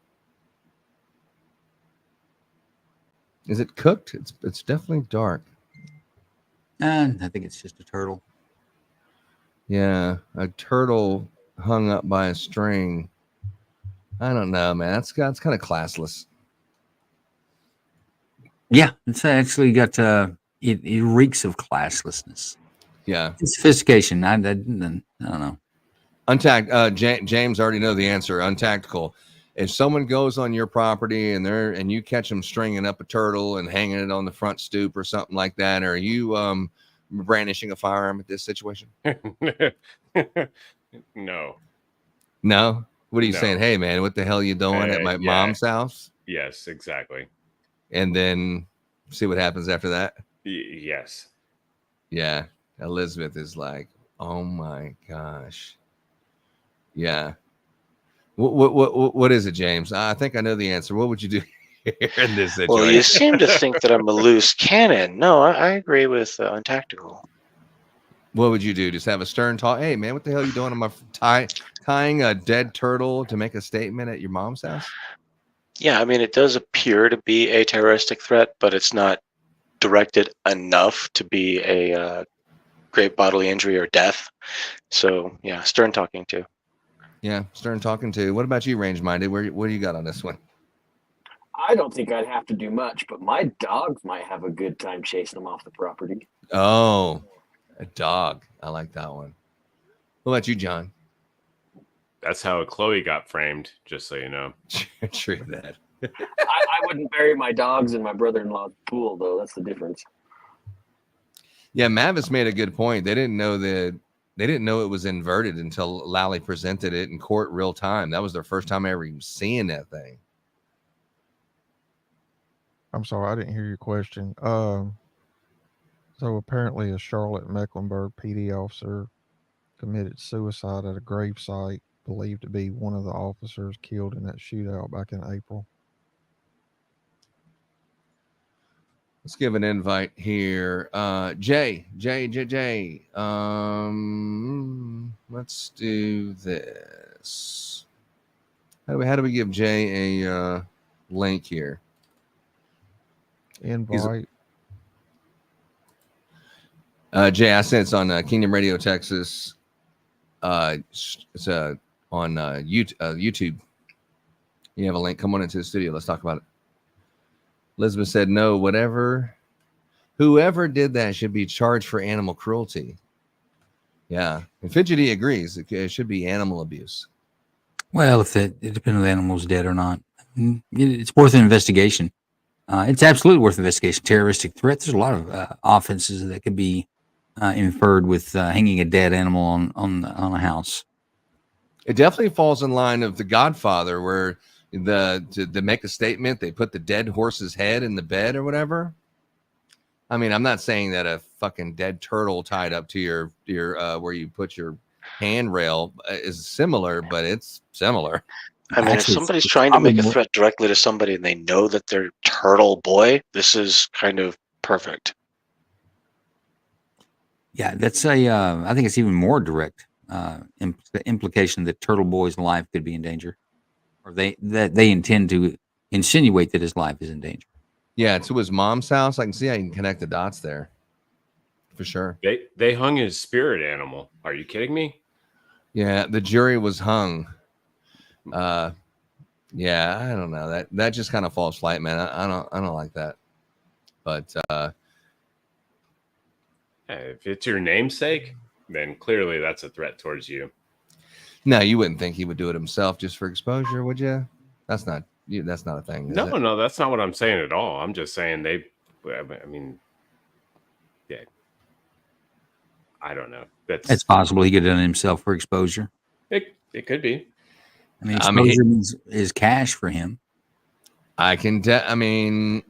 Speaker 1: Is it cooked? It's definitely dark.
Speaker 13: I think it's just a turtle.
Speaker 1: Yeah, a turtle hung up by a string. I don't know, man. That's kind of classless.
Speaker 13: Yeah, it's actually got it reeks of classlessness.
Speaker 1: Yeah,
Speaker 13: it's sophistication. I don't know.
Speaker 1: James already know the answer. Untactical. If someone goes on your property and you catch them stringing up a turtle and hanging it on the front stoop or something like that, are you brandishing a firearm at this situation?
Speaker 7: No.
Speaker 1: No? What are you saying? Hey, man, what the hell are you doing at my mom's house?
Speaker 7: Yes, exactly.
Speaker 1: And then see what happens after that?
Speaker 7: Yes.
Speaker 1: Yeah. Elizabeth is like, oh my gosh. Yeah. What is it, James? I think I know the answer. What would you do here in this situation?
Speaker 5: Well, you seem to think that I'm a loose cannon. No, I agree with Untactical.
Speaker 1: What would you do? Just have a stern talk? Hey, man, what the hell are you doing? Am I tying a dead turtle to make a statement at your mom's house?
Speaker 5: Yeah, I mean, it does appear to be a terroristic threat, but it's not directed enough to be a great bodily injury or death. So, yeah, stern talking too.
Speaker 1: Yeah, stern talking too. What about you, range-minded? What do you got on this one?
Speaker 16: I don't think I'd have to do much, but my dogs might have a good time chasing them off the property.
Speaker 1: Oh, a dog. I like that one. What about you, John?
Speaker 7: That's how Chloe got framed, just so you know.
Speaker 1: True that.
Speaker 16: I wouldn't bury my dogs in my brother-in-law's pool, though. That's the difference.
Speaker 1: Yeah, Mavis made a good point. They didn't know it was inverted until Lally presented it in court real time. That was their first time ever even seeing that thing.
Speaker 2: I'm sorry, I didn't hear your question. So apparently a Charlotte Mecklenburg PD officer committed suicide at a grave site believed to be one of the officers killed in that shootout back in April.
Speaker 1: Let's give an invite here. Jay. Let's do this. How do we give Jay a link here?
Speaker 2: Invite.
Speaker 1: Jay, I sent it's on Kingdom Radio Texas. It's on YouTube. You have a link. Come on into the studio. Let's talk about it. Elizabeth said, no, whoever did that should be charged for animal cruelty. Yeah. And Fidgety agrees. It should be animal abuse.
Speaker 13: Well, it depends if the animal's dead or not. It's worth an investigation. It's absolutely worth investigation. Terroristic threat. There's a lot of offenses that could be inferred with hanging a dead animal on a house.
Speaker 1: It definitely falls in line of The Godfather, where to make a statement, they put the dead horse's head in the bed or whatever. I mean, I'm not saying that a fucking dead turtle tied up to your where you put your handrail is similar, but it's similar.
Speaker 5: I mean, if
Speaker 13: Actually,
Speaker 5: somebody's
Speaker 13: it's
Speaker 5: trying to
Speaker 13: probably
Speaker 5: make a
Speaker 13: more.
Speaker 5: threat directly to somebody and they know that they're Turtle Boy, this is kind of perfect.
Speaker 13: Yeah, that's I think it's even more direct the implication that Turtle Boy's life could be in danger, or they intend to insinuate that his life is in danger.
Speaker 1: Yeah, to his mom's house. I can see how you can connect the dots there, for sure.
Speaker 7: They hung his spirit animal. Are you kidding me?
Speaker 1: Yeah, the jury was hung. Yeah, I don't know. That just kind of falls flat, man. I don't like that. But
Speaker 7: If it's your namesake, then clearly that's a threat towards you.
Speaker 1: no, you wouldn't think he would do it himself just for exposure, would you? That's not a thing. Is it?
Speaker 7: No, that's not what I'm saying at all. I'm just saying I mean, yeah. I don't know.
Speaker 13: It's possible he could have done it himself for exposure.
Speaker 7: It could be.
Speaker 13: I mean, exposure is cash for him.
Speaker 1: I mean,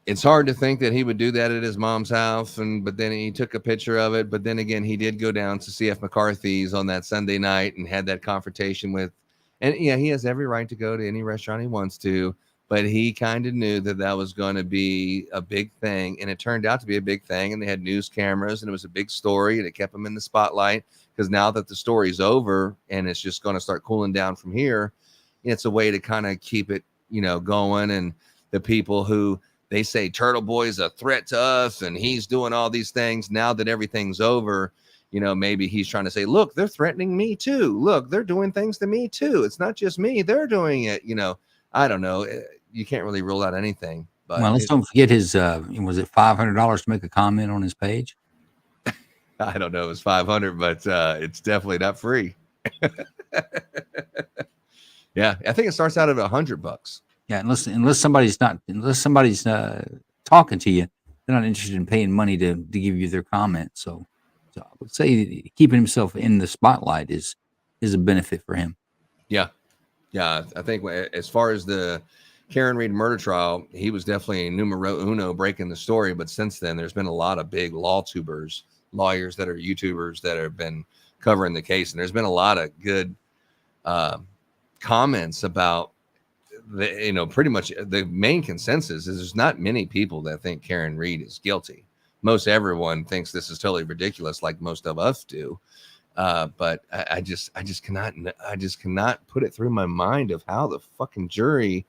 Speaker 1: it's hard to think that he would do that at his mom's house, but then he took a picture of it. But then again, he did go down to CF McCarthy's on that Sunday night and had that confrontation with, and yeah, he has every right to go to any restaurant he wants to, but he kind of knew that was going to be a big thing, and it turned out to be a big thing, and they had news cameras, and it was a big story, and it kept him in the spotlight, because now that the story's over and it's just going to start cooling down from here, it's a way to kind of keep it, going. And the people who they say Turtle Boy is a threat to us and he's doing all these things, now that everything's over, maybe he's trying to say, look, they're threatening me too. Look, they're doing things to me too. It's not just me. They're doing it. I don't know. You can't really rule out anything. But
Speaker 13: Well, let's don't forget his. Was it $500 to make a comment on his page?
Speaker 1: I don't know. It was 500, but it's definitely not free. Yeah, I think it starts out at $100.
Speaker 13: Yeah, unless somebody's talking to you, they're not interested in paying money to give you their comment. So I would say keeping himself in the spotlight is a benefit for him.
Speaker 1: Yeah. I think as far as the Karen Read murder trial, he was definitely numero uno breaking the story. But since then, there's been a lot of big lawyers that are YouTubers that have been covering the case, and there's been a lot of good comments about pretty much the main consensus is there's not many people that think Karen Read is guilty. Most everyone thinks this is totally ridiculous, like most of us do. But I just cannot put it through my mind of how the fucking jury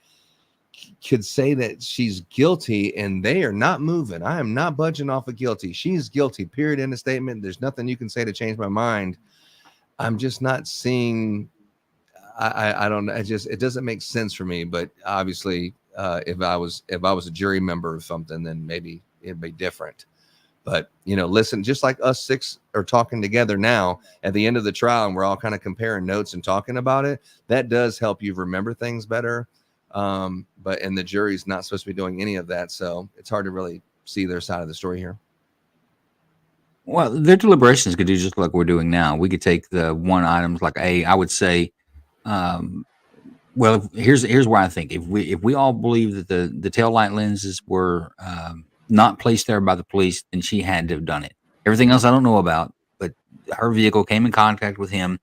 Speaker 1: could say that she's guilty and they are not moving. I am not budging off of guilty. She's guilty, period, in the statement. There's nothing you can say to change my mind. I'm just not seeing. I don't know. It doesn't make sense for me. But obviously, if I was a jury member or something, then maybe it'd be different. But listen, just like us six are talking together now at the end of the trial, and we're all kind of comparing notes and talking about it, that does help you remember things better. And the jury's not supposed to be doing any of that, so it's hard to really see their side of the story here.
Speaker 13: Well, their deliberations could do just like we're doing now. We could take the one items like I would say. Well, here's where I think if we all believe that the taillight lenses were not placed there by the police, then she had to have done it. Everything else I don't know about, but her vehicle came in contact with him.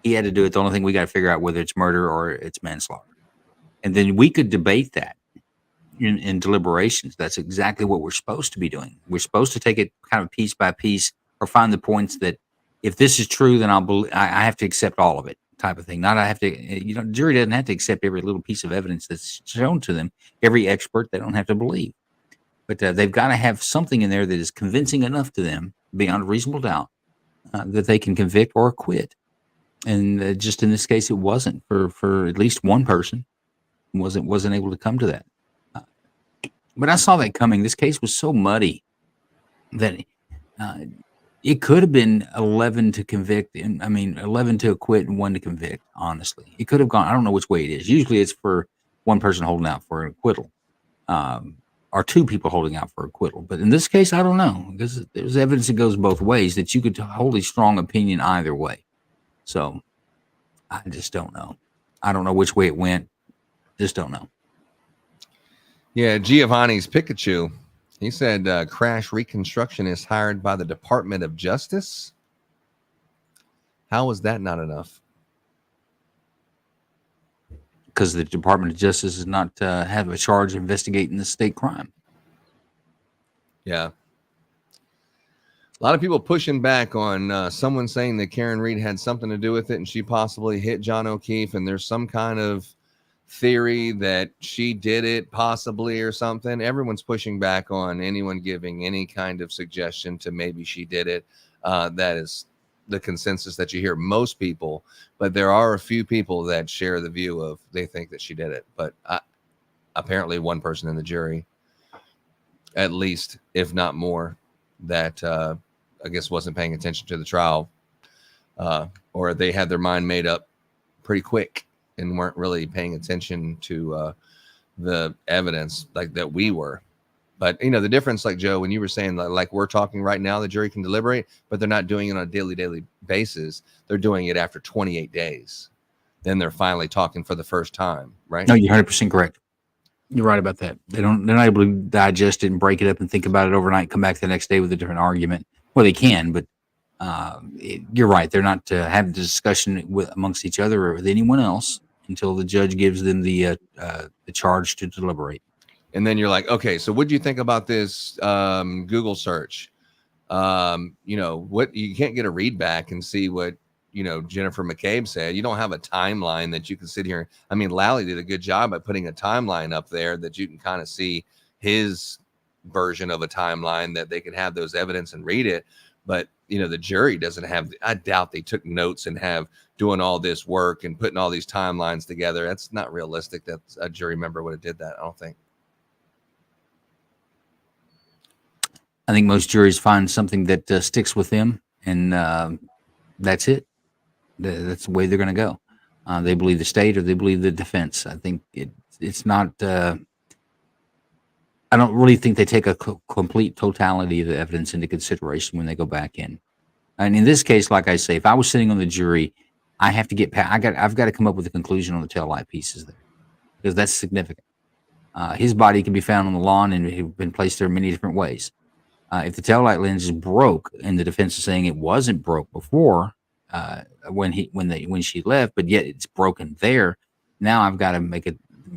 Speaker 13: He had to do it. The only thing we got to figure out whether it's murder or it's manslaughter. And then we could debate that in deliberations. That's exactly what we're supposed to be doing. We're supposed to take it kind of piece by piece, or find the points that if this is true, then I have to accept all of it, type of thing. Not I have to. The jury doesn't have to accept every little piece of evidence that's shown to them. Every expert they don't have to believe, but they've got to have something in there that is convincing enough to them beyond reasonable doubt that they can convict or acquit. And just in this case, it wasn't for at least one person. Wasn't able to come to that. But I saw that coming. This case was so muddy that it could have been 11 to convict. 11 to acquit and 1 to convict, honestly. It could have gone, I don't know which way it is. Usually it's for one person holding out for an acquittal, or 2 people holding out for acquittal. But in this case, I don't know, because there's evidence that goes both ways, that you could hold a strong opinion either way. So I just don't know. I don't know which way it went. Just don't know.
Speaker 1: Yeah, Giovanni's Pikachu. He said crash reconstructionist hired by the Department of Justice. How was that not enough?
Speaker 13: because the Department of Justice does not have a charge investigating the state crime.
Speaker 1: Yeah. A lot of people pushing back on someone saying that Karen Read had something to do with it and she possibly hit John O'Keefe, and there's some kind of theory that she did it possibly or something. Everyone's pushing back on anyone giving any kind of suggestion to maybe she did it. That is the consensus that you hear most people, but there are a few people that share the view of they think that she did it. But apparently one person in the jury, at least, if not more, that I guess wasn't paying attention to the trial, or they had their mind made up pretty quick and weren't really paying attention to the evidence like that we were. But, you know, the difference, like Joe, when you were saying like we're talking right now, the jury can deliberate, but they're not doing it on a daily basis. They're doing it after 28 days. Then they're finally talking for the first time, right?
Speaker 13: No, you're 100% correct. You're right about that. They're not able to digest it and break it up and think about it overnight, come back the next day with a different argument. Well, they can, but you're right. They're not to have the discussion amongst each other or with anyone else until the judge gives them the charge to deliberate.
Speaker 1: And then you're like, okay, so what do you think about this Google search? You know, what you can't get a read back and see what, you know, Jennifer McCabe said. You don't have a timeline that you can sit here. I mean, Lally did a good job at putting a timeline up there that you can kind of see his version of a timeline, that they can have those evidence and read it. But, you know, the jury doesn't have, I doubt they took notes and have doing all this work and putting all these timelines together. That's not realistic. That a jury member would have did that, I don't think.
Speaker 13: I think most juries find something that sticks with them, and that's it. That's the way they're going to go. They believe the state or they believe the defense. I think it's not. I don't really think they take a complete totality of the evidence into consideration when they go back in. And in this case, like I say, if I was sitting on the jury, I have to get past. I've got to come up with a conclusion on the taillight pieces there, because that's significant. His body can be found on the lawn and have been placed there many different ways. If the taillight lens is broke, and the defense is saying it wasn't broke before when she left, but yet it's broken there, now I've got to make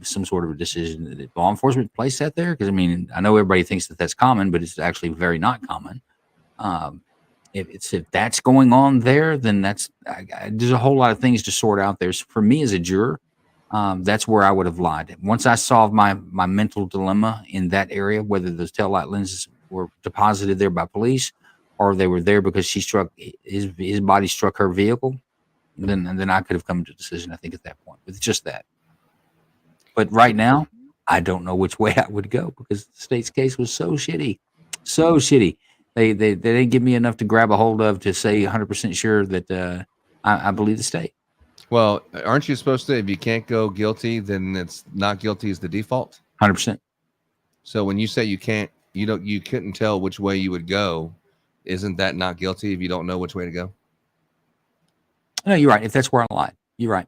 Speaker 13: some sort of a decision that law enforcement placed that there. Because I mean, I know everybody thinks that that's common, but it's actually very not common. If that's going on there, then there's a whole lot of things to sort out there. So for me as a juror, that's where I would have lied. Once I solved my mental dilemma in that area, whether those taillight lenses were deposited there by police or they were there because his body struck her vehicle, then I could have come to a decision, I think, at that point. It's just that. But right now, I don't know which way I would go, because the state's case was so shitty. So shitty. They didn't give me enough to grab a hold of to say 100% sure that I believe the state.
Speaker 1: Well, aren't you supposed to, if you can't go guilty, then it's not guilty is the default?
Speaker 13: 100%.
Speaker 1: So when you say you couldn't tell which way you would go, isn't that not guilty if you don't know which way to go?
Speaker 13: No, you're right. If that's where I lied, you're right.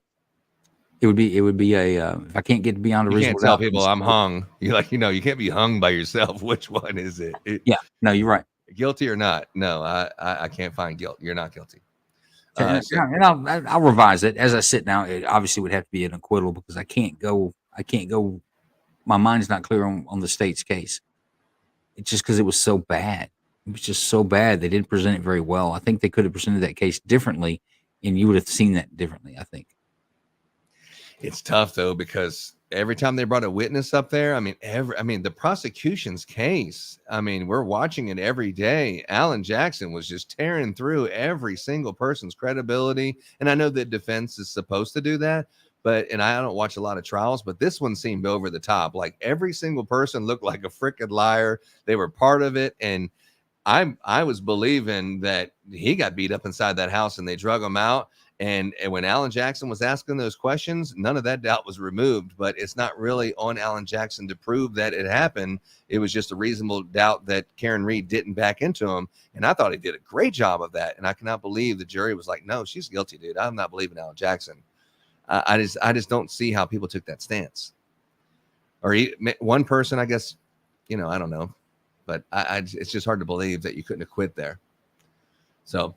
Speaker 13: It would be if I can't get beyond a reasonable doubt.
Speaker 1: You can't tell people I'm hung. You're like, you can't be hung by yourself. Which one is it?
Speaker 13: Yeah, no, you're right.
Speaker 1: Guilty or not? No, I can't find guilt. You're not guilty.
Speaker 13: And I'll revise it as I sit now. It obviously would have to be an acquittal, because I can't go. My mind's not clear on the state's case. It's just because it was so bad. It was just so bad. They didn't present it very well. I think they could have presented that case differently, and you would have seen that differently, I think.
Speaker 1: It's tough though, because every time they brought a witness up there, the prosecution's case, we're watching it every day. Alan Jackson was just tearing through every single person's credibility. And I know that defense is supposed to do that, and I don't watch a lot of trials, but this one seemed over the top. Like every single person looked like a freaking liar. They were part of it. And I was believing that he got beat up inside that house and they drug him out. And when Alan Jackson was asking those questions, none of that doubt was removed. But it's not really on Alan Jackson to prove that it happened. It was just a reasonable doubt that Karen Read didn't back into him. And I thought he did a great job of that. And I cannot believe the jury was like, no, she's guilty, dude. I'm not believing Alan Jackson. I just don't see how people took that stance. Or one person, I guess, I don't know. But it's just hard to believe that you couldn't have quit there. So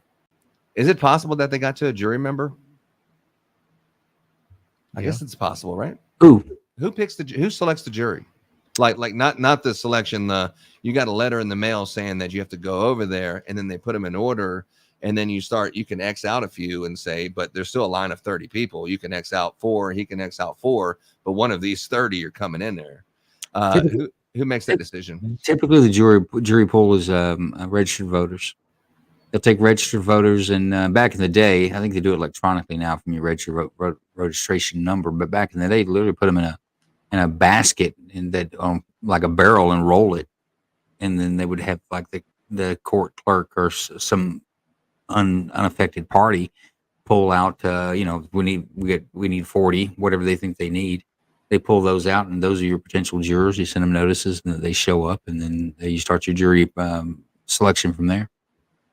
Speaker 1: is it possible that they got to a jury member? I guess it's possible, right?
Speaker 13: Who
Speaker 1: Who selects the jury? Like not the selection. You got a letter in the mail saying that you have to go over there, and then they put them in order, and then you can X out a few and say, but there's still a line of 30 people. You can X out 4, he can X out 4, but one of these 30 are coming in there. Who makes that decision?
Speaker 13: Typically, the jury pool is registered voters. They'll take registered voters, and back in the day, I think they do it electronically now from your registered registration number. But back in the day, they literally put them in a basket and that like a barrel and roll it, and then they would have like the court clerk or some unaffected party pull out. We need 40, whatever they think they need. They pull those out, and those are your potential jurors. You send them notices, and they show up, and then you start your jury selection from there.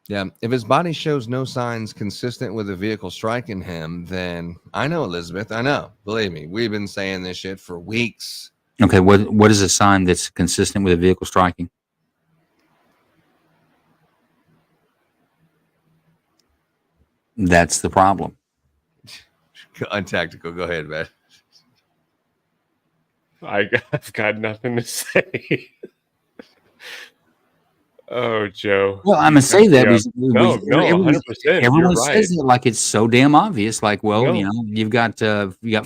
Speaker 1: Yeah, if his body shows no signs consistent with a vehicle striking him, then I know, Elizabeth. I know. Believe me, we've been saying this shit for weeks.
Speaker 13: Okay, what is a sign that's consistent with a vehicle striking? That's the problem.
Speaker 1: Untactical. Go ahead, man.
Speaker 7: I've got nothing to say. Oh, Joe.
Speaker 13: Well, I'm gonna say that
Speaker 7: no, 100%.
Speaker 13: Everyone
Speaker 7: You're right.
Speaker 13: says it like it's so damn obvious. Like, well, you've got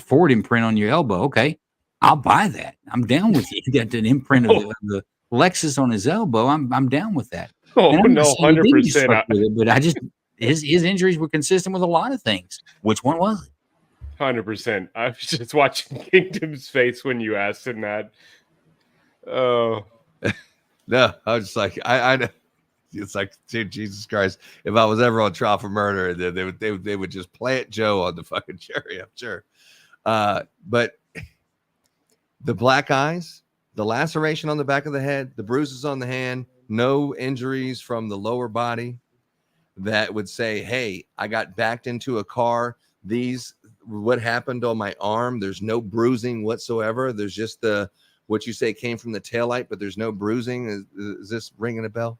Speaker 13: Ford imprint on your elbow. Okay, I'll buy that. I'm down with you. You got an imprint of the Lexus on his elbow. I'm down with that.
Speaker 7: Oh
Speaker 13: And I'm not
Speaker 7: no,
Speaker 13: saying he didn't get
Speaker 7: 100%.
Speaker 13: struck with it, but I just his injuries were consistent with a lot of things. Which one was it?
Speaker 7: 100%. I was just watching Kingdom's face when you asked him that. Oh.
Speaker 1: No, I was just like, I it's like, dude, Jesus Christ, if I was ever on trial for murder, then they would just plant Joe on the fucking jury, I'm sure. But the black eyes, the laceration on the back of the head, the bruises on the hand, no injuries from the lower body that would say, hey, I got backed into a car. What happened on my arm, there's no bruising whatsoever. There's just what you say came from the taillight, but there's no bruising. Is this ringing a bell?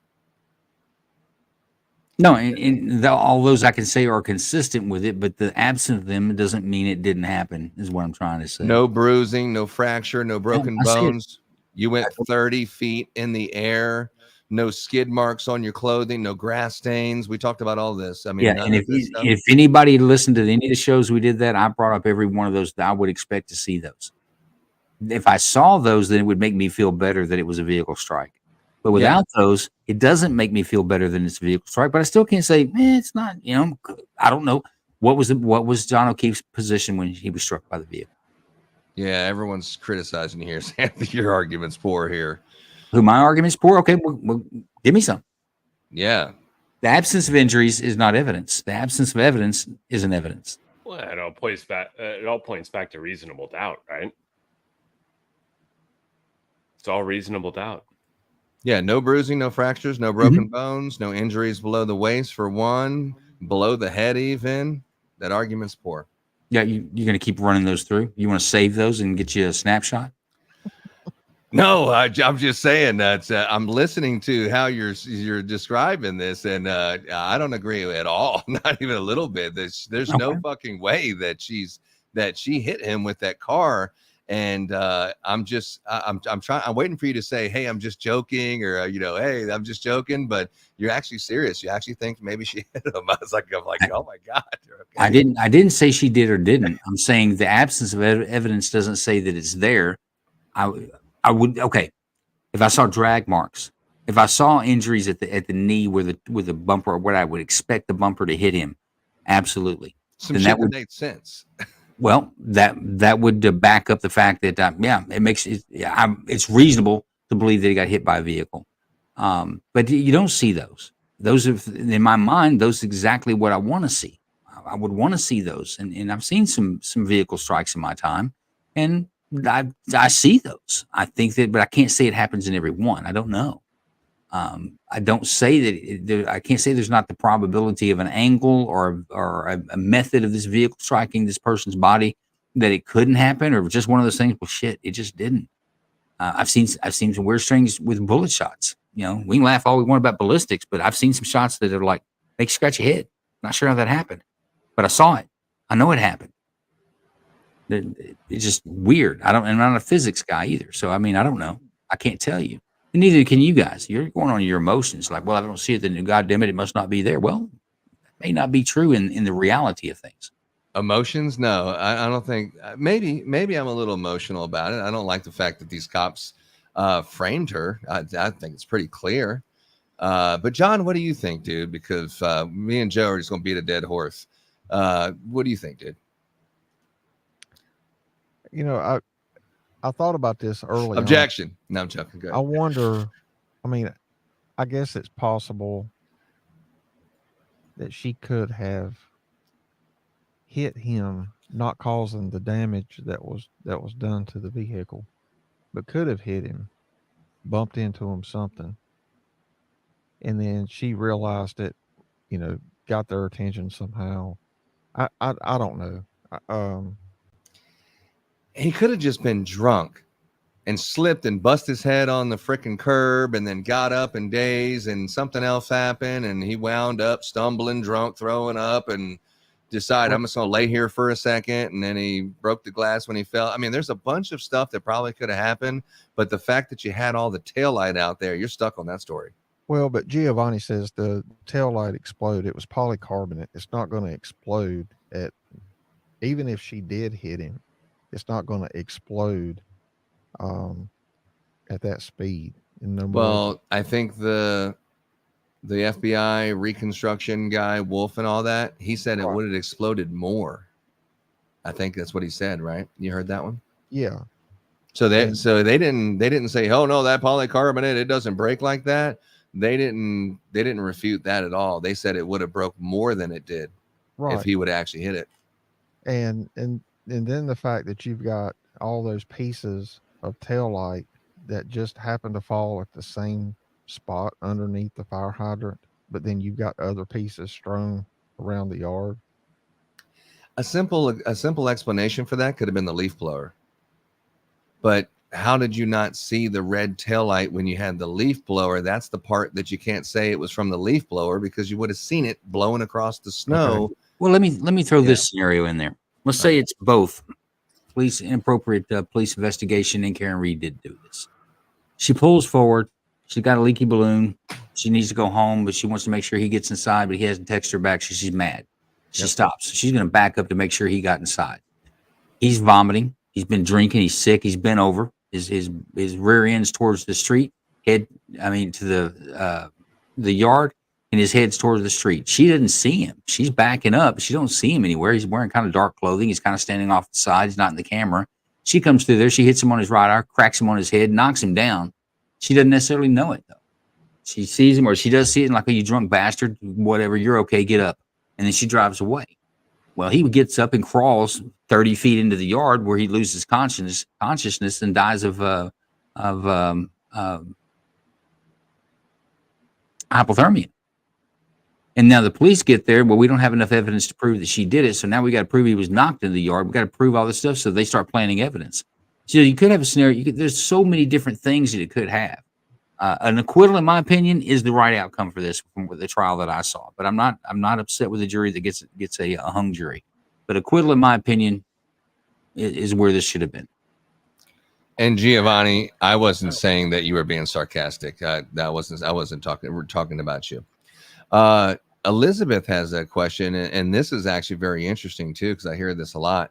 Speaker 13: No, and all those I can say are consistent with it, but the absence of them doesn't mean it didn't happen, is what I'm trying to say.
Speaker 1: No bruising, no fracture, no broken
Speaker 13: I see it.
Speaker 1: bones. You went 30 feet in the air, no skid marks on your clothing, no grass stains. We talked about all this. I mean,
Speaker 13: Yeah, and if anybody listened to any of the shows we did that, I brought up every one of those that I would expect to see those. If I saw those, then it would make me feel better that it was a vehicle strike. But without those, it doesn't make me feel better than it's a vehicle strike. But I still can't say, man, it's not. I don't know what was John O'Keefe's position when he was struck by the vehicle.
Speaker 1: Yeah, everyone's criticizing you here, saying your argument's poor here.
Speaker 13: Who my argument's poor? Okay, well, give me some.
Speaker 1: Yeah,
Speaker 13: the absence of injuries is not evidence. The absence of evidence isn't evidence.
Speaker 7: Well, it all points back to reasonable doubt, right? It's all reasonable doubt.
Speaker 1: Yeah, no bruising, no fractures, no broken bones, no injuries below the waist for one, below the head even. That argument's poor.
Speaker 13: Yeah, you're going to keep running those through? You want to save those and get you a snapshot?
Speaker 1: No, I'm just saying that I'm listening to how you're describing this, and I don't agree at all, not even a little bit. There's no fucking way that she hit him with that car. And I'm waiting for you to say, hey, I'm just joking, or hey, I'm just joking, but you're actually serious. You actually think maybe she hit him. I'm like, oh my God. Okay.
Speaker 13: I didn't say she did or didn't. I'm saying the absence of evidence doesn't say that it's there. I would, okay, if I saw drag marks, if I saw injuries at the knee with the bumper, or what I would expect the bumper to hit him, absolutely.
Speaker 1: Some shit that made sense.
Speaker 13: Well, that would back up the fact that it makes it. It's reasonable to believe that he got hit by a vehicle, but you don't see those. Those are, in my mind, those are exactly what I want to see. I would want to see those, and I've seen some vehicle strikes in my time, and I see those. I think that, but I can't say it happens in every one. I don't know. I don't say that I can't say there's not the probability of an angle or a method of this vehicle striking this person's body that it couldn't happen, or just one of those things. Well, shit, it just didn't. I've seen some weird things with bullet shots. We can laugh all we want about ballistics, but I've seen some shots that are like make you scratch your head. Not sure how that happened, but I saw it. I know it happened. It's just weird. I'm not a physics guy either. So, I mean, I don't know. I can't tell you. And neither can you guys. You're going on your emotions. Like, well, I don't see it. Then, God damn it must not be there. Well, it may not be true in the reality of things.
Speaker 1: Emotions? No, I don't think. Maybe I'm a little emotional about it. I don't like the fact that these cops framed her. I think it's pretty clear. But John, what do you think, dude? Because me and Joe are just going to beat a dead horse. What do you think, dude?
Speaker 2: You know, I thought about this early.
Speaker 1: Objection. No, I'm joking. Go ahead.
Speaker 2: I wonder. I mean, I guess it's possible that she could have hit him, not causing the damage that was done to the vehicle, but could have hit him, bumped into him, something, and then she realized it. You know, got their attention somehow. I don't know.
Speaker 1: He could have just been drunk and slipped and bust his head on the freaking curb and then got up and dazed and something else happened and he wound up stumbling, drunk, throwing up and decided I'm just going to lay here for a second. And then he broke the glass when he fell. I mean, there's a bunch of stuff that probably could have happened, but the fact that you had all the taillight out there, you're stuck on that story.
Speaker 2: Well, but Giovanni says the taillight exploded. It was polycarbonate. It's not going to explode even if she did hit him. It's not going to explode at that speed.
Speaker 1: Well, I think the FBI reconstruction guy, Wolf and all that, he said it would have exploded more. I think that's what he said, right? You heard that one?
Speaker 2: Yeah.
Speaker 1: So they didn't say, oh no, that polycarbonate, it doesn't break like that. They didn't refute that at all. They said it would have broke more than it did if he would actually hit it.
Speaker 2: And then the fact that you've got all those pieces of taillight that just happen to fall at the same spot underneath the fire hydrant, but then you've got other pieces strewn around the yard.
Speaker 1: A simple explanation for that could have been the leaf blower. But how did you not see the red taillight when you had the leaf blower? That's the part that you can't say it was from the leaf blower because you would have seen it blowing across the snow.
Speaker 13: Okay. Well, let me throw this scenario in there. Let's say it's both. Inappropriate police investigation, and Karen Reed did do this. She pulls forward. She's got a leaky balloon. She needs to go home, but she wants to make sure he gets inside, but he hasn't texted her back, so she's mad. She stops. She's going to back up to make sure he got inside. He's vomiting. He's been drinking. He's sick. He's bent over. His rear end's towards the street. To the yard, and his head's towards the street. She didn't see him. She's backing up. She don't see him anywhere. He's wearing kind of dark clothing. He's kind of standing off the side. He's not in the camera. She comes through there. She hits him on his right eye, cracks him on his head, knocks him down. She doesn't necessarily know it, though. She sees him, or she does see it, and like, oh, you drunk bastard, whatever, you're okay, get up. And then she drives away. Well, he gets up and crawls 30 feet into the yard where he loses consciousness and dies of hypothermia. And now the police get there, but we don't have enough evidence to prove that she did it. So now we got to prove he was knocked into the yard. We got to prove all this stuff. So they start planting evidence. So you could have a scenario. There's so many different things that it could have. An acquittal, in my opinion, is the right outcome for this from the trial that I saw. But I'm not upset with the jury that gets a hung jury. But acquittal, in my opinion, is where this should have been.
Speaker 1: And Giovanni, I wasn't saying that you were being sarcastic. I wasn't talking. We're talking about you. Elizabeth has a question, and this is actually very interesting too, because I hear this a lot.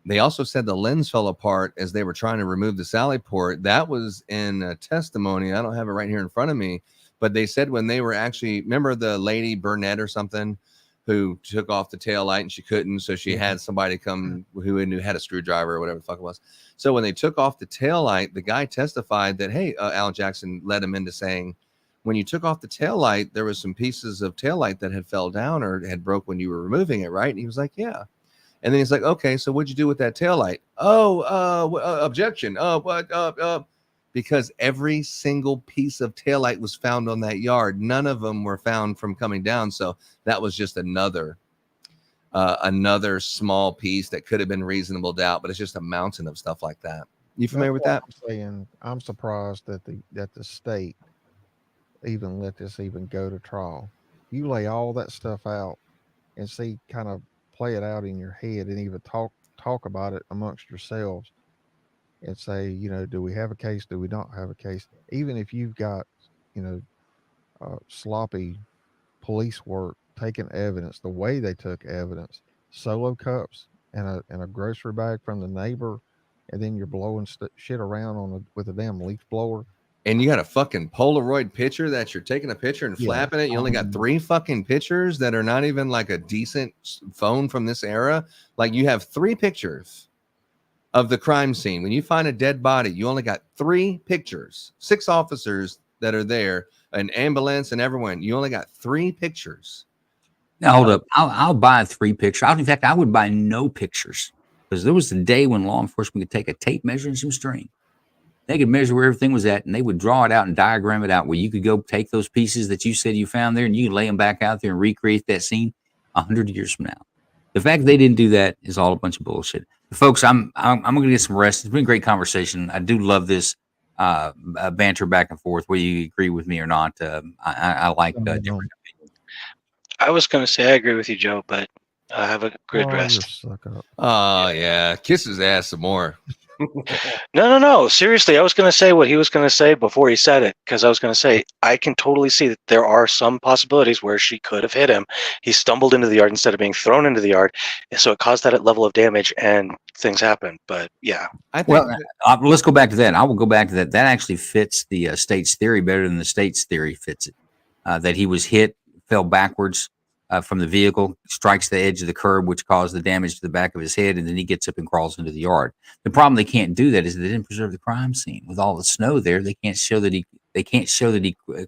Speaker 1: They also said the lens fell apart as they were trying to remove the Sally port. That was in a testimony. I don't have it right here in front of me, but they said when they were actually, remember the lady Burnett or something who took off the tail light and she couldn't, so she had somebody come who had a screwdriver or whatever the fuck it was. So when they took off the tail light, the guy testified that, hey, Alan Jackson led him into saying, when you took off the taillight, there was some pieces of taillight that had fell down or had broke when you were removing it, right? And he was like, yeah. And then he's like, okay, so what'd you do with that taillight? Objection. Because every single piece of taillight was found on that yard. None of them were found from coming down. So that was just another small piece that could have been reasonable doubt, but it's just a mountain of stuff like that. You familiar with that?
Speaker 2: I'm saying I'm surprised that the state even let this even go to trial. You lay all that stuff out and see, kind of play it out in your head and even talk talk about it amongst yourselves and say, you know, do we have a case? Do we not have a case? Even if you've got, you know, sloppy police work, taking evidence, the way they took evidence, solo cups and a grocery bag from the neighbor, and then you're blowing shit around with a damn leaf blower.
Speaker 1: And you got a fucking Polaroid picture that you're taking a picture and flapping it. You only got 3 fucking pictures that are not even like a decent phone from this era. Like you have 3 pictures of the crime scene. When you find a dead body, you only got 3 pictures, 6 officers that are there, an ambulance and everyone. You only got 3 pictures.
Speaker 13: Now hold up. I'll buy 3 pictures. In fact, I would buy no pictures, because there was a day when law enforcement could take a tape measure and some string. They could measure where everything was at, and they would draw it out and diagram it out, where you could go take those pieces that you said you found there and you could lay them back out there and recreate that scene 100 years from now. The fact they didn't do that is all a bunch of bullshit. Folks, I'm going to get some rest. It's been a great conversation. I do love this banter back and forth, whether you agree with me or not. I like different opinions.
Speaker 5: I was going to say I agree with you, Joe, but have a good rest.
Speaker 1: Oh, yeah. Kiss his ass some more.
Speaker 5: No. Seriously, I was going to say what he was going to say before he said it, because I was going to say I can totally see that there are some possibilities where she could have hit him. He stumbled into the yard instead of being thrown into the yard, so it caused that level of damage, and things happen. But yeah,
Speaker 13: let's go back to that. I will go back to that. That actually fits the state's theory better than the state's theory fits it. That he was hit, fell backwards from the vehicle, strikes the edge of the curb, which caused the damage to the back of his head, and then he gets up and crawls into the yard. The problem they can't do that is they didn't preserve the crime scene. With all the snow there, they can't show that he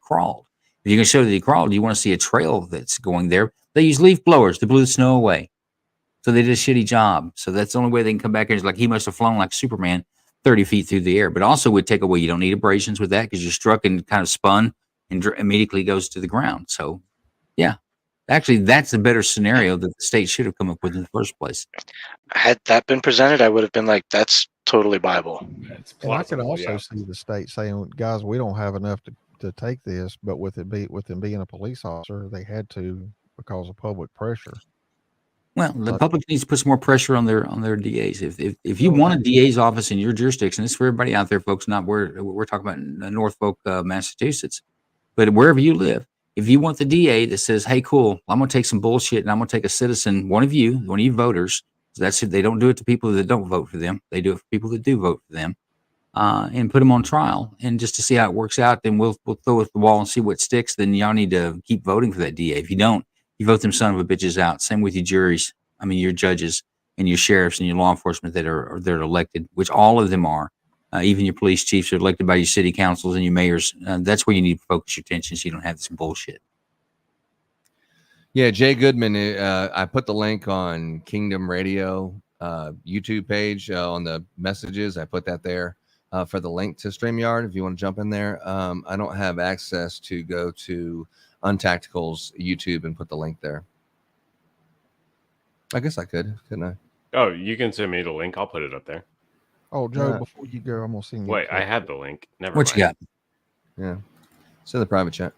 Speaker 13: crawled. If you can show that he crawled, you want to see a trail that's going there. They use leaf blowers to blow the snow away. So they did a shitty job. So that's the only way they can come back and it's like he must have flown like Superman 30 feet through the air. But also would take away, you don't need abrasions with that because you're struck and kind of spun and immediately goes to the ground. So yeah. Actually, that's a better scenario that the state should have come up with in the first place.
Speaker 5: Had that been presented, I would have been like, that's totally viable.
Speaker 2: And I could also see the state saying, guys, we don't have enough to take this, but with them being a police officer, they had to because of public pressure.
Speaker 13: Well, the public needs to put some more pressure on their DAs. If you want a DA's office in your jurisdiction, this is for everybody out there, folks, not where we're talking about Norfolk, Massachusetts, but wherever you live. If you want the DA that says, hey, cool, I'm going to take some bullshit and I'm going to take a citizen, one of you voters, that's it. They don't do it to people that don't vote for them. They do it for people that do vote for them, and put them on trial. And just to see how it works out, then we'll throw it at the wall and see what sticks. Then y'all need to keep voting for that DA. If you don't, you vote them son of a bitches out. Same with your juries. I mean, your judges and your sheriffs and your law enforcement that are elected, which all of them are. Even your police chiefs are elected by your city councils and your mayors. That's where you need to focus your attention so you don't have this bullshit.
Speaker 1: Yeah, Jay Goodman, I put the link on Kingdom Radio YouTube page on the messages. I put that there for the link to StreamYard if you want to jump in there. I don't have access to go to Untactical's YouTube and put the link there. I guess I could, couldn't I?
Speaker 7: Oh, you can send me the link. I'll put it up there.
Speaker 2: Oh, Joe, before you go, I'm going to send you.
Speaker 7: Wait, I had the link. Never
Speaker 13: what
Speaker 7: mind.
Speaker 13: You got?
Speaker 1: Yeah. Send the private chat.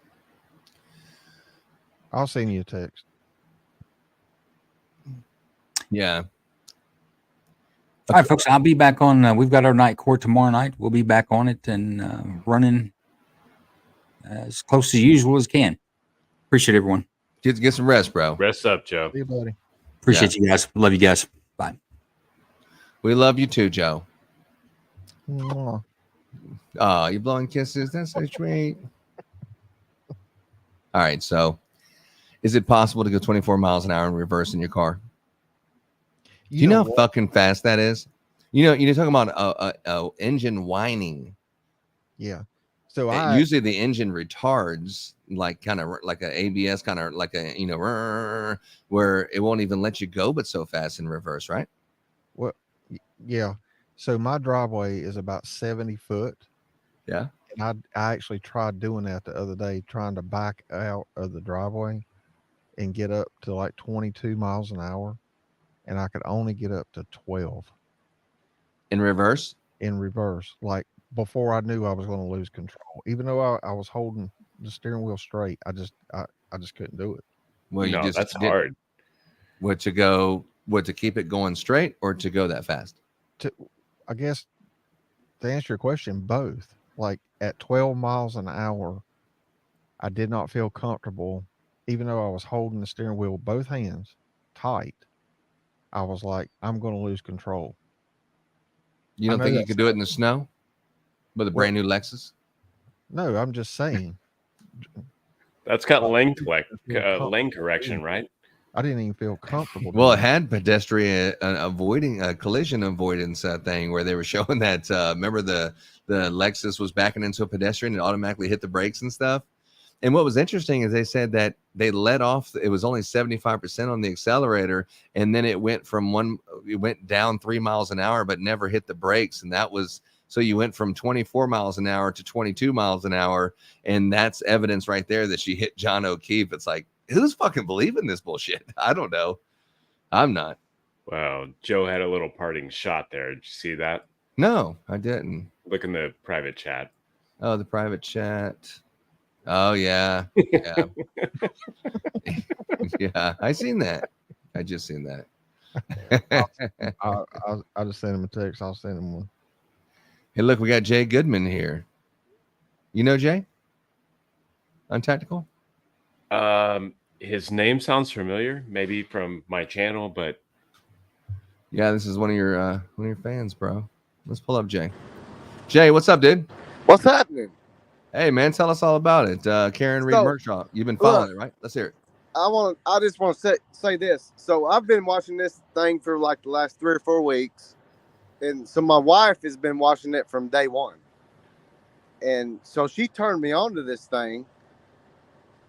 Speaker 2: I'll send you a text.
Speaker 1: Yeah.
Speaker 13: All right, folks, I'll be back on. We've got our night court tomorrow night. We'll be back on it and running as close as usual as can. Appreciate everyone.
Speaker 1: Get some rest, bro.
Speaker 7: Rest up, Joe.
Speaker 2: See you, buddy.
Speaker 13: Appreciate you guys. Love you guys. Bye.
Speaker 1: We love you too, Joe.
Speaker 2: Mwah.
Speaker 1: Oh, you blowing kisses? That's so sweet. All right, so is it possible to go 24 miles an hour in reverse in your car? Do you know how fucking fast that is? You're talking about a engine whining.
Speaker 2: Yeah. So
Speaker 1: usually the engine retards, like kind of like a ABS, kind of like a where it won't even let you go, but so fast in reverse, right?
Speaker 2: Well, yeah. So my driveway is about 70 foot.
Speaker 1: Yeah.
Speaker 2: And I actually tried doing that the other day, trying to back out of the driveway and get up to like 22 miles an hour. And I could only get up to 12.
Speaker 1: In reverse?
Speaker 2: In reverse. Like before I knew I was going to lose control. Even though I was holding the steering wheel straight, I just couldn't do it.
Speaker 1: Well,
Speaker 7: that's hard.
Speaker 1: What, to go What, to keep it going straight or to go that fast?
Speaker 2: I guess to answer your question, both. Like at 12 miles an hour, I did not feel comfortable, even though I was holding the steering wheel with both hands tight. I was like, I'm going to lose control.
Speaker 1: You don't think you could do it in the snow with a brand new Lexus?
Speaker 2: No, I'm just saying.
Speaker 7: That's got lane correction, right?
Speaker 2: I didn't even feel comfortable.
Speaker 1: Well, it had pedestrian collision avoidance thing where they were showing that. Remember the Lexus was backing into a pedestrian and automatically hit the brakes and stuff. And what was interesting is they said that they let off. It was only 75% on the accelerator, and then it went down 3 miles an hour, but never hit the brakes. And that was so you went from 24 miles an hour to 22 miles an hour, and that's evidence right there that she hit John O'Keefe. It's like, who's fucking believing this bullshit? I don't know. I'm not.
Speaker 7: Wow, Joe had a little parting shot there. Did you see that?
Speaker 1: No, I didn't.
Speaker 7: Look in the private chat.
Speaker 1: Oh, the private chat. Oh yeah, yeah, yeah. I seen that. I just seen that.
Speaker 2: I'll just send him a text. I'll send him one.
Speaker 1: Hey, look, we got Jay Goodman here. You know Jay? Untactical?
Speaker 7: His name sounds familiar, maybe from my channel, but
Speaker 1: yeah, this is one of your fans, bro. Let's pull up Jay. Jay, what's up, dude?
Speaker 19: What's happening?
Speaker 1: Hey, man, tell us all about it. Karen Reed Merch Shop. You've been following it, right? Let's hear it.
Speaker 19: I just want to say this. So I've been watching this thing for like the last 3 or 4 weeks, and so my wife has been watching it from day one, and so she turned me on to this thing,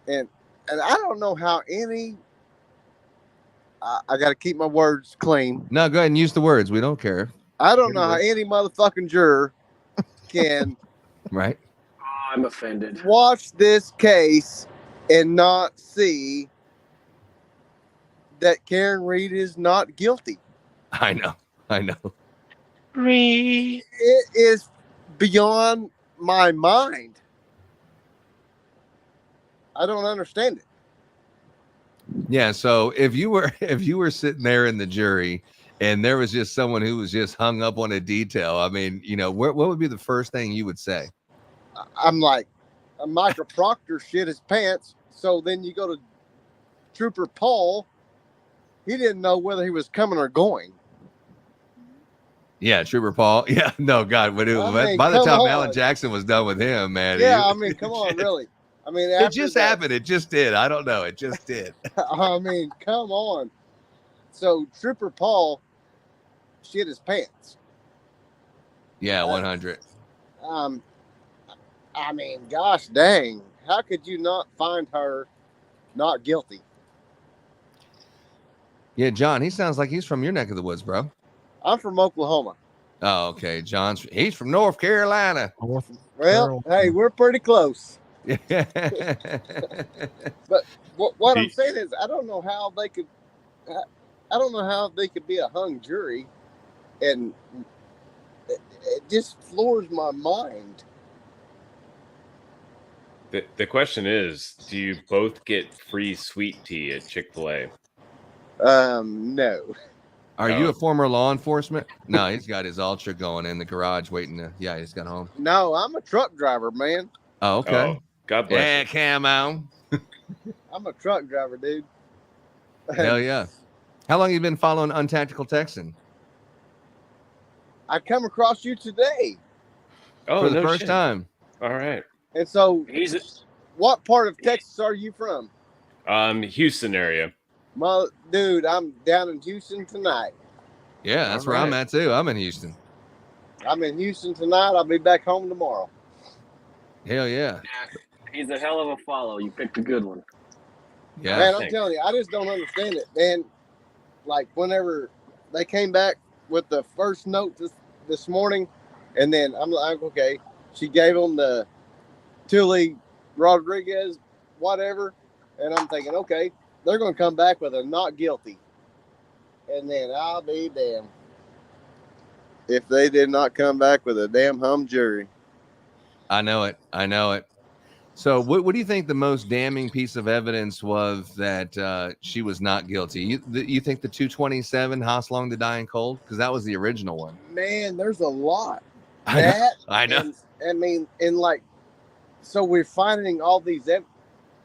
Speaker 19: and I don't know how any. I got to keep my words clean.
Speaker 1: No, go ahead and use the words. We don't care.
Speaker 19: I don't know how any motherfucking juror can.
Speaker 1: Right.
Speaker 16: I'm offended.
Speaker 19: Watch this case and not see that Karen Reed is not guilty.
Speaker 1: I know.
Speaker 19: It is beyond my mind. I don't understand it.
Speaker 1: Yeah. So if you were sitting there in the jury and there was just someone who was just hung up on a detail, I mean, what would be the first thing you would say?
Speaker 19: I'm like, Michael Proctor shit his pants. So then you go to Trooper Paul. He didn't know whether he was coming or going.
Speaker 1: Yeah, Trooper Paul. Yeah, no, God. By the time Alan Jackson was done with him, man.
Speaker 19: Yeah, I mean, come on, really. I mean,
Speaker 1: it just happened. It just did. I don't know. It just did.
Speaker 19: I mean, come on. So Trooper Paul shit his pants.
Speaker 1: Yeah, 100.
Speaker 19: I mean, gosh dang. How could you not find her not guilty?
Speaker 1: Yeah, John, he sounds like he's from your neck of the woods, bro.
Speaker 19: I'm from Oklahoma.
Speaker 1: Oh, okay. He's from North Carolina.
Speaker 19: Well, hey, we're pretty close. But what I'm saying is, I don't know how they could be a hung jury, and it just floors my mind.
Speaker 7: The question is, do you both get free sweet tea at Chick-fil-A?
Speaker 19: No.
Speaker 1: Are you a former law enforcement? No, he's got his Ultra going in the garage waiting to. Yeah, he's got home.
Speaker 19: No, I'm a truck driver, man.
Speaker 1: Oh, okay.
Speaker 7: Oh, God bless.
Speaker 1: Yeah,
Speaker 7: you.
Speaker 1: camo.
Speaker 19: I'm a truck driver, dude.
Speaker 1: Hell yeah. How long have you been following Untactical Texan?
Speaker 19: I come across you today.
Speaker 7: Oh,
Speaker 1: for the
Speaker 7: no
Speaker 1: first
Speaker 7: shit.
Speaker 1: time.
Speaker 7: All right.
Speaker 19: And so, what part of Texas are you from?
Speaker 7: Houston area.
Speaker 19: Well, dude, I'm down in Houston tonight.
Speaker 1: Yeah, that's where I'm at too. I'm in Houston.
Speaker 19: I'm in Houston tonight. I'll be back home tomorrow.
Speaker 1: Hell yeah.
Speaker 16: He's a hell of a follow. You picked a good one.
Speaker 1: Yeah.
Speaker 19: Man, I'm telling you, I just don't understand it, man. Like, whenever they came back with the first note this morning, and then I'm like, okay, she gave them the Tully Rodriguez, whatever, and I'm thinking, okay, they're going to come back with a not guilty. And then I'll be damned if they did not come back with a damn hung jury.
Speaker 1: I know it. So what do you think the most damning piece of evidence was that she was not guilty? You think the 227 Haas Long to Die in Cold? Because that was the original one.
Speaker 19: Man, there's a lot.
Speaker 1: I know.
Speaker 19: That,
Speaker 1: I know.
Speaker 19: And like, so we're finding all these.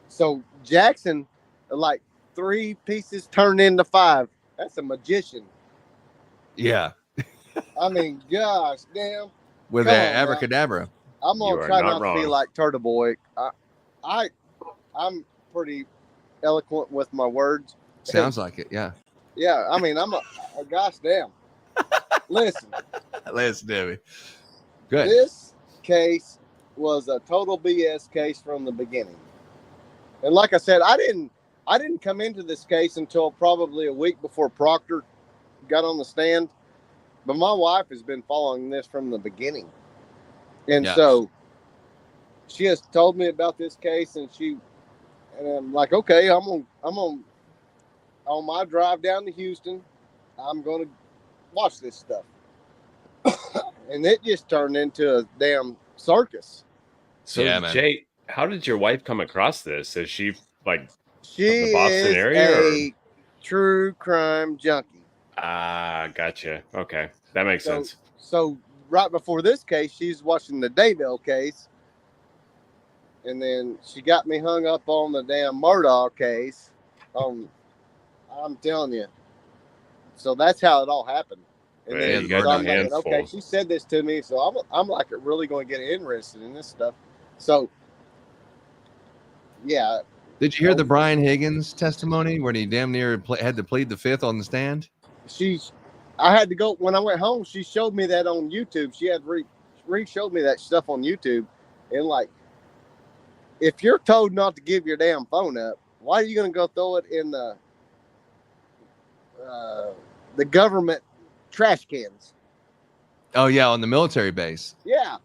Speaker 19: So Jackson, like 3 pieces turned into 5. That's a magician.
Speaker 1: Yeah.
Speaker 19: I mean, gosh, damn.
Speaker 1: With
Speaker 19: Come on,
Speaker 1: abracadabra.
Speaker 19: I'm
Speaker 7: You
Speaker 19: gonna
Speaker 7: are
Speaker 19: try
Speaker 7: not
Speaker 19: not to be
Speaker 7: wrong.
Speaker 19: like Turtle Boy. I'm pretty eloquent with my words.
Speaker 1: Sounds like it. Yeah.
Speaker 19: Yeah, I mean, I'm a gosh damn. Listen,
Speaker 1: Listen, Debbie. Good.
Speaker 19: this case was a total BS case from the beginning. And like I said, I didn't come into this case until probably a week before Proctor got on the stand. But my wife has been following this from the beginning. And
Speaker 1: Yeah.
Speaker 19: so she has told me about this case, and I'm like, okay, I'm on my drive down to Houston, I'm gonna watch this stuff. And it just turned into a damn circus.
Speaker 7: So
Speaker 1: Yeah, man.
Speaker 7: Jay, how did your wife come across this? Is she like
Speaker 19: She
Speaker 7: the Boston
Speaker 19: is
Speaker 7: area,
Speaker 19: a true crime junkie.
Speaker 7: gotcha. Okay, that makes sense.
Speaker 19: So right before this case, she's watching the Daybell case. And then she got me hung up on the damn Murdaugh case. I'm telling you. So that's how it all happened. And
Speaker 7: Man,
Speaker 19: then
Speaker 7: you got
Speaker 19: so
Speaker 7: your
Speaker 19: I'm
Speaker 7: hands
Speaker 19: thinking, okay,
Speaker 7: full.
Speaker 19: she said this to me, so I'm like really going to get interested in this stuff. So, yeah.
Speaker 1: Did you hear the Brian Higgins testimony when he damn near had to plead the fifth on the stand?
Speaker 19: I had to go when I went home. She showed me that on YouTube. She had showed me that stuff on YouTube, and like, if you're told not to give your damn phone up, why are you going to go throw it in the government trash cans?
Speaker 1: Oh yeah, on the military base.
Speaker 19: Yeah,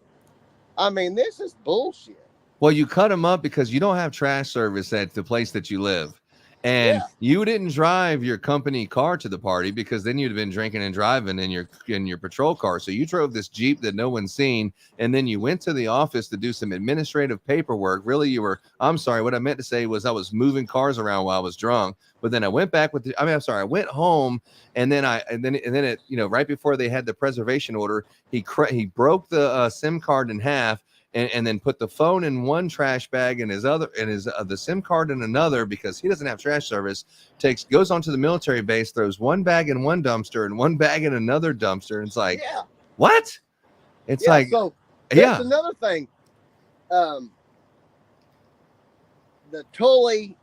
Speaker 19: I mean, this is bullshit.
Speaker 1: Well, you cut them up because you don't have trash service at the place that you live. And you didn't drive your company car to the party because then you'd have been drinking and driving in your patrol car. So you drove this Jeep that no one's seen, and then you went to the office to do some administrative paperwork. Really, I'm sorry, what I meant to say was I was moving cars around while I was drunk. But then I went back I went home, and then it, right before they had the preservation order, he broke the SIM card in half. And then put the phone in one trash bag and the SIM card in another because he doesn't have trash service. Goes onto the military base, throws one bag in one dumpster and one bag in another dumpster. And it's like, what? It's like,
Speaker 19: So that's another thing. The Tully.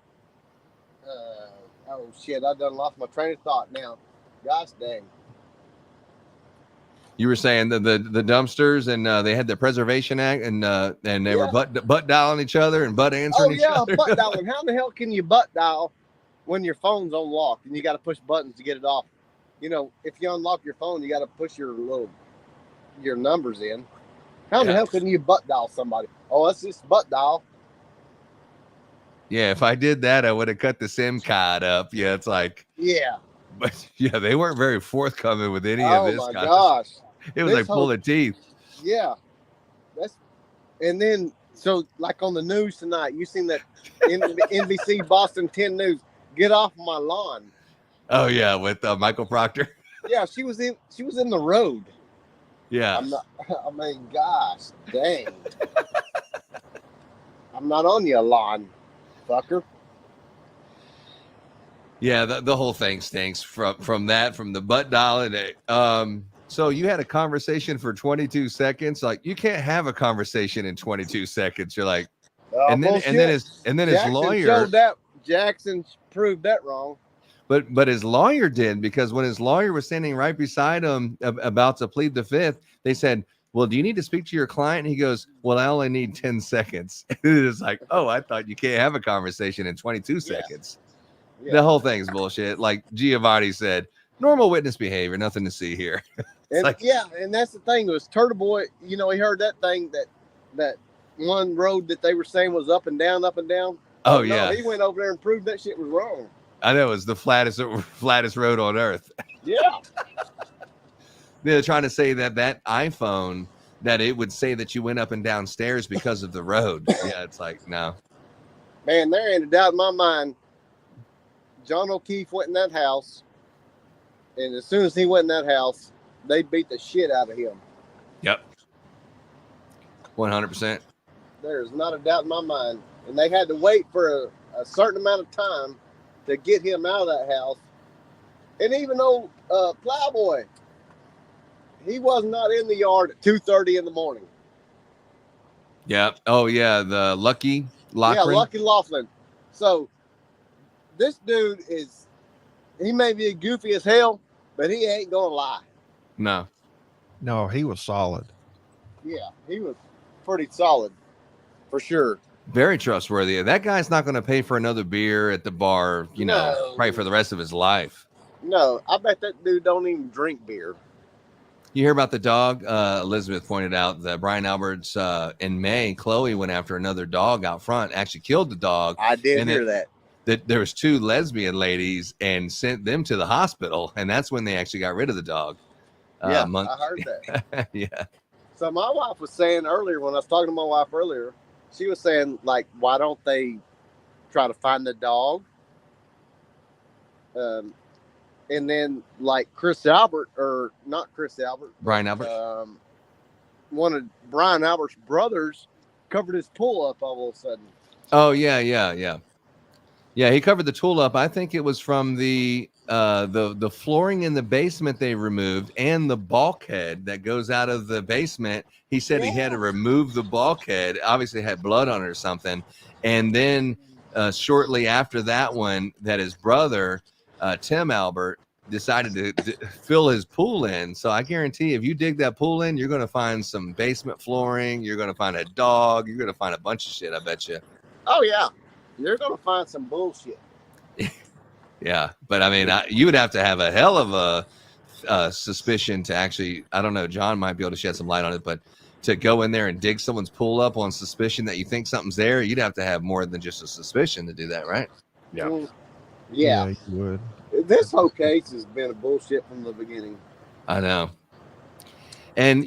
Speaker 19: Oh shit! I done lost my train of thought now. Gosh dang.
Speaker 1: You were saying the dumpsters and they had the Preservation Act and they were butt dialing each other and butt answering each other.
Speaker 19: Butt dialing. How the hell can you butt dial when your phone's unlocked and you got to push buttons to get it off? If you unlock your phone, you got to push your numbers in. How the hell can you butt dial somebody? Oh, that's just butt dial.
Speaker 1: Yeah, if I did that, I would have cut the SIM card up. Yeah, it's like, but yeah, they weren't very forthcoming with any of this.
Speaker 19: Oh my gosh.
Speaker 1: It was like pulling teeth.
Speaker 19: Yeah. And then, so like on the news tonight, you seen that NBC Boston 10 News, get off my lawn.
Speaker 1: Oh yeah, with Michael Proctor.
Speaker 19: Yeah, she was in the road.
Speaker 1: Yeah.
Speaker 19: I mean, gosh, dang. I'm not on your lawn, fucker.
Speaker 1: Yeah, the whole thing stinks from the butt dialing. So you had a conversation for 22 seconds. Like, you can't have a conversation in 22 seconds. You're like, and then his lawyer
Speaker 19: showed that Jackson proved that wrong.
Speaker 1: But his lawyer did, because when his lawyer was standing right beside him about to plead the fifth, they said, well, do you need to speak to your client? And he goes, well, I only need 10 seconds. It is like, oh, I thought you can't have a conversation in 22 seconds. Yeah. The whole thing's bullshit. Like Giovanni said, normal witness behavior, nothing to see here.
Speaker 19: And and that's the thing. It was Turtle Boy, he heard that thing that one road that they were saying was up and down.
Speaker 1: Oh, yeah.
Speaker 19: He went over there and proved that shit was wrong.
Speaker 1: I know, it was the flattest road on earth.
Speaker 19: Yeah.
Speaker 1: They're trying to say that iPhone that it would say that you went up and down stairs because of the road. Yeah, it's like, no.
Speaker 19: Man, there ain't a doubt in my mind. John O'Keefe went in that house, and as soon as he went in that house, they beat the shit out of him.
Speaker 1: Yep. 100%.
Speaker 19: There's not a doubt in my mind. And they had to wait for a certain amount of time to get him out of that house. And even though Plowboy, he was not in the yard at 2:30 in the morning.
Speaker 1: Yeah. Oh, yeah. The Lucky Loughlin.
Speaker 19: Yeah, Lucky Loughlin. So this dude he may be goofy as hell, but he ain't going to lie.
Speaker 1: No.
Speaker 2: No, he was solid.
Speaker 19: Yeah, he was pretty solid for sure.
Speaker 1: Very trustworthy. That guy's not going to pay for another beer at the bar, probably for the rest of his life.
Speaker 19: No, I bet that dude don't even drink beer.
Speaker 1: You hear about the dog? Elizabeth pointed out that Brian Alberts in May, Chloe went after another dog out front, actually killed the dog.
Speaker 19: I did hear that.
Speaker 1: There was 2 lesbian ladies and sent them to the hospital, and that's when they actually got rid of the dog.
Speaker 19: Yeah, I heard that.
Speaker 1: Yeah.
Speaker 19: So my wife was saying earlier, when I was talking to my wife earlier, she was saying, like, why don't they try to find the dog? And then, like,
Speaker 1: Brian Albert.
Speaker 19: One of Brian Albert's brothers covered his pool up all of a sudden.
Speaker 1: Oh, yeah. Yeah, he covered the tool up. I think it was from the flooring in the basement they removed and the bulkhead that goes out of the basement. He said he had to remove the bulkhead. Obviously, it had blood on it or something. And then shortly after that one, that his brother, Tim Albert, decided to fill his pool in. So I guarantee if you dig that pool in, you're going to find some basement flooring. You're going to find a dog. You're going to find a bunch of shit, I bet you.
Speaker 19: Oh, yeah. You're going to find some bullshit.
Speaker 1: Yeah, but I mean, you would have to have a hell of a suspicion to actually, I don't know, John might be able to shed some light on it, but to go in there and dig someone's pool up on suspicion that you think something's there, you'd have to have more than just a suspicion to do that, right?
Speaker 7: Yeah.
Speaker 19: Yeah.
Speaker 2: You would.
Speaker 19: This whole case has been a bullshit from the beginning.
Speaker 1: I know. And,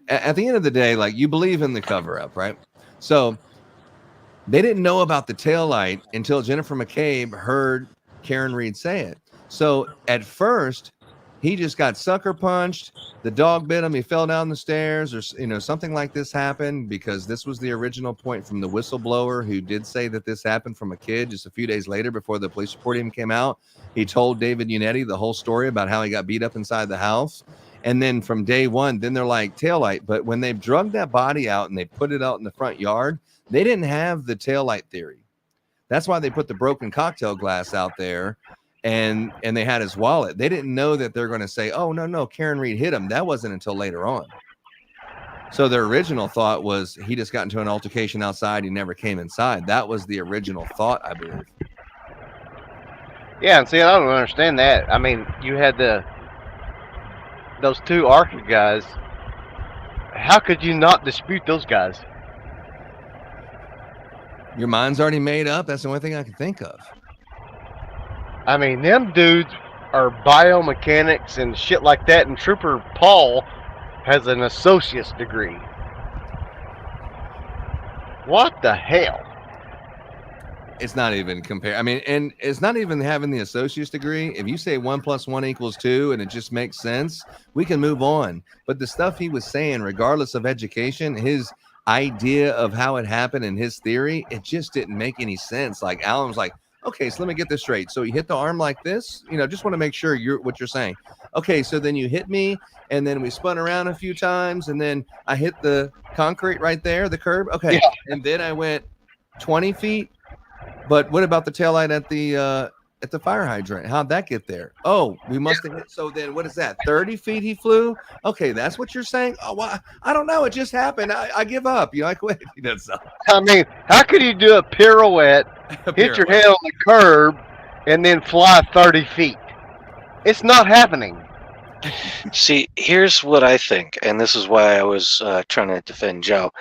Speaker 1: at the end of the day, like, you believe in the cover-up, right? So they didn't know about the taillight until Jennifer McCabe heard Karen Read say it. So at first, he just got sucker punched. The dog bit him. He fell down the stairs, or something like this happened, because this was the original point from the whistleblower who did say that this happened from a kid just a few days later before the police report even came out. He told David Unetti the whole story about how he got beat up inside the house. And then from day one, then they're like, taillight. But when they drugged that body out and they put it out in the front yard, they didn't have the taillight theory. That's why they put the broken cocktail glass out there, and they had his wallet. They didn't know that they're going to say, oh, no, Karen Read hit him. That wasn't until later on. So their original thought was he just got into an altercation outside. He never came inside. That was the original thought, I believe.
Speaker 20: Yeah, and see, I don't understand that. I mean, you had those 2 ARCA guys. How could you not dispute those guys?
Speaker 1: Your mind's already made up. That's the only thing I can think of.
Speaker 20: I mean, them dudes are biomechanics and shit like that, and Trooper Paul has an associate's degree. What the hell?
Speaker 1: It's not even compare. I mean, and it's not even having the associate's degree. If you say 1 + 1 = 2 and it just makes sense, we can move on. But the stuff he was saying, regardless of education, his idea of how it happened and his theory, it just didn't make any sense. Like Alan was like, okay, so let me get this straight. So you hit the arm like this, just want to make sure what you're saying. Okay, so then you hit me, and then we spun around a few times, and then I hit the concrete right there, the curb. Okay, yeah. And then I went 20 feet. But what about the taillight at the fire hydrant? How'd that get there? Oh, we must have hit. So then what is that? 30 feet he flew? Okay, that's what you're saying? Oh, well, I don't know. It just happened. I give up. I quit.
Speaker 20: I mean, how could you do a pirouette, hit your head on the curb, and then fly 30 feet? It's not happening.
Speaker 5: See, here's what I think, and this is why I was trying to defend Joe.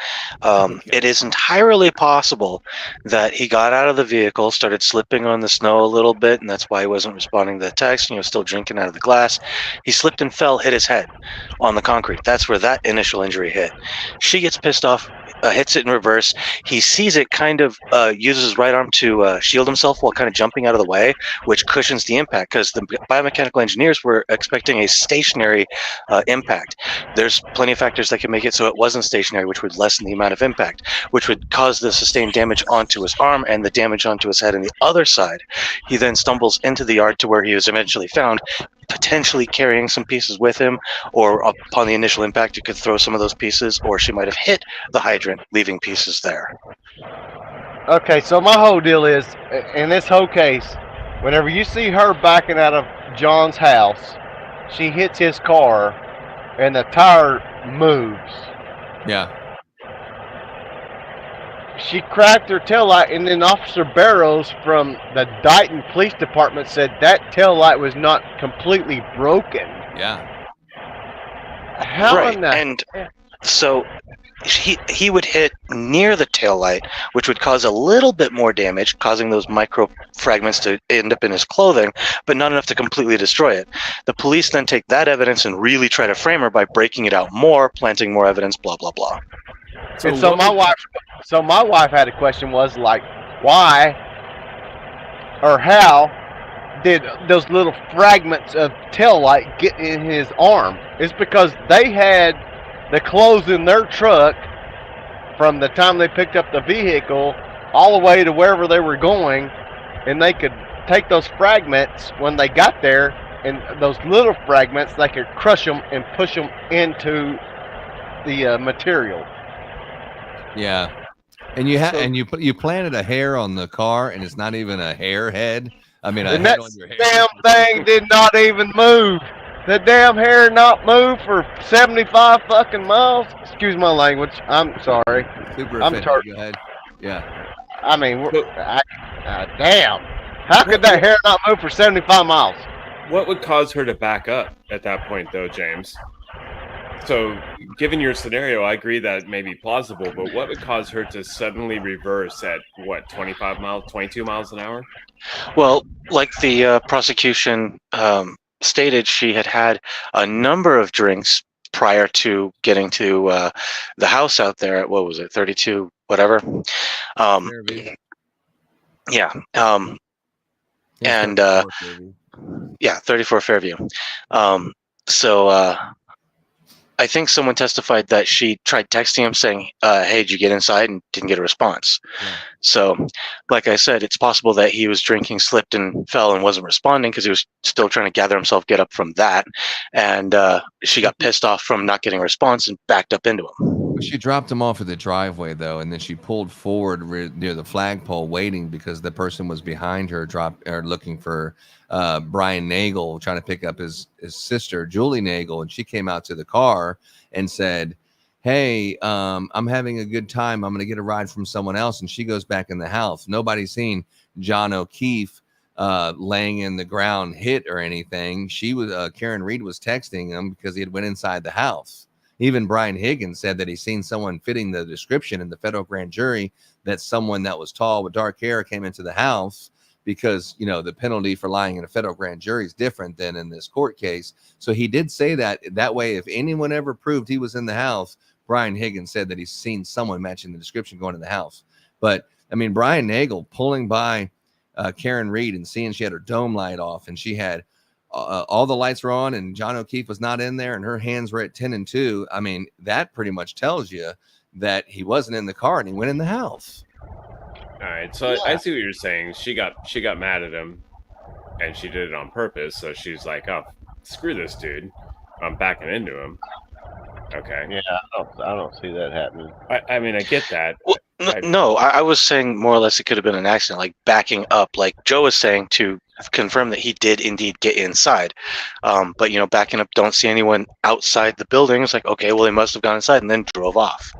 Speaker 5: It is entirely possible that he got out of the vehicle, started slipping on the snow a little bit, and that's why he wasn't responding to the text, and he was still drinking out of the glass. He slipped and fell, hit his head on the concrete. That's where that initial injury hit. She gets pissed off, hits it in reverse. He sees it, kind of uses his right arm to shield himself while kind of jumping out of the way, which cushions the impact, because the biomechanical engineers were expecting a stationary impact. There's plenty of factors that can make it so it wasn't stationary, which would lessen the amount of impact, which would cause the sustained damage onto his arm and the damage onto his head on the other side. He then stumbles into the yard to where he was eventually found, potentially carrying some pieces with him, or upon the initial impact, you could throw some of those pieces, or she might have hit the hydrant, leaving pieces there.
Speaker 20: Okay, so my whole deal is, in this whole case, whenever you see her backing out of John's house, she hits his car, and the tire moves.
Speaker 1: Yeah.
Speaker 20: She cracked her taillight, and then Officer Barrows from the Dighton Police Department said that taillight was not completely broken.
Speaker 1: Yeah.
Speaker 20: How
Speaker 5: Right,
Speaker 20: in the
Speaker 5: and so he would hit near the taillight, which would cause a little bit more damage, causing those micro fragments to end up in his clothing, but not enough to completely destroy it. The police then take that evidence and really try to frame her by breaking it out more, planting more evidence, blah blah blah.
Speaker 20: And so my wife had a question, was like, why or how did those little fragments of taillight get in his arm? It's because they had the clothes in their truck from the time they picked up the vehicle all the way to wherever they were going, and they could take those fragments when they got there, and those little fragments, they could crush them and push them into the material.
Speaker 1: Yeah. And you planted a hair on the car, and it's not even a hair head. I mean, a
Speaker 20: And
Speaker 1: head
Speaker 20: that
Speaker 1: on your hair.
Speaker 20: damn thing did not even move. The damn hair not move for 75 fucking miles. Excuse my language. I'm sorry.
Speaker 1: Super
Speaker 20: I'm
Speaker 1: offended.
Speaker 20: charged.
Speaker 1: Go ahead. Yeah.
Speaker 20: I mean, damn. How could that hair not move for 75 miles?
Speaker 7: What would cause her to back up at that point, though, James? So, given your scenario, I agree that may be plausible, but what would cause her to suddenly reverse at, 25 miles, 22 miles an hour?
Speaker 5: Well, like the prosecution stated, she had had a number of drinks prior to getting to the house out there at, what was it, 32, whatever. Yeah. And yeah, 34 Fairview. So I think someone testified that she tried texting him saying, hey, did you get inside, and didn't get a response. Yeah. So, like I said, it's possible that he was drinking, slipped and fell and wasn't responding because he was still trying to gather himself, get up from that. And she got pissed off from not getting a response and backed up into him.
Speaker 1: She dropped him off at the driveway, though, and then she pulled forward near the flagpole waiting because the person was behind her, looking for Brian Nagel, trying to pick up his sister, Julie Nagel, and she came out to the car and said, hey, I'm having a good time. I'm going to get a ride from someone else. And she goes back in the house. Nobody's seen John O'Keefe laying in the ground hit or anything. She was Karen Reed was texting him because he had went inside the house. Even Brian Higgins said that he's seen someone fitting the description in the federal grand jury, that someone that was tall with dark hair came into the house, because, you know, the penalty for lying in a federal grand jury is different than in this court case. So he did say that way, if anyone ever proved he was in the house, Brian Higgins said that he's seen someone matching the description going to the house. But I mean, Brian Nagel pulling by Karen Reed and seeing she had her dome light off, and she had all the lights were on, and John O'Keefe was not in there, and her hands were at 10 and 2. I mean, that pretty much tells you that he wasn't in the car and he went in the house.
Speaker 7: All right, so I see what you're saying. She got mad at him, and she did it on purpose. So she's like, "Oh, screw this dude! I'm backing into him." Okay.
Speaker 20: Yeah, I don't see that happening.
Speaker 7: I mean, I get that.
Speaker 5: Well, I was saying more or less it could have been an accident, like backing up, like Joe was saying, to confirm that he did indeed get inside. But, you know, backing up, don't see anyone outside the building. It's like, okay, well, they must have gone inside and then drove off.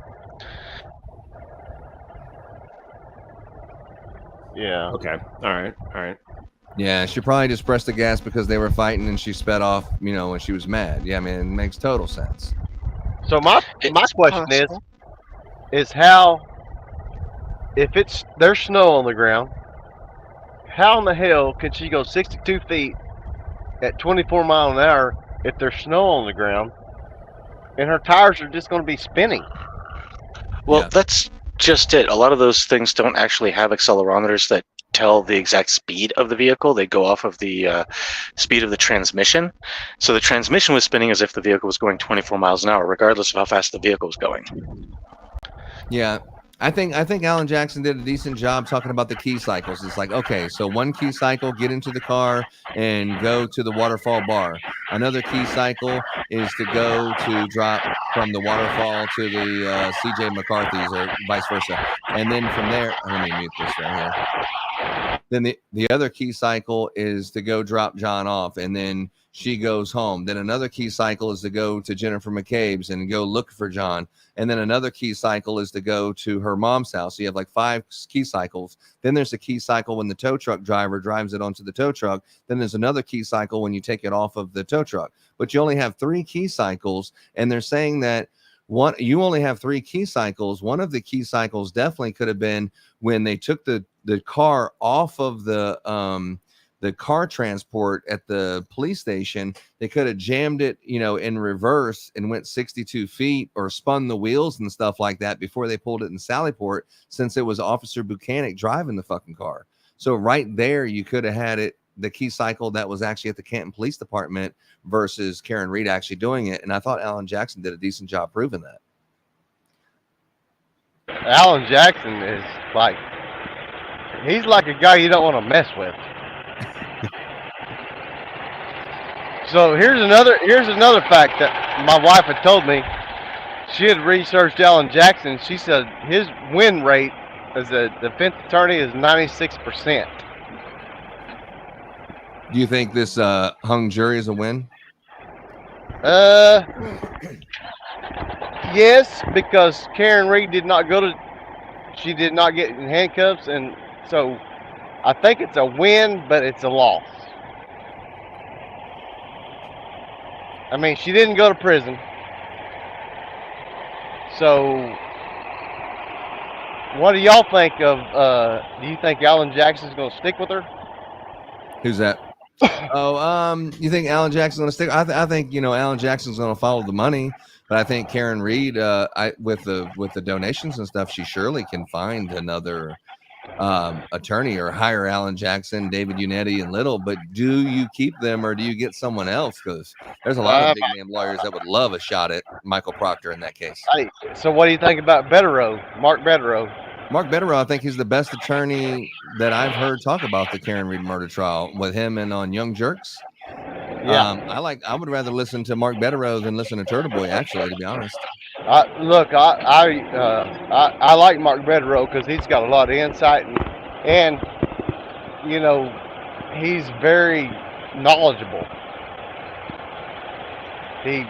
Speaker 20: Yeah.
Speaker 7: Okay. All right.
Speaker 1: Yeah, she probably just pressed the gas because they were fighting and she sped off, when she was mad. Yeah, I mean, it makes total sense.
Speaker 20: So my question is how, if there's snow on the ground, how in the hell can she go 62 feet at 24 miles an hour if there's snow on the ground and her tires are just going to be spinning?
Speaker 5: Well, that's just it. A lot of those things don't actually have accelerometers that tell the exact speed of the vehicle. They go off of the speed of the transmission. So the transmission was spinning as if the vehicle was going 24 miles an hour, regardless of how fast the vehicle was going.
Speaker 1: Yeah, I think Alan Jackson did a decent job talking about the key cycles. It's like, okay, so one key cycle, get into the car and go to the waterfall bar. Another key cycle is to go to drop from the waterfall to the CJ McCarthy's or vice versa. And then from there, let me mute this right here. Then the other key cycle is to go drop John off, and then she goes home. Then another key cycle is to go to Jennifer McCabe's and go look for John. And then another key cycle is to go to her mom's house. So you have like 5 key cycles. Then there's a key cycle when the tow truck driver drives it onto the tow truck. Then there's another key cycle when you take it off of the tow truck. But you only have 3 key cycles, and they're saying that you only have 3 key cycles. One of the key cycles definitely could have been when they took the car off of the car transport at the police station. They could have jammed it, in reverse and went 62 feet or spun the wheels and stuff like that before they pulled it in Sallyport, since it was Officer Buchanan driving the fucking car. So right there, you could have had the key cycle that was actually at the Canton Police Department versus Karen Reed actually doing it. And I thought Alan Jackson did a decent job proving that.
Speaker 20: Alan Jackson is he's like a guy you don't want to mess with. So here's another fact that my wife had told me. She had researched Alan Jackson. She said his win rate as a defense attorney is 96%.
Speaker 1: Do you think this hung jury is a win?
Speaker 20: Yes, because Karen Reed did not get in handcuffs, and so I think it's a win, but it's a loss. I mean, she didn't go to prison. So what do y'all think of do you think Alan Jackson's going to stick with her?
Speaker 1: Who's that? You think Alan Jackson's going to stick? I think Alan Jackson's going to follow the money, but I think Karen Reed, with the donations and stuff, she surely can find another attorney or hire Alan Jackson, David Unetti, and Little. But do you keep them or do you get someone else? Because there's a lot of big name lawyers that would love a shot at Michael Proctor in that case.
Speaker 20: Hey, so what do you think about Mark Betterow?
Speaker 1: Mark Betterow, I think he's the best attorney that I've heard talk about the Karen Reed murder trial with him and on Young Jerks.
Speaker 20: Yeah.
Speaker 1: I would rather listen to Mark Betterow than listen to Turtle Boy, actually, to be honest.
Speaker 20: Look, I like Mark Betterow because he's got a lot of insight and he's very knowledgeable. He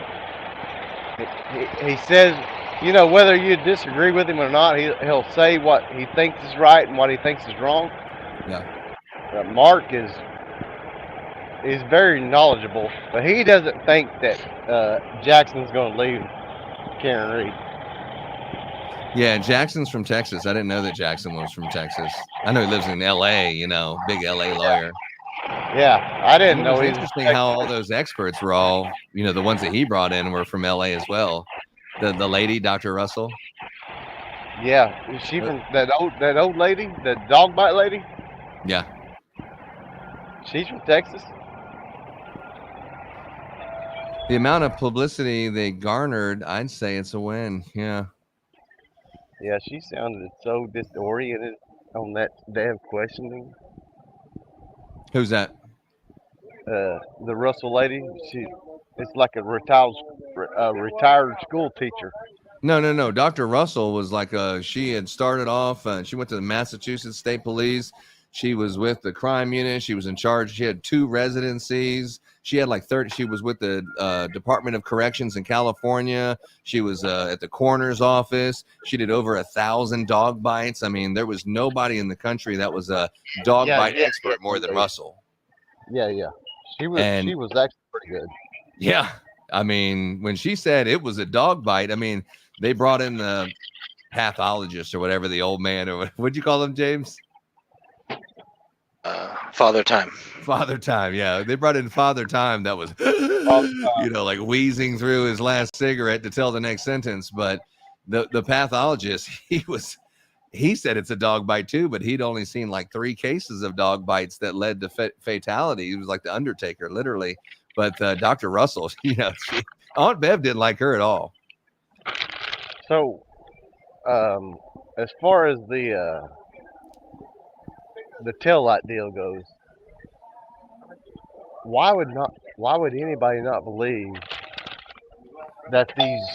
Speaker 20: says, whether you disagree with him or not, he'll say what he thinks is right and what he thinks is wrong.
Speaker 1: Yeah.
Speaker 20: Mark is very knowledgeable, but he doesn't think that Jackson's going to leave Karen Reed.
Speaker 1: Yeah, Jackson's from Texas. I didn't know that Jackson was from Texas. I know he lives in L.A., big L.A. lawyer.
Speaker 20: Yeah, I didn't know.
Speaker 1: It's interesting how all those experts were all, the ones that he brought in were from L.A. as well. The lady, Dr. Russell.
Speaker 20: Yeah, is she from that old lady, the dog bite lady?
Speaker 1: Yeah.
Speaker 20: She's from Texas.
Speaker 1: The amount of publicity they garnered, I'd say it's a win. Yeah.
Speaker 20: Yeah, she sounded so disoriented on that damn questioning.
Speaker 1: Who's that?
Speaker 20: The Russell lady. It's like a retired school teacher.
Speaker 1: No. Dr. Russell was like she had started off. She went to the Massachusetts State Police. She was with the crime unit. She was in charge. She had 2 residencies. She had like 30. She was with the Department of Corrections in California. She was at the coroner's office. She did over 1,000 dog bites. I mean, there was nobody in the country that was a dog bite expert more than Russell.
Speaker 20: Yeah. She was actually pretty good.
Speaker 1: Yeah. I mean, when she said it was a dog bite, I mean, they brought in the pathologist or whatever, the old man, or what'd you call him, James?
Speaker 5: Father Time.
Speaker 1: Father Time. Yeah. They brought in Father Time that was, like wheezing through his last cigarette to tell the next sentence. But the pathologist, he said it's a dog bite too, but he'd only seen like 3 cases of dog bites that led to fatality. He was like the Undertaker, literally. But Dr. Russell, Aunt Bev didn't like her at all.
Speaker 20: So, as far as the taillight deal goes, why would anybody not believe that these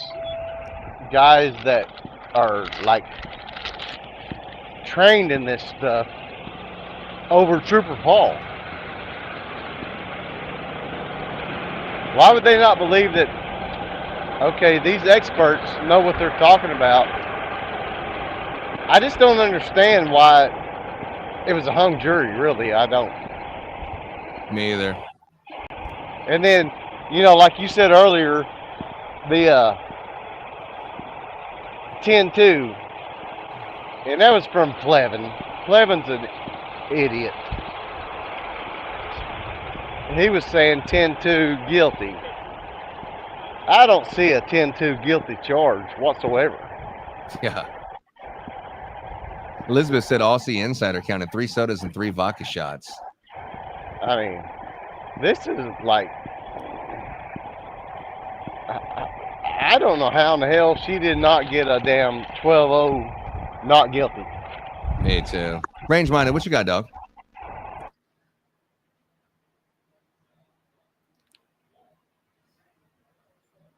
Speaker 20: guys that are like trained in this stuff over Trooper Paul? Why would they not believe that, okay, these experts know what they're talking about? I just don't understand why it was a hung jury, really. I don't.
Speaker 1: Me either.
Speaker 20: And then, like you said earlier, the 10-2, and that was from Plevin. Plevin's an idiot. And he was saying 10-2 guilty. I don't see a 10-2 guilty charge whatsoever.
Speaker 1: Yeah. Elizabeth said Aussie Insider counted 3 sodas and 3 vodka shots.
Speaker 20: I mean, this is like, I don't know how in the hell she did not get a damn 12-0 not guilty.
Speaker 1: Me too. Range Minded, what you got, dog?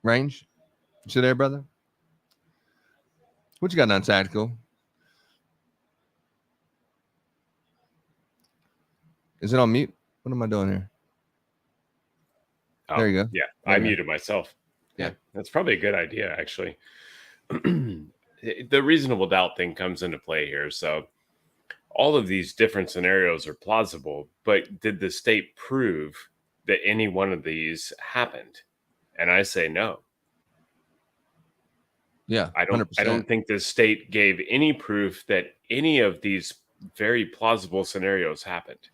Speaker 1: Range? You there, brother? What you got on tactical? Is it on mute? What am I doing here?
Speaker 7: Oh,
Speaker 1: there you go.
Speaker 7: Yeah,
Speaker 1: There
Speaker 7: I
Speaker 1: you go.
Speaker 7: muted myself.
Speaker 1: Yeah.
Speaker 7: That's probably a good idea, actually. The reasonable doubt thing comes into play here. So all of these different scenarios are plausible, but did the state prove that any one of these happened? And I say no.
Speaker 1: Yeah,
Speaker 7: I don't
Speaker 1: 100%.
Speaker 7: think the state gave any proof that any of these very plausible scenarios happened.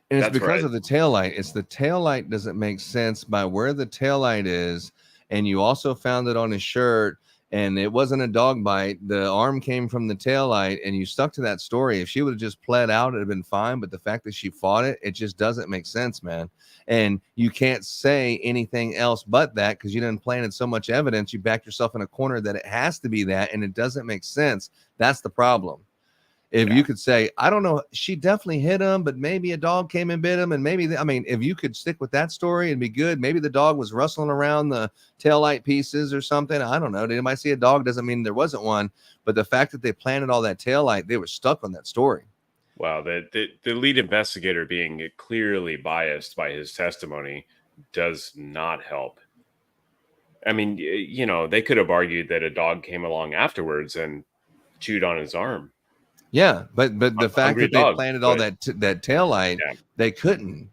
Speaker 1: And it's
Speaker 7: That's
Speaker 1: because
Speaker 7: right.
Speaker 1: of the taillight. It's the taillight doesn't make sense by where the taillight is. And you also found it on his shirt, and it wasn't a dog bite. The arm came from the taillight, and you stuck to that story. If she would have just pled out, it'd have been fine. But the fact that she fought it, it just doesn't make sense, man. And you can't say anything else but that because you done planted so much evidence. You backed yourself in a corner that it has to be that, and it doesn't make sense. That's the problem. If you could say, I don't know, she definitely hit him, but maybe a dog came and bit him. And maybe, if you could stick with that story, it'd be good. Maybe the dog was rustling around the taillight pieces or something. I don't know. Did anybody see a dog? Doesn't mean there wasn't one. But the fact that they planted all that taillight, they were stuck on that story.
Speaker 7: Well, the lead investigator being clearly biased by his testimony does not help. I mean, they could have argued that a dog came along afterwards and chewed on his arm.
Speaker 1: Yeah, but the fact that they planted all
Speaker 7: but-
Speaker 1: that taillight, they couldn't.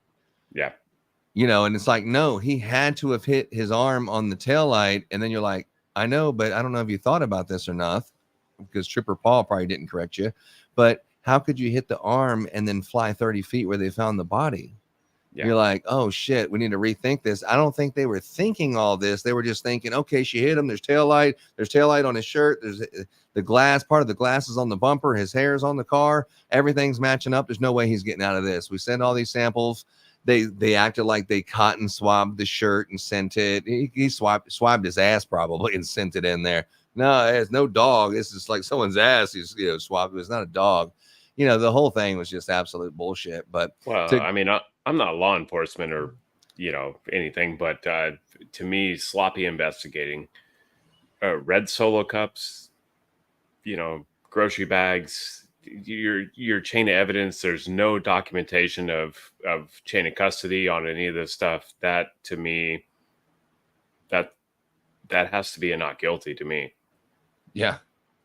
Speaker 7: Yeah.
Speaker 1: And it's like, no, he had to have hit his arm on the taillight. And then you're like, I know, but I don't know if you thought about this or not, because Trooper Paul probably didn't correct you. But how could you hit the arm and then fly 30 feet where they found the body?
Speaker 7: Yeah.
Speaker 1: You're like, oh shit, we need to rethink this. I don't think they were thinking all this. They were just thinking, okay, she hit him. There's taillight on his shirt. There's the glass, part of the glass is on the bumper. His hair is on the car. Everything's matching up. There's no way he's getting out of this. We send all these samples. They acted like they cotton swabbed the shirt and sent it. He swabbed his ass probably and sent it in there. No, it's no dog. It's just like someone's ass. He's swabbed. It's not a dog. The whole thing was just absolute bullshit. But
Speaker 7: I'm not law enforcement or anything, but to me, sloppy investigating, red Solo cups, grocery bags, your chain of evidence. There's no documentation of chain of custody on any of this stuff. That to me, that has to be a not guilty to me.
Speaker 1: Yeah.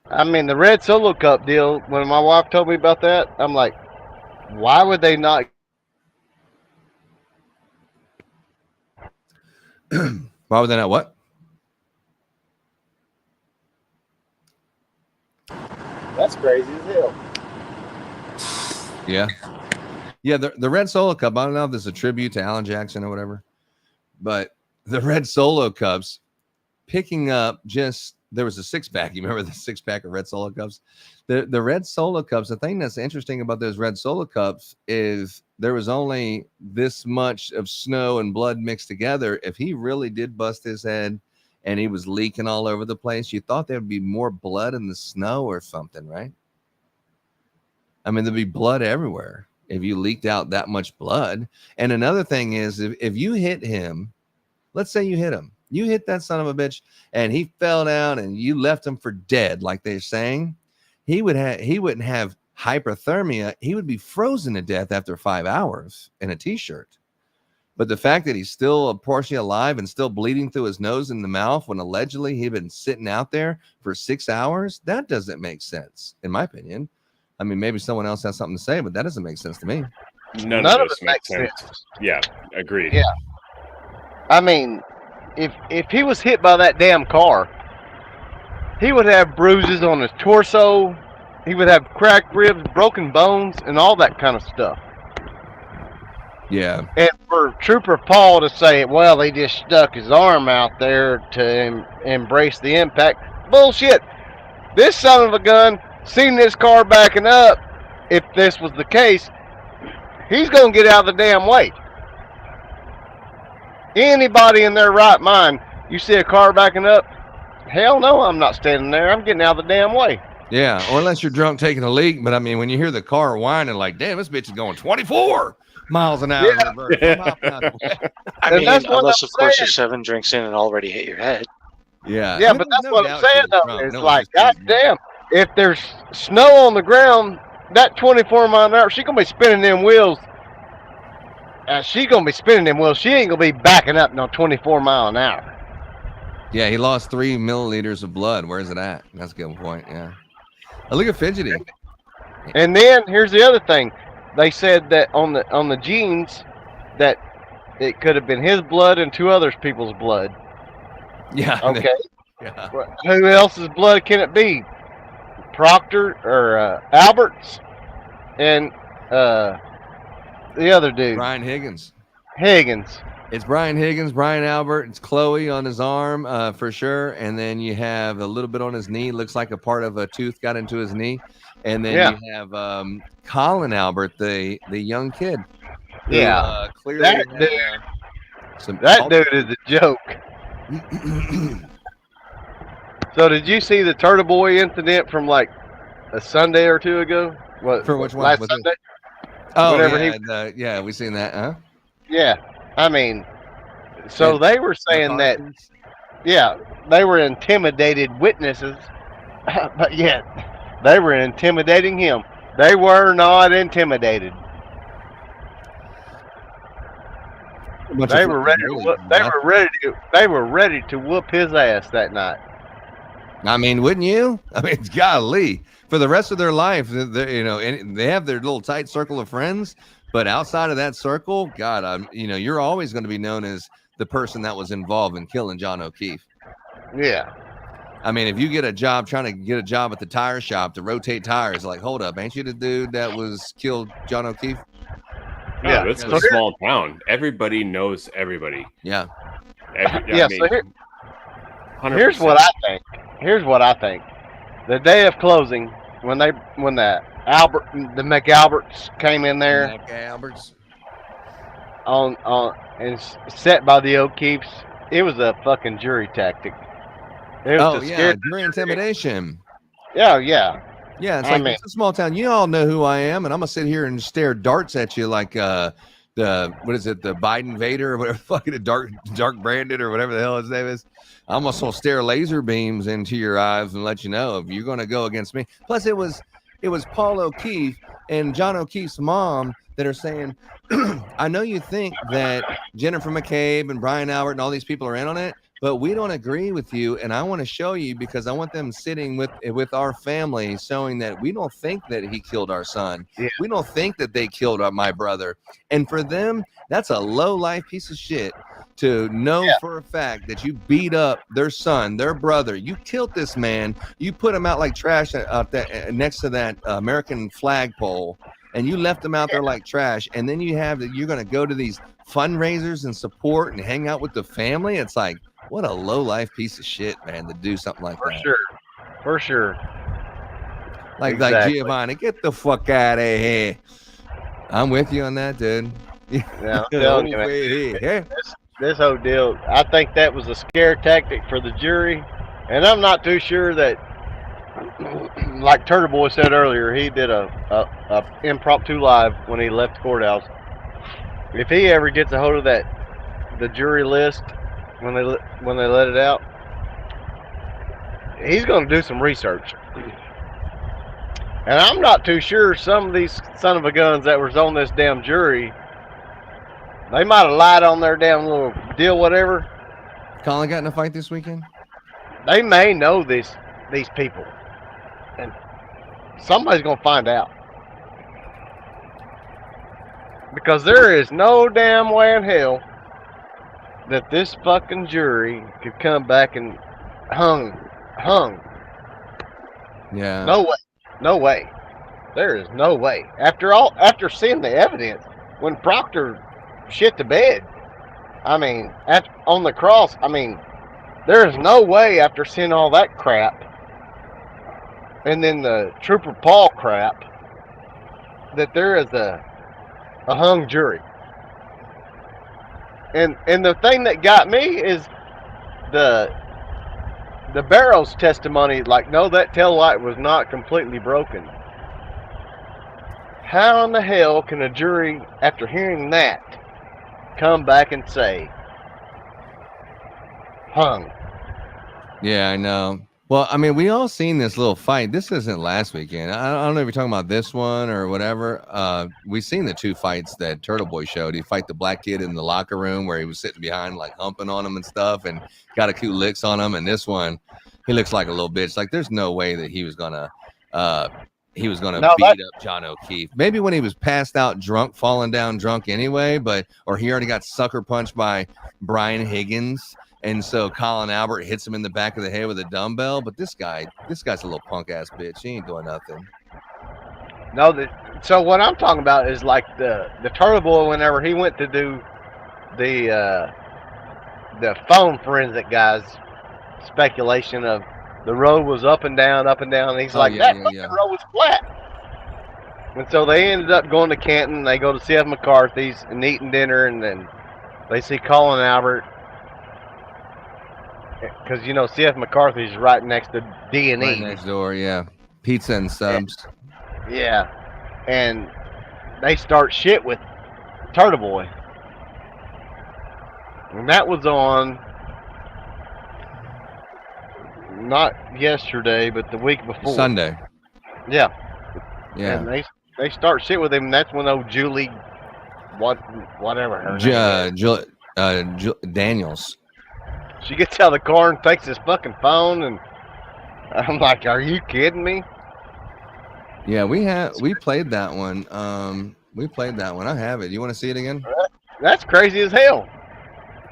Speaker 20: I mean, the red Solo cup deal, when my wife told me about that, I'm like, why would they not
Speaker 1: Why would they not what?
Speaker 20: That's crazy as hell.
Speaker 1: Yeah. Yeah, the Red Solo Cup, I don't know if this is a tribute to Alan Jackson or whatever, but the Red Solo Cups picking up there was a 6-pack. You remember the 6-pack of Red Solo Cups? The Red Solo Cups, the thing that's interesting about those Red Solo Cups is there was only this much of snow and blood mixed together. If he really did bust his head and he was leaking all over the place, you thought there would be more blood in the snow or something, right? I mean, there'd be blood everywhere if you leaked out that much blood. And another thing is, if you hit him, let's say you hit that son of a bitch and he fell down and you left him for dead, like they're saying, he wouldn't have hyperthermia. He would be frozen to death after 5 hours in a t-shirt. But the fact that he's still partially alive and still bleeding through his nose and the mouth when allegedly he'd been sitting out there for 6 hours, that doesn't make sense, in my opinion. I mean, maybe someone else has something to say, but that doesn't make sense to me.
Speaker 7: None of this makes sense. Yeah, agreed.
Speaker 20: Yeah. I mean, if he was hit by that damn car, he would have bruises on his torso. He would have cracked ribs, broken bones, and all that kind of stuff.
Speaker 1: Yeah.
Speaker 20: And for Trooper Paul to say, well, they just stuck his arm out there to embrace the impact. Bullshit. This son of a gun seen this car backing up. If this was the case, he's going to get out of the damn way. Anybody in their right mind, you see a car backing up, hell no, I'm not standing there. I'm getting out of the damn way.
Speaker 1: Yeah, or unless you're drunk taking a leak. But I mean, when you hear the car whining like, damn, this bitch is going 24 miles an hour.
Speaker 20: Yeah.
Speaker 5: I mean, unless, of course, you're 7 drinks in and already hit your head.
Speaker 1: Yeah.
Speaker 20: Yeah, but that's what I'm saying, though. It's like, goddamn, if there's snow on the ground, that 24 mile an hour, she's going to be spinning them wheels. She's going to be spinning them wheels. She ain't going to be backing up no 24 mile an hour.
Speaker 1: Yeah, he lost 3 milliliters of blood. Where's it at? That's a good point, yeah. Look at Fidgety.
Speaker 20: And then, here's the other thing. They said that on the jeans, that it could have been his blood and 2 other people's blood.
Speaker 1: Yeah.
Speaker 20: Okay.
Speaker 1: Yeah.
Speaker 20: Who else's blood can it be? Proctor or Alberts and the other dude,
Speaker 1: Brian Higgins.
Speaker 20: It's
Speaker 1: Brian Higgins, Brian Albert. It's Chloe on his arm for sure. And then you have a little bit on his knee. Looks like a part of a tooth got into his knee. And then you have Colin Albert, the young kid. Who,
Speaker 20: Yeah.
Speaker 1: Clearly
Speaker 20: that dude is a joke. So did you see the Turtle Boy incident from like a Sunday or 2 ago? What,
Speaker 1: For which one?
Speaker 20: last
Speaker 1: Was it-
Speaker 20: Sunday?
Speaker 1: Oh,
Speaker 20: Whenever
Speaker 1: yeah, we seen that, huh?
Speaker 20: Yeah, I mean, so
Speaker 1: And
Speaker 20: they were saying that, they were intimidated witnesses, but yet they were intimidating him. They were not intimidated. They were ready. They were ready to whoop his ass that night.
Speaker 1: I mean, wouldn't you? I mean, golly, for the rest of their life, and they have their little tight circle of friends, but outside of that circle, God, you're always going to be known as the person that was involved in killing John O'Keefe.
Speaker 20: Yeah.
Speaker 1: I mean, if you get a job trying to get a job at the tire shop to rotate tires, like, hold up, ain't you the dude that was killed John O'Keefe?
Speaker 7: Yeah, it's a small town. Everybody knows everybody.
Speaker 1: Yeah.
Speaker 20: Here's what I think. The day of closing, when the McAlberts came in there, on and set by the O'Keefes, it was a fucking jury tactic. It was
Speaker 1: jury intimidation.
Speaker 20: Yeah.
Speaker 1: Yeah, it's like, it's a small town. You all know who I am, and I'm gonna sit here and stare darts at you like the Biden Vader or whatever fucking Dark Brandon or whatever the hell his name is. I'm also stare laser beams into your eyes and let you know if you're gonna go against me. Plus, it was Paul O'Keefe and John O'Keefe's mom that are saying, I know you think that Jennifer McCabe and Brian Albert and all these people are in on it, but we don't agree with you, and I want to show you because I want them sitting with our family, showing that we don't think that he killed our son.
Speaker 20: Yeah.
Speaker 1: We don't think that they killed my brother. And for them, that's a low life piece of shit to know for a fact that you beat up their son, their brother. You killed this man. You put him out like trash out there next to that American flagpole, and you left him out there like trash. And then you're going to go to these fundraisers and support and hang out with the family. It's like, what a low life piece of shit, man, to do something like that.
Speaker 20: For sure.
Speaker 1: Like Giovanni, get the fuck out of here. I'm with you on that, dude.
Speaker 20: Yeah, I'm telling you, man. This whole deal, I think that was a scare tactic for the jury, and I'm not too sure that, like Turtle Boy said earlier, he did a impromptu live when he left the courthouse. If he ever gets a hold of the jury list when they let it out, he's going to do some research. And I'm not too sure some of these son of a guns that was on this damn jury, they might have lied on their damn little deal, whatever.
Speaker 1: Colin got in a fight this weekend?
Speaker 20: They may know these people. And somebody's going to find out. Because there is no damn way in hell that this fucking jury could come back and hung.
Speaker 1: Yeah.
Speaker 20: No way. There is no way. After seeing the evidence, when Proctor shit the bed, I mean, on the cross, I mean, there is no way after seeing all that crap, and then the Trooper Paul crap, that there is a hung jury. And the thing that got me is the Barrows testimony, like, no, that tail light was not completely broken. How in the hell can a jury, after hearing that, come back and say hung?
Speaker 1: Yeah, I know. Well, I mean, we all seen this little fight. This isn't last weekend. I don't know if you're talking about this one or whatever. We seen the two fights that Turtle Boy showed. He fight the black kid in the locker room where he was sitting behind, like humping on him and stuff, and got a few licks on him. And this one, he looks like a little bitch. Like, there's no way that he was gonna beat up John O'Keefe. Maybe when he was passed out drunk, falling down drunk anyway, or he already got sucker punched by Brian Higgins. And so Colin Albert hits him in the back of the head with a dumbbell. But this guy's a little punk ass bitch. He ain't doing nothing.
Speaker 20: No, so what I'm talking about is like the Turtle Boy, whenever he went to do the phone forensic guys speculation of the road was up and down, and he's road was flat. And so they ended up going to Canton. They go to C.F. McCarthy's and eating dinner, and then they see Colin Albert. Because, you know, C.F. McCarthy's right next to D&E.
Speaker 1: Right next door, yeah. Pizza and subs.
Speaker 20: Yeah. And they start shit with Turtle Boy. And that was on, not yesterday, but the week before.
Speaker 1: Sunday.
Speaker 20: Yeah.
Speaker 1: Yeah.
Speaker 20: And they start shit with him, and that's when old Julie, whatever her name is.
Speaker 1: Daniels.
Speaker 20: She gets out of the car and takes his fucking phone, and I'm like, are you kidding me?
Speaker 1: Yeah, we played that one. I have it. You want to see it again?
Speaker 20: That's crazy as hell.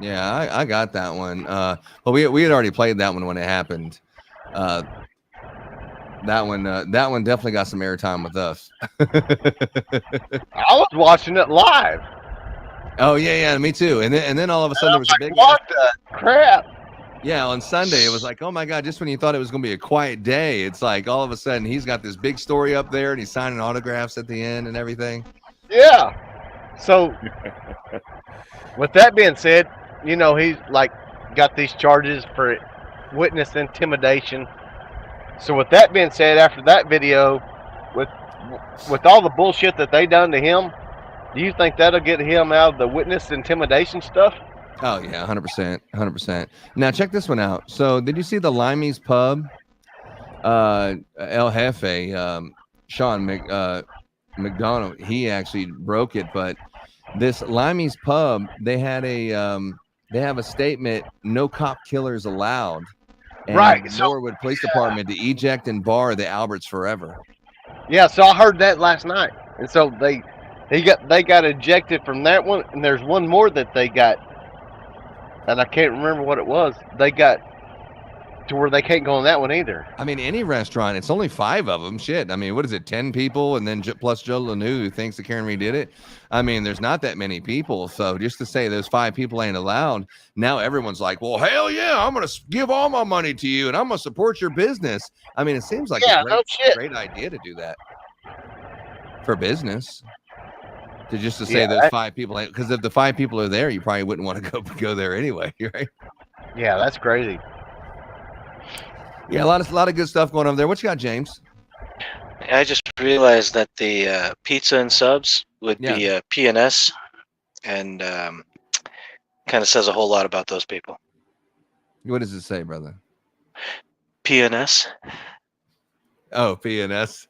Speaker 1: Yeah, I got that one. But we had already played that one when it happened. That one definitely got some airtime with us.
Speaker 20: I was watching it live.
Speaker 1: Oh yeah, me too. And then all of a sudden there was a big.
Speaker 20: What the crap?
Speaker 1: Yeah, on Sunday it was like, oh my God! Just when you thought it was going to be a quiet day, it's like all of a sudden he's got this big story up there, and he's signing autographs at the end and everything.
Speaker 20: Yeah. So, with that being said, you know, he's like got these charges for witness intimidation. So, with that being said, after that video, with all the bullshit that they done to him, do you think that'll get him out of the witness intimidation stuff?
Speaker 1: Oh yeah, 100%. Now check this one out. So did you see the Limey's Pub? El Jefe, Sean McDonough, he actually broke it. But this Limey's Pub, they had a they have a statement: no cop killers allowed. And
Speaker 20: Right,
Speaker 1: the Norwood Police Department to eject and bar the Alberts forever.
Speaker 20: Yeah, so I heard that last night, and so they got ejected from that one, and there's one more that they got, and I can't remember what it was. They got to where they can't go on that one either.
Speaker 1: I mean, any restaurant, it's only 5 of them. Shit. I mean, what is it? 10 people, and then plus Joe Lanou, who thinks that Karen Reed did it. I mean, there's not that many people. So just to say those 5 people ain't allowed, now everyone's like, well, hell yeah, I'm gonna give all my money to you, and I'm gonna support your business. I mean, it seems like a great idea to do that for business. To just to say those 5 people, because if the 5 people are there, you probably wouldn't want to go there anyway, right?
Speaker 20: Yeah, that's crazy.
Speaker 1: Yeah, a lot of good stuff going on there. What you got, James?
Speaker 5: I just realized that the pizza and subs would be PNS, and kind of says a whole lot about those people.
Speaker 1: What does it say, brother?
Speaker 5: PNS.
Speaker 1: Oh, PNS.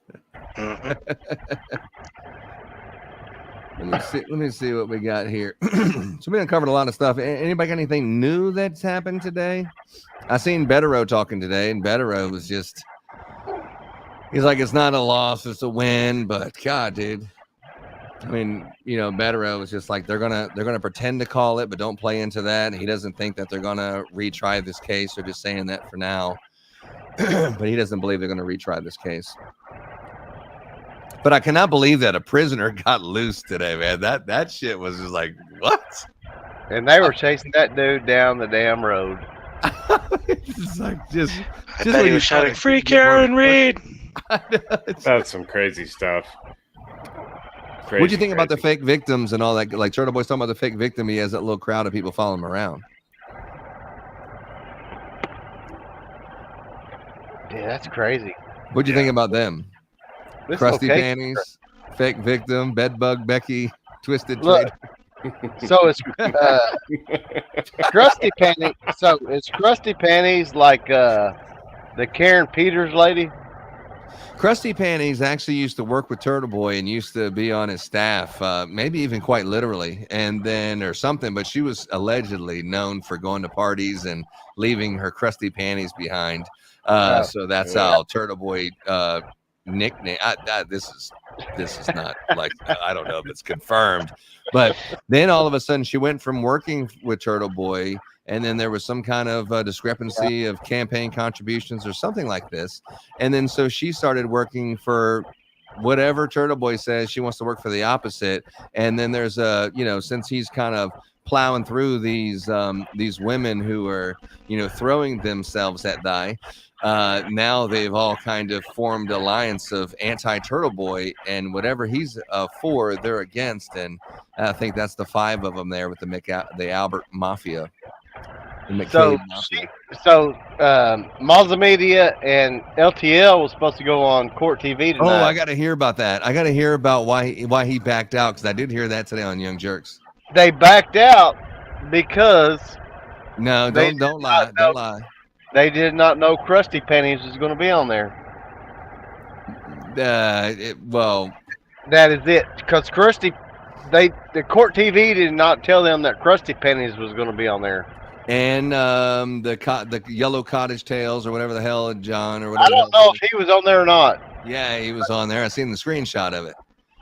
Speaker 5: Mm-hmm.
Speaker 1: Let me see what we got here. So we uncovered a lot of stuff. Anybody got anything new that's happened today? I seen Betterow talking today, and Betterow was just, he's like, it's not a loss, it's a win. But God, dude, I mean, you know, Betterow was just like, they're gonna pretend to call it, but don't play into that. He doesn't think that they're gonna retry this case. They're just saying that for now, but he doesn't believe they're gonna retry this case. But I cannot believe that a prisoner got loose today, man. That shit was just like, what?
Speaker 20: And they were chasing that dude down the damn road.
Speaker 1: It's like just
Speaker 5: I bet he was shouting, "Free Karen Reed!"
Speaker 7: That's some crazy stuff.
Speaker 1: What do you think about the fake victims and all that? Like Turtle Boy's talking about the fake victim. He has that little crowd of people following him around.
Speaker 20: Yeah, that's crazy.
Speaker 1: What do you think about them?
Speaker 20: This
Speaker 1: Crusty
Speaker 20: location-
Speaker 1: panties, fake victim, bedbug Becky, twisted
Speaker 20: Look,
Speaker 1: trade.
Speaker 20: So it's Crusty Panties. So it's Crusty Panties like the Karen Peters lady.
Speaker 1: Crusty Panties actually used to work with Turtle Boy and used to be on his staff, maybe even quite literally, and then or something. But she was allegedly known for going to parties and leaving her crusty panties behind. So that's how Turtle Boy nickname. This is not like, I don't know if it's confirmed, but then all of a sudden she went from working with Turtle Boy, and then there was some kind of discrepancy of campaign contributions or something like this, and then so she started working for whatever Turtle Boy says. She wants to work for the opposite, and then there's a, you know, since he's kind of plowing through these women who are, you know, throwing themselves at Thy. Now they've all kind of formed alliance of anti-Turtle Boy, and whatever he's for, they're against. And I think that's the 5 of them there with the Albert Mafia. The McCabe Mafia.
Speaker 20: Mazda Media and LTL was supposed to go on Court TV tonight.
Speaker 1: Oh, I got to hear about that. I got to hear about why he backed out, because I did hear that today on Young Jerks.
Speaker 20: They backed out because
Speaker 1: no, don't lie. Don't lie.
Speaker 20: They did not know Crusty Panties was going to be on there.
Speaker 1: Well,
Speaker 20: that is it. Because the Court TV did not tell them that Crusty Panties was going to be on there.
Speaker 1: And the Yellow Cottage Tales or whatever the hell, John or whatever.
Speaker 20: I don't know if he was on there or not.
Speaker 1: Yeah, he was on there. I seen the screenshot of it.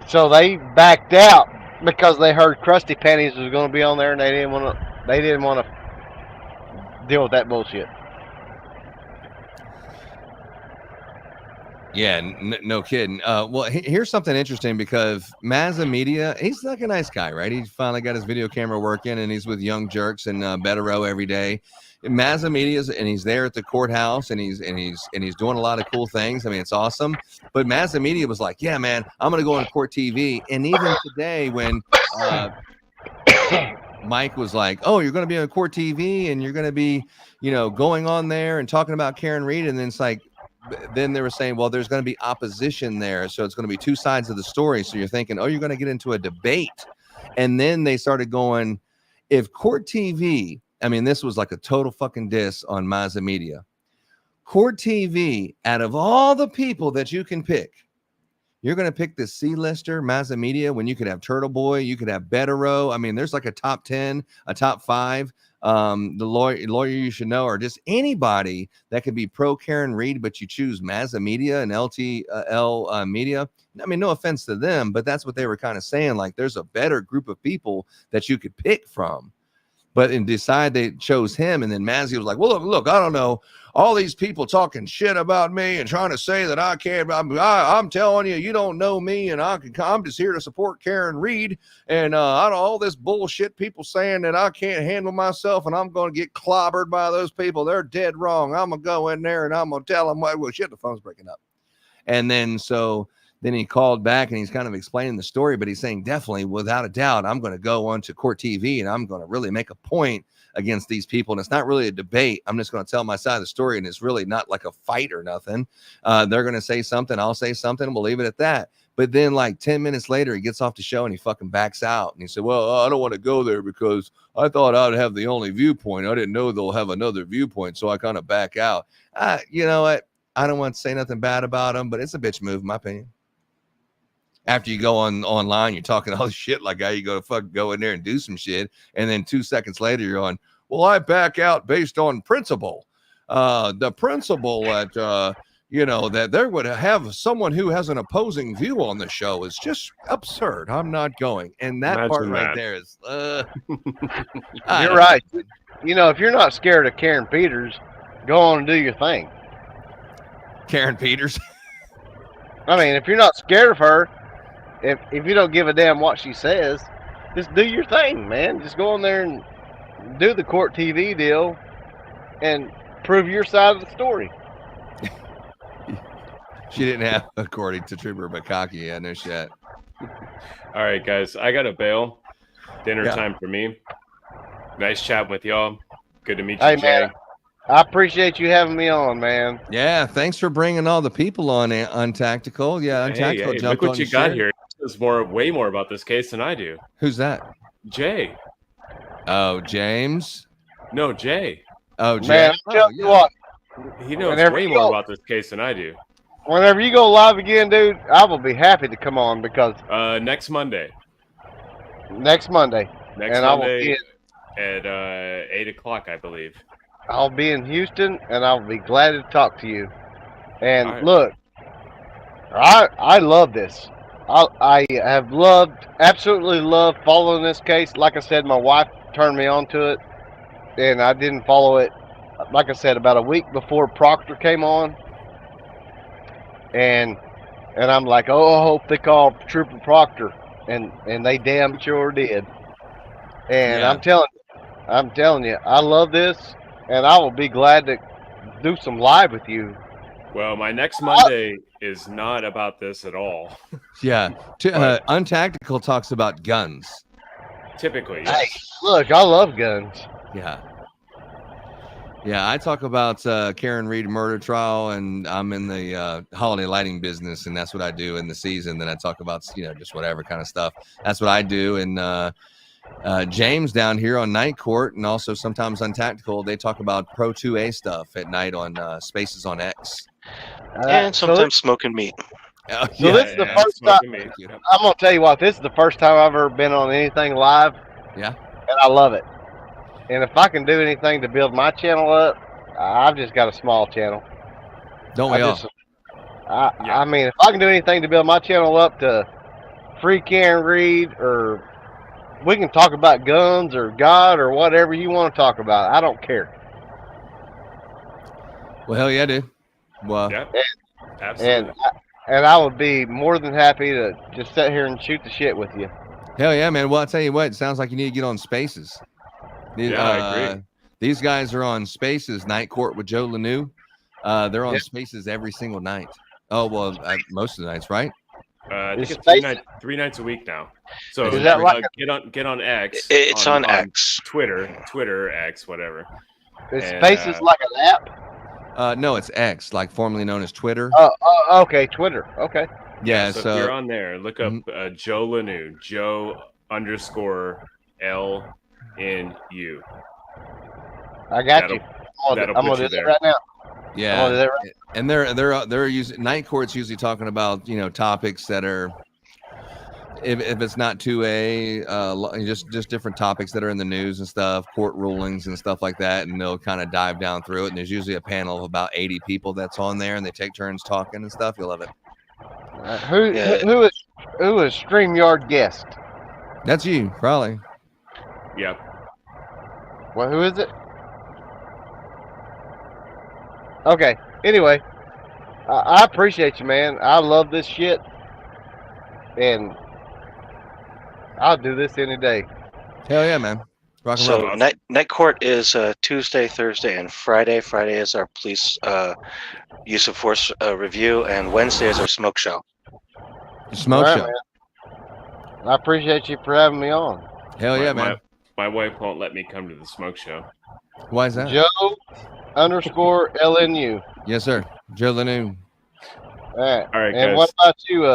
Speaker 20: So they backed out because they heard Crusty Panties was going to be on there, and they didn't want to deal with that bullshit.
Speaker 1: Yeah, no kidding. Well, here's something interesting, because Mazda Media, he's like a nice guy, right? He finally got his video camera working, and he's with Young Jerks and Betterow every day. Mazda Media, and he's there at the courthouse, and he's doing a lot of cool things. I mean, it's awesome. But Mazda Media was like, yeah, man, I'm gonna go on Court TV. And even today, when Mike was like, oh, you're gonna be on Court TV, and you're gonna be, you know, going on there and talking about Karen Reed, and then it's like, then they were saying, well, there's going to be opposition there, so it's going to be 2 sides of the story. So you're thinking, oh, you're going to get into a debate. And then they started going, if Court TV, I mean, this was like a total fucking diss on Mazda Media. Court TV, out of all the people that you can pick, you're going to pick the C-lister, Mazda Media, when you could have Turtle Boy, you could have Betterow. I mean, there's like a top 10, a top 5 the lawyer you should know, or just anybody that could be pro Karen Read, but you choose Mazda Media and LTL Media. I mean, no offense to them, but that's what they were kind of saying. Like, there's a better group of people that you could pick from. But and decide they chose him, and then Mazzy was like, "Well, look, I don't know. All these people talking shit about me and trying to say that I can't. I'm telling you, you don't know me, and I'm just here to support Karen Read. And I don't all this bullshit. People saying that I can't handle myself, and I'm going to get clobbered by those people. They're dead wrong. I'm gonna go in there and I'm gonna tell them what. Well, shit, the phone's breaking up. And then Then he called back and he's kind of explaining the story, but he's saying definitely, without a doubt, I'm going to go onto Court TV and I'm going to really make a point against these people. And it's not really a debate. I'm just going to tell my side of the story, and it's really not like a fight or nothing. They're going to say something, I'll say something, and we'll leave it at that. But then like 10 minutes later, he gets off the show and he fucking backs out. And he said, well, I don't want to go there because I thought I'd have the only viewpoint. I didn't know they'll have another viewpoint. So I kind of back out. You know what? I don't want to say nothing bad about him, but it's a bitch move, in my opinion. After you go online, you're talking all this shit like how you go in there and do some shit. And then 2 seconds later, you're on, well, I back out based on principle. The principle that, that there would have someone who has an opposing view on the show is just absurd. I'm not going. And that
Speaker 7: Imagine
Speaker 1: part right
Speaker 7: that.
Speaker 1: there is,
Speaker 20: You're right. If you're not scared of Karen Peters, go on and do your thing.
Speaker 1: Karen Peters.
Speaker 20: I mean, if you're not scared of her, if you don't give a damn what she says, just do your thing, man. Just go on there and do the Court TV deal and prove your side of the story.
Speaker 1: She didn't have, according to Trooper Bakaki. Yeah, no shit.
Speaker 7: All right, guys, I gotta bail. Dinner time for me. Nice chat with y'all. Good to meet you,
Speaker 20: Hey,
Speaker 7: Jay.
Speaker 20: man, I appreciate you having me on, man.
Speaker 1: Yeah, thanks for bringing all the people on Untactical. Yeah, Untactical
Speaker 7: Hey,
Speaker 1: jumped
Speaker 7: look what
Speaker 1: on
Speaker 7: you
Speaker 1: the
Speaker 7: got
Speaker 1: shit.
Speaker 7: here. There's way more about this case than I do.
Speaker 1: Who's that?
Speaker 7: Jay.
Speaker 1: Oh, James?
Speaker 7: No, Jay.
Speaker 1: Oh, Jay.
Speaker 20: Man, I tell you what,
Speaker 7: He knows
Speaker 20: whenever
Speaker 7: way
Speaker 20: you
Speaker 7: more
Speaker 20: go-
Speaker 7: about this case than I do.
Speaker 20: whenever you go live again, dude, I will be happy to come on because
Speaker 7: Next Monday.
Speaker 20: next Monday,
Speaker 7: Next
Speaker 20: and I will
Speaker 7: Monday
Speaker 20: be
Speaker 7: at 8 o'clock, I believe.
Speaker 20: I'll be in Houston, and I'll be glad to talk to you. And
Speaker 7: All right.
Speaker 20: look, I love this. I have absolutely loved following this case. Like I said, my wife turned me on to it, and I didn't follow it. Like I said, about a week before Proctor came on, and I'm like, oh, I hope they call Trooper Proctor, and they damn sure did. And
Speaker 1: Yeah.
Speaker 20: I'm telling you, I love this, and I will be glad to do some live with you.
Speaker 7: Well, my next Monday is not about this at all.
Speaker 1: Yeah. Untactical talks about guns.
Speaker 7: Typically,
Speaker 20: Hey,
Speaker 7: yes.
Speaker 20: look, I love guns.
Speaker 1: Yeah. Yeah, I talk about Karen Read murder trial, and I'm in the holiday lighting business, and that's what I do in the season. Then I talk about, just whatever kind of stuff. That's what I do. And James down here on Night Court, and also sometimes on Tactical, they talk about Pro 2A stuff at night on Spaces on X.
Speaker 5: And sometimes smoking meat.
Speaker 1: Oh,
Speaker 20: So this is the first time.
Speaker 1: smoking meat,
Speaker 20: I'm gonna tell you what. This is the first time I've ever been on anything live,
Speaker 1: Yeah.
Speaker 20: and I love it. And if I can do anything to build my channel up, I've just got a small channel.
Speaker 1: Don't we all?
Speaker 20: I mean, if I can do anything to build my channel up to free Karen Read, or we can talk about guns or God or whatever you want to talk about. I don't care.
Speaker 1: Well, hell yeah, dude. Well,
Speaker 7: Yeah, absolutely.
Speaker 20: And I would be more than happy to just sit here and shoot the shit with you.
Speaker 1: hell yeah, man. Well, I'll tell you what, it sounds like you need to get on Spaces.
Speaker 7: Yeah, I agree.
Speaker 1: These guys are on Spaces, Night Court with Joe Lanou. They're on
Speaker 20: Yeah.
Speaker 1: Spaces every single night. Oh, well, most of the nights, right?
Speaker 7: I think
Speaker 20: Is
Speaker 7: it's
Speaker 20: Spaces-
Speaker 7: three nights a week now. So
Speaker 20: Is that like
Speaker 7: get on X.
Speaker 5: It's on X.
Speaker 7: Twitter, X, whatever.
Speaker 20: Is
Speaker 7: And,
Speaker 20: Spaces like an app?
Speaker 1: No, it's X, like formerly known as Twitter.
Speaker 20: Oh, okay, Twitter. Okay.
Speaker 1: Yeah,
Speaker 7: So,
Speaker 1: so
Speaker 7: if you're on there, look up Joe Lanou, Joe_LNU.
Speaker 20: I got
Speaker 7: That'll-
Speaker 20: you.
Speaker 7: that'll
Speaker 20: I'm
Speaker 7: put
Speaker 20: gonna
Speaker 7: you
Speaker 20: do that
Speaker 7: there.
Speaker 20: right now.
Speaker 1: yeah,
Speaker 20: I'm gonna do that right.
Speaker 1: and they're using Night Court's usually talking about topics that are if it's not 2A, just different topics that are in the news and stuff, court rulings and stuff like that, and they'll kind of dive down through it. And there's usually a panel of about 80 people that's on there, and they take turns talking and stuff. You'll love it.
Speaker 20: Who is StreamYard guest?
Speaker 1: That's you, probably.
Speaker 7: Yep.
Speaker 20: Well, who is it? Okay. Anyway, I appreciate you, man. I love this shit, and I'll do this any day.
Speaker 1: Hell yeah, man. Rock and
Speaker 5: So
Speaker 1: roll.
Speaker 5: night court is Tuesday, Thursday, and Friday. Friday is our police use of force review, and Wednesday is our smoke show.
Speaker 1: Smoke
Speaker 20: All right,
Speaker 1: show.
Speaker 20: man. I appreciate you for having me on.
Speaker 1: Hell yeah, man.
Speaker 7: My wife won't let me come to the smoke show.
Speaker 1: Why is that?
Speaker 20: Joe_LNU.
Speaker 1: Yes, sir. Joe Lanoon.
Speaker 20: All right.
Speaker 7: All right,
Speaker 20: And
Speaker 7: guys.
Speaker 20: what about you,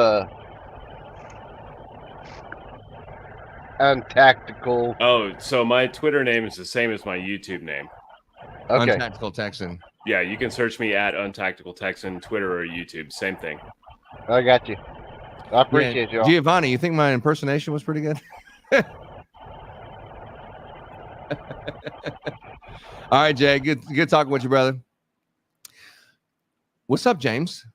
Speaker 20: Untactical?
Speaker 7: Oh, so my Twitter name is the same as my YouTube name.
Speaker 20: Okay.
Speaker 1: Untactical Texan.
Speaker 7: Yeah, you can search me at Untactical Texan, Twitter or YouTube. Same thing.
Speaker 20: I got you. I appreciate you.
Speaker 1: Giovanni, you think my impersonation was pretty good? All right, Jay. Good talking with you, brother. What's up, James?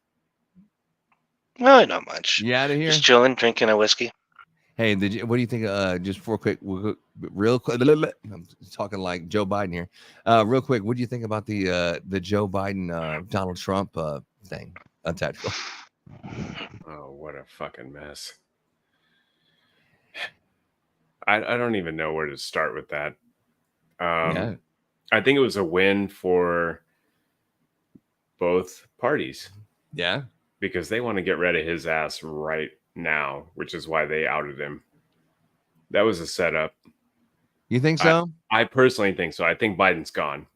Speaker 5: No, not much.
Speaker 1: You out of here?
Speaker 5: Just chilling, drinking a whiskey.
Speaker 1: Hey, what do you think? Just for quick, real quick. I'm talking like Joe Biden here. Real quick, what do you think about the Joe Biden Donald Trump thing? Untactical.
Speaker 7: Oh, what a fucking mess. I don't even know where to start with that.
Speaker 1: Yeah.
Speaker 7: I think it was a win for both parties.
Speaker 1: Yeah.
Speaker 7: Because they want to get rid of his ass right now, which is why they outed him. That was a setup.
Speaker 1: You think so?
Speaker 7: I personally think so. I think Biden's gone.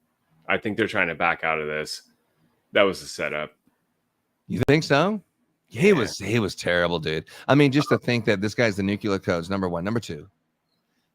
Speaker 7: I think they're trying to back out of this. That was a setup.
Speaker 1: You think so? He was terrible, dude. I mean, just to think that this guy's the nuclear codes, number one. Number two,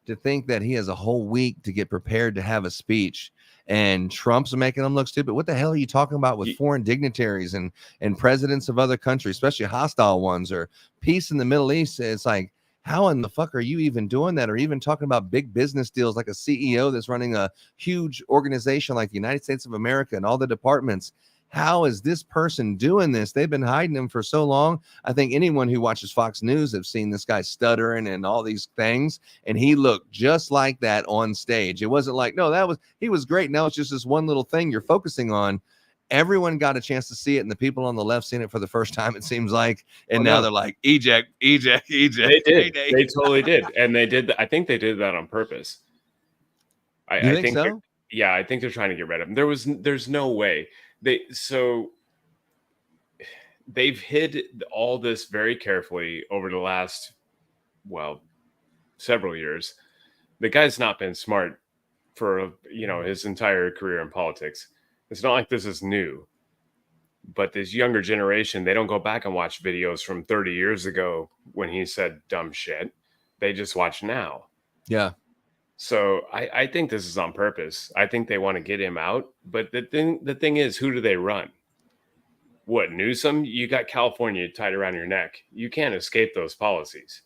Speaker 1: to think that he has a whole week to get prepared to have a speech and Trump's making him look stupid. What the hell are you talking about with foreign dignitaries and presidents of other countries, especially hostile ones, or peace in the Middle East? It's like, how in the fuck are you even doing that? Or even talking about big business deals like a CEO that's running a huge organization like the United States of America and all the departments. How is this person doing this? They've been hiding him for so long. I think anyone who watches Fox News have seen this guy stuttering and all these things, and he looked just like that on stage. It wasn't like, no, he was great. Now it's just this one little thing you're focusing on. Everyone got a chance to see it, and the people on the left seen it for the first time, it seems like. And now they're like, eject.
Speaker 7: They did. They totally did. And they did. I think they did that on purpose. I think so? Yeah, I think they're trying to get rid of him. There's no way. They've hid all this very carefully over the last, several years. The guy's not been smart for, his entire career in politics. It's not like this is new, but this younger generation, they don't go back and watch videos from 30 years ago when he said dumb shit. They just watch now.
Speaker 1: Yeah.
Speaker 7: So I think this is on purpose. I think they want to get him out. But the thing is, who do they run? What, Newsom? You got California tied around your neck. You can't escape those policies.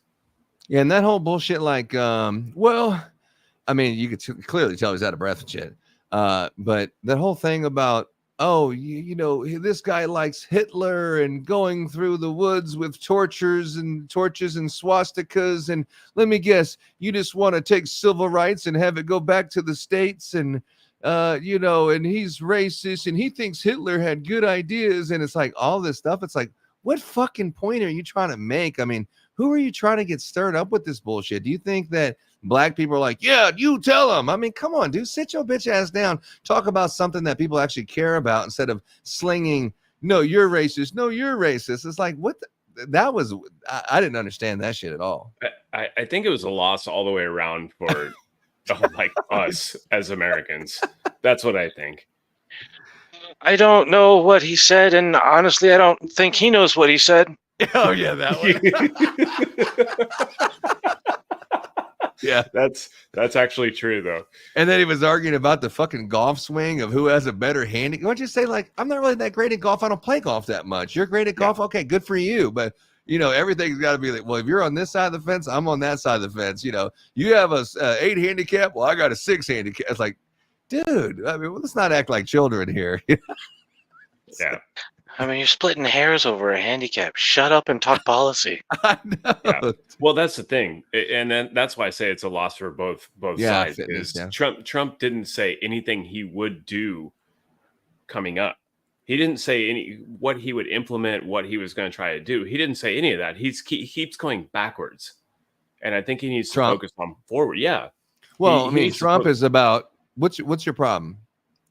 Speaker 1: Yeah, and that whole bullshit, like, I mean, you could clearly tell he's out of breath and shit. But that whole thing about, this guy likes Hitler and going through the woods with torches and swastikas. And let me guess, you just want to take civil rights and have it go back to the States and, and he's racist and he thinks Hitler had good ideas. And it's like all this stuff. It's like, what fucking point are you trying to make? I mean, who are you trying to get stirred up with this bullshit? Do you think that black people are like, yeah, you tell them? I mean, come on, dude, sit your bitch ass down. Talk about something that people actually care about instead of slinging, no, you're racist. No, you're racist. It's like, I didn't understand that shit at all.
Speaker 7: I think it was a loss all the way around for like us as Americans. That's what I think.
Speaker 5: I don't know what he said, and honestly, I don't think he knows what he said.
Speaker 1: Oh yeah, that one. Yeah,
Speaker 7: that's actually true though.
Speaker 1: And then he was arguing about the fucking golf swing of who has a better handicap. Why don't you say, like, I'm not really that great at golf. I don't play golf that much. You're great at golf. Okay, good for you. But everything's got to be like, well, if you're on this side of the fence, I'm on that side of the fence. You have a 8 handicap. Well, I got a 6 handicap. It's like, dude, I mean, let's not act like children here.
Speaker 7: Yeah.
Speaker 5: I mean, you're splitting hairs over a handicap. Shut up and talk policy.
Speaker 1: I know.
Speaker 7: Yeah. Well, that's the thing, and then that's why I say it's a loss for both sides.
Speaker 1: Fitness,
Speaker 7: Is Trump didn't say anything he would do coming up. He didn't say what he would implement, what he was going to try to do. He didn't say any of that. He keeps going backwards, and I think he needs to focus on forward. Yeah.
Speaker 1: Well, Trump is about what's your problem?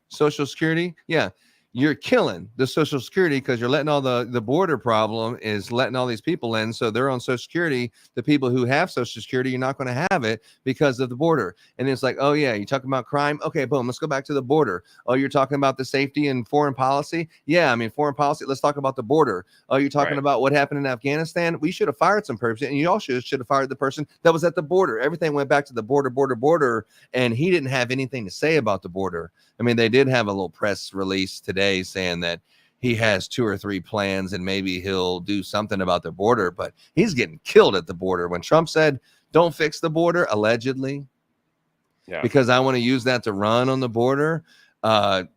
Speaker 1: Social Security? Yeah. You're killing the Social Security because you're letting all the border problem is letting all these people in. So they're on Social Security. The people who have Social Security, you're not going to have it because of the border. And it's like, oh, yeah, you're talking about crime. Okay, boom, let's go back to the border. Oh, you're talking about the safety and foreign policy. Yeah, I mean, foreign policy. Let's talk about the border. Oh, you're talking about what happened in Afghanistan. We should have fired some person. And you all should have fired the person that was at the border. Everything went back to the border. And he didn't have anything to say about the border. I mean, they did have a little press release today saying that he has 2 or 3 plans and maybe he'll do something about the border, but he's getting killed at the border. When Trump said, don't fix the border, allegedly, because I want to use that to run on the border,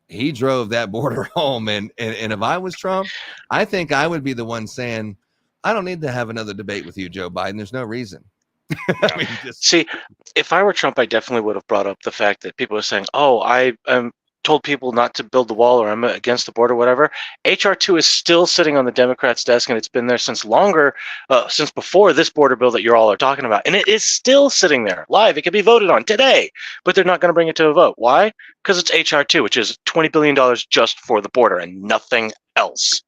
Speaker 1: he drove that border home. And if I was Trump, I think I would be the one saying, I don't need to have another debate with you, Joe Biden. There's no reason.
Speaker 5: I mean, see, if I were Trump, I definitely would have brought up the fact that people are saying, oh, I told people not to build the wall or I'm against the border, whatever. HR 2 is still sitting on the Democrats' desk, and it's been there since since before this border bill that you all are talking about. And it is still sitting there live. It can be voted on today, but they're not going to bring it to a vote. Why? Because it's HR 2, which is $20 billion just for the border and nothing else.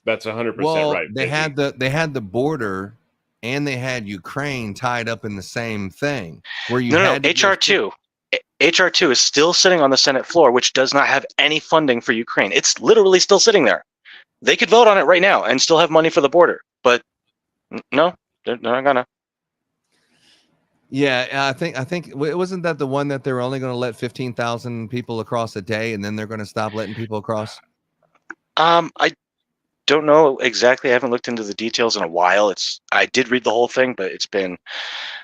Speaker 7: That's 100% right.
Speaker 1: They had the border and they had Ukraine tied up in the same thing. Where you
Speaker 5: HR 2. HR 2 is still sitting on the Senate floor, which does not have any funding for Ukraine. It's literally still sitting there. They could vote on it right now and still have money for the border, but no, they're not gonna.
Speaker 1: Yeah, I think wasn't that the one that they're only going to let 15,000 people across a day, and then they're going to stop letting people across?
Speaker 5: I don't know exactly. I haven't looked into the details in a while. I did read the whole thing, but it's been,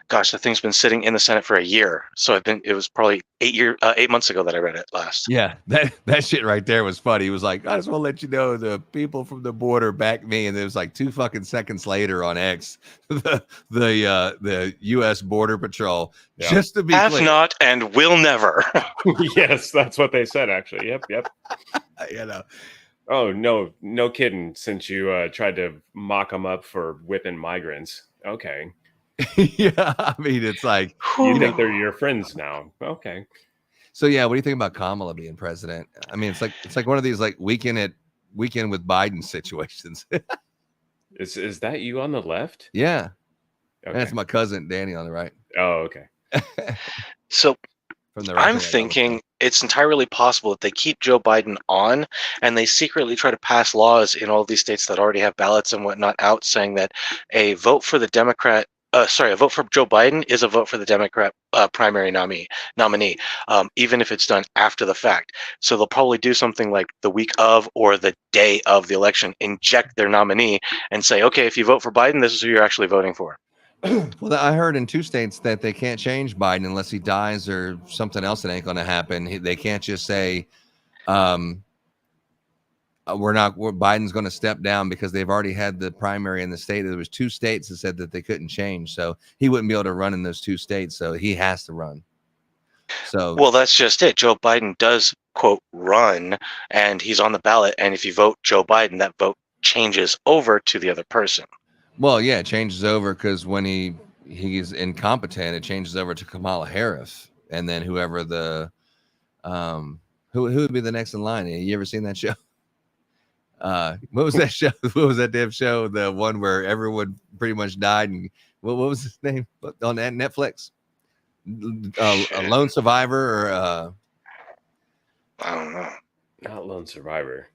Speaker 5: gosh, the thing's been sitting in the Senate for a year. So it was probably 8 months ago that I read it last.
Speaker 1: Yeah, that shit right there was funny. He was like, I just want to let you know the people from the border back me. And it was like 2 fucking seconds later on X, the U.S. Border Patrol, just to be
Speaker 5: have
Speaker 1: clear.
Speaker 5: Not and will never.
Speaker 7: Yes, that's what they said, actually. Yep.
Speaker 1: You know.
Speaker 7: Oh, no kidding. Since you tried to mock them up for whipping migrants. Okay.
Speaker 1: Yeah, I mean, it's like
Speaker 7: you think they're your friends now. Okay.
Speaker 1: So yeah, what do you think about Kamala being president? I mean, it's like one of these like weekend with Biden situations.
Speaker 7: Is that you on the left?
Speaker 1: Yeah.
Speaker 7: Okay.
Speaker 1: That's my cousin Danny on the right.
Speaker 7: Oh, okay.
Speaker 5: So I'm thinking it's entirely possible that they keep Joe Biden on and they secretly try to pass laws in all of these states that already have ballots and whatnot out saying that a vote for Joe Biden is a vote for the Democrat primary nominee, even if it's done after the fact. So they'll probably do something like the week of or the day of the election, inject their nominee and say, okay, if you vote for Biden, this is who you're actually voting for.
Speaker 1: Well, I heard in 2 states that they can't change Biden unless he dies or something else that ain't going to happen. They can't just say, Biden's going to step down because they've already had the primary in the state. There was 2 states that said that they couldn't change. So he wouldn't be able to run in those 2 states. So he has to run. So,
Speaker 5: well, that's just it. Joe Biden does, quote, run, and he's on the ballot. And if you vote Joe Biden, that vote changes over to the other person.
Speaker 1: Well, yeah, it changes over because when he's incompetent, it changes over to Kamala Harris, and then whoever who would be the next in line? You ever seen that show? What was that show? What was that damn show? The one where everyone pretty much died, and what was his name on that Netflix? A Lone Survivor, or
Speaker 5: I don't know.
Speaker 7: Not Lone Survivor.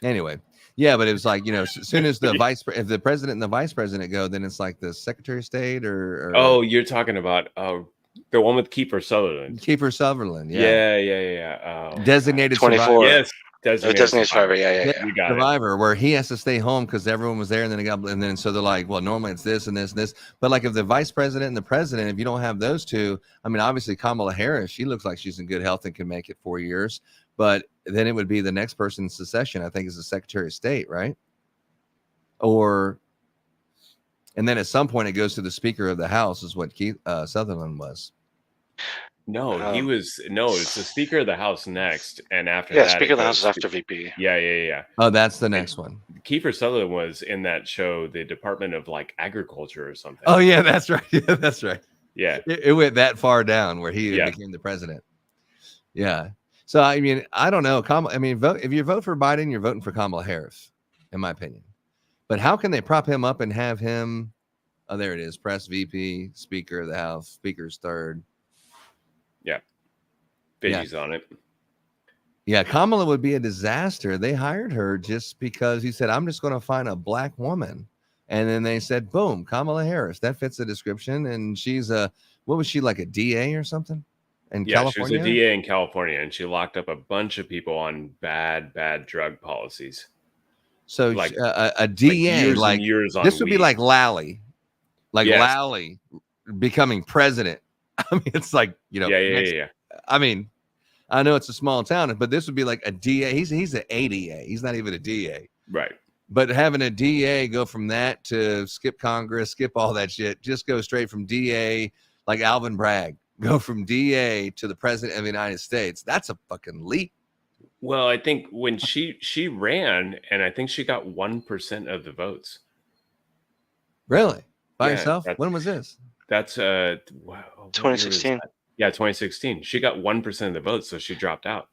Speaker 1: Anyway. Yeah, but it was like, as soon as if the president and the vice president go, then it's like the Secretary of State or
Speaker 7: oh, you're talking about the one with Kiefer Sutherland.
Speaker 1: Kiefer Sutherland,
Speaker 7: yeah. Oh,
Speaker 1: designated
Speaker 5: 24.
Speaker 1: survivor.
Speaker 7: Yes.
Speaker 5: Designated survivor. Yeah.
Speaker 7: You got it.
Speaker 1: Survivor, where he has to stay home because everyone was there, and then so they're like, well, normally it's this and this and this, but like if the vice president and the president, if you don't have those two, I mean, obviously Kamala Harris, she looks like she's in good health and can make it 4 years, but then it would be the next person in succession, I think, is the Secretary of State, right? And then at some point it goes to the Speaker of the House, is what Keith Sutherland was.
Speaker 7: No, it's the Speaker of the House next, and after that,
Speaker 5: Speaker of the House is after VP.
Speaker 7: Yeah.
Speaker 1: Oh, that's the next one.
Speaker 7: Kiefer Sutherland was in that show, the Department of like Agriculture or something.
Speaker 1: Oh yeah, that's right. Yeah, that's right.
Speaker 7: Yeah,
Speaker 1: it went that far down where he became the president. Yeah. So I mean, I don't know. If you vote for Biden, you're voting for Kamala Harris, in my opinion. But how can they prop him up and have him? Oh, there it is. Press VP, Speaker of the House, Speaker's third.
Speaker 7: Yeah. Fidgy's on it.
Speaker 1: Yeah, Kamala would be a disaster. They hired her just because he said, I'm just going to find a black woman. And then they said, boom, Kamala Harris. That fits the description. And she's what was she, like a DA or something? In California?
Speaker 7: She was a DA in California, and she locked up a bunch of people on bad drug policies.
Speaker 1: So like a DA, like years this would be like Lally. Lally becoming president. I mean, it's like,
Speaker 7: Yeah.
Speaker 1: I mean, I know it's a small town, but this would be like a DA. He's an ADA. He's not even a DA.
Speaker 7: Right.
Speaker 1: But having a DA go from that to skip Congress, skip all that shit, just go straight from DA, like Alvin Bragg, go from DA to the president of the United States. That's a fucking leap.
Speaker 7: Well, I think when she ran, and I think she got 1% of the votes.
Speaker 1: Really? By herself? When was this?
Speaker 7: That's
Speaker 5: 2016.
Speaker 7: Yeah, 2016. She got 1% of the votes, so she dropped out.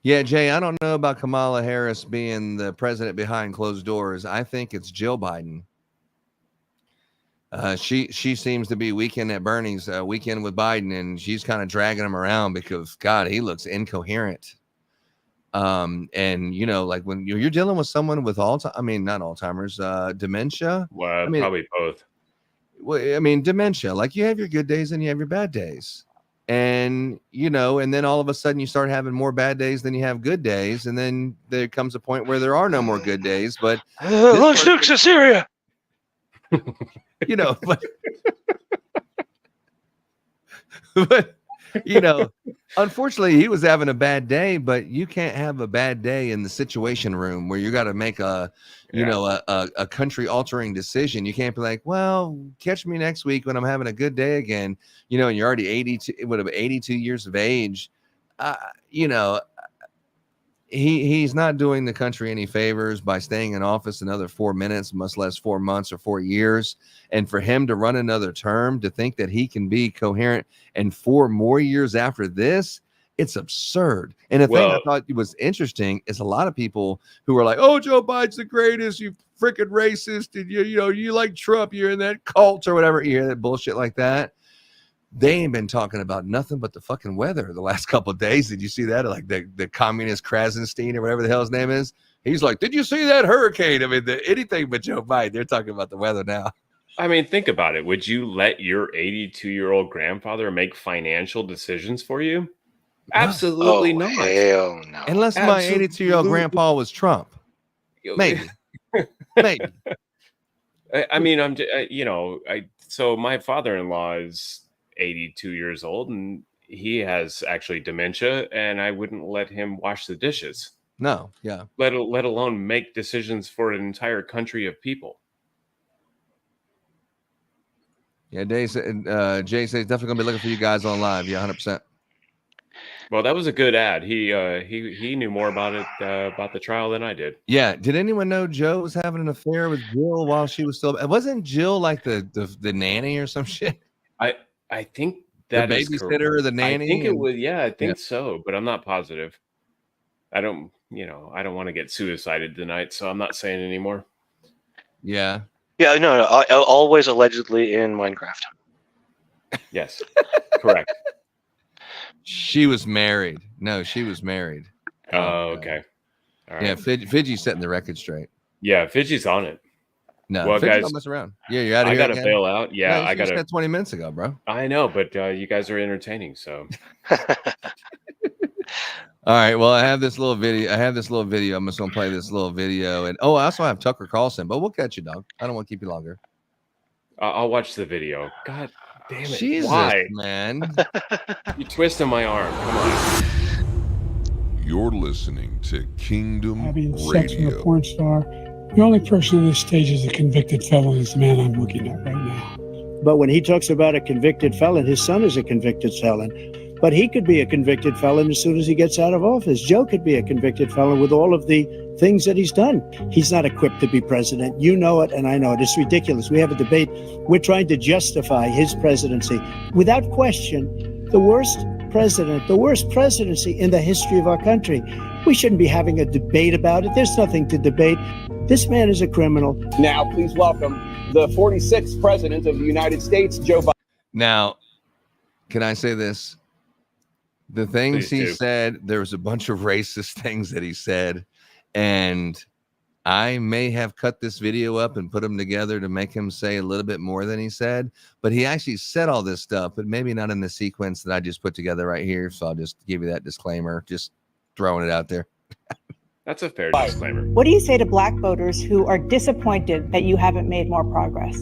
Speaker 1: Yeah, Jay, I don't know about Kamala Harris being the president behind closed doors. I think it's Jill Biden. She seems to be Weekend at Bernie's, Weekend with Biden, and she's kind of dragging him around because, God, he looks incoherent. And like when you're dealing with someone with not Alzheimer's, dementia.
Speaker 7: Well, probably both.
Speaker 1: Well, I mean, dementia, like you have your good days and you have your bad days. And, and then all of a sudden you start having more bad days than you have good days. And then there comes a point where there are no more good days, but
Speaker 5: launch nukes to Syria.
Speaker 1: But unfortunately he was having a bad day, but you can't have a bad day in the Situation Room where you got to make a country altering decision. You can't be like, well, catch me next week when I'm having a good day again, and you're already 82 years of age. He's not doing the country any favors by staying in office another 4 minutes, much less 4 months or 4 years. And for him to run another term, to think that he can be coherent and 4 more years after this, it's absurd. And the thing I thought was interesting is a lot of people who were like, oh, Joe Biden's the greatest, you freaking racist, and you like Trump, you're in that cult or whatever. You hear that bullshit like that. They ain't been talking about nothing but the fucking weather the last couple of days. Did you see that? Like the communist Krasenstein or whatever the hell his name is. He's like, did you see that hurricane? I mean, anything but Joe Biden. They're talking about the weather now.
Speaker 7: I mean, think about it. Would you let your 82-year-old grandfather make financial decisions for you? Absolutely not.
Speaker 5: Hell no.
Speaker 1: Unless my 82-year-old grandpa was Trump. Maybe. Maybe.
Speaker 7: I mean, so my father-in-law is 82 years old and he has actually dementia, and I wouldn't let him wash the dishes.
Speaker 1: No, yeah.
Speaker 7: Let alone make decisions for an entire country of people.
Speaker 1: Yeah, Jay says definitely gonna be looking for you guys on live. Yeah, 100%.
Speaker 7: Well, that was a good ad. He knew more about it about the trial than I did.
Speaker 1: Yeah. Did anyone know Joe was having an affair with Jill while she was still? Wasn't Jill like the nanny or some shit?
Speaker 7: I think that
Speaker 1: the babysitter or the nanny.
Speaker 7: I think it was. Yeah, I think so, but I'm not positive. I don't want to get suicided tonight, so I'm not saying anymore.
Speaker 1: Yeah.
Speaker 5: Yeah. No. Always allegedly in Minecraft.
Speaker 7: Yes. Correct.
Speaker 1: She was married. No, she was married.
Speaker 7: Oh, okay. All right.
Speaker 1: Yeah, Fidgy's setting the record straight.
Speaker 7: Yeah, Fidgy's on it.
Speaker 1: No,
Speaker 7: well, guys,
Speaker 1: don't mess around. Yeah, you're out of
Speaker 7: here. I
Speaker 1: gotta
Speaker 7: bail out. Yeah,
Speaker 1: no,
Speaker 7: I gotta.
Speaker 1: Said 20 minutes ago, bro.
Speaker 7: I know, but you guys are entertaining. So.
Speaker 1: All right. Well, I have this little video. I'm just gonna play this little video, and I also have Tucker Carlson. But we'll catch you, dog. I don't want to keep you longer.
Speaker 7: I'll watch the video. God damn it!
Speaker 1: Jesus,
Speaker 7: Why,
Speaker 1: man?
Speaker 7: You twisting my arm. Come on.
Speaker 8: You're listening to Kingdom
Speaker 21: Having sex with a
Speaker 8: Radio.
Speaker 21: porn star. The only person on this stage is a convicted felon is the man I'm looking at right now.
Speaker 22: But when he talks about a convicted felon, his son is a convicted felon. But he could be a convicted felon as soon as he gets out of office. Joe could be a convicted felon with all of the things that he's done. He's not equipped to be president. You know it, and I know it. It's ridiculous. We have a debate. We're trying to justify his presidency. Without question, the worst president, the worst presidency in the history of our country. We shouldn't be having a debate about it. There's nothing to debate. This man is a criminal.
Speaker 23: Now, please welcome the 46th president of the United States, Joe Biden.
Speaker 1: Now, can I say this? The things
Speaker 7: Please
Speaker 1: he
Speaker 7: do.
Speaker 1: said, there was a bunch of racist things that he said, and I may have cut this video up and put them together to make him say a little bit more than he said, but he actually said all this stuff, but maybe not in the sequence that I just put together right here. So I'll just give you that disclaimer, just throwing it out there.
Speaker 7: That's a fair disclaimer.
Speaker 24: What do you say to black voters who are disappointed that you haven't made more progress?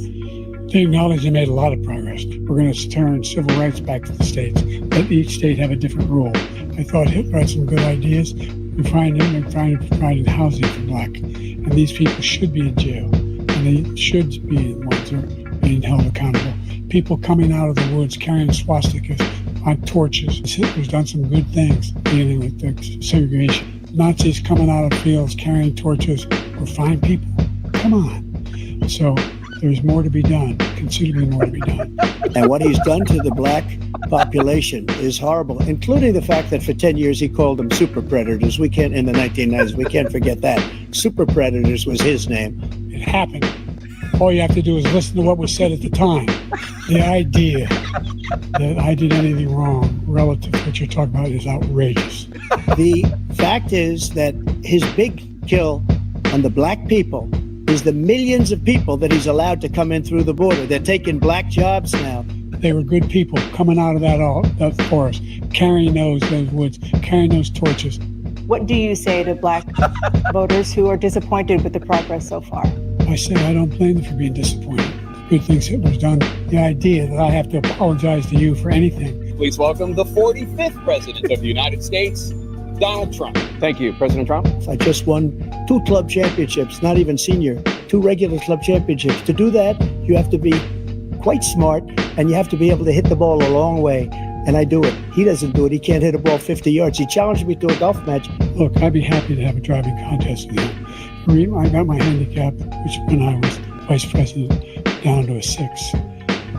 Speaker 21: They acknowledge they made a lot of progress. We're going to turn civil rights back to the states. Let each state have a different rule. I thought Hitler had some good ideas. We're trying to provide housing for black. And these people should be in jail. And they should be the ones who are being held accountable. People coming out of the woods carrying swastikas on torches. Hitler's done some good things dealing with the segregation. Nazis coming out of fields carrying torches were fine people. Come on. So there's more to be done, considerably more to be done.
Speaker 22: And what he's done to the black population is horrible, including the fact that for 10 years he called them super predators. We can't, in the 1990s, we can't forget that. Super predators was his name.
Speaker 21: It happened. All you have to do is listen to what was said at the time. The idea that I did anything wrong relative to what you're talking about is outrageous.
Speaker 22: The fact is that his big kill on the black people is the millions of people that he's allowed to come in through the border. They're taking black jobs now.
Speaker 21: They were good people coming out of that forest, carrying those woods, carrying those torches.
Speaker 24: What do you say to black voters who are disappointed with the progress so far?
Speaker 21: I say I don't blame them for being disappointed. Good things Hitler's done. The idea that I have to apologize to you for anything.
Speaker 23: Please welcome the 45th president of the United States, Donald Trump. Thank you, President Trump.
Speaker 22: I just won 2 club championships, not even senior, 2 regular club championships. To do that, you have to be quite smart, and you have to be able to hit the ball a long way. And I do it. He doesn't do it. He can't hit a ball 50 yards. He challenged me to a golf match.
Speaker 21: Look, I'd be happy to have a driving contest with you. I got my handicap, which when I was vice president, down to a 6.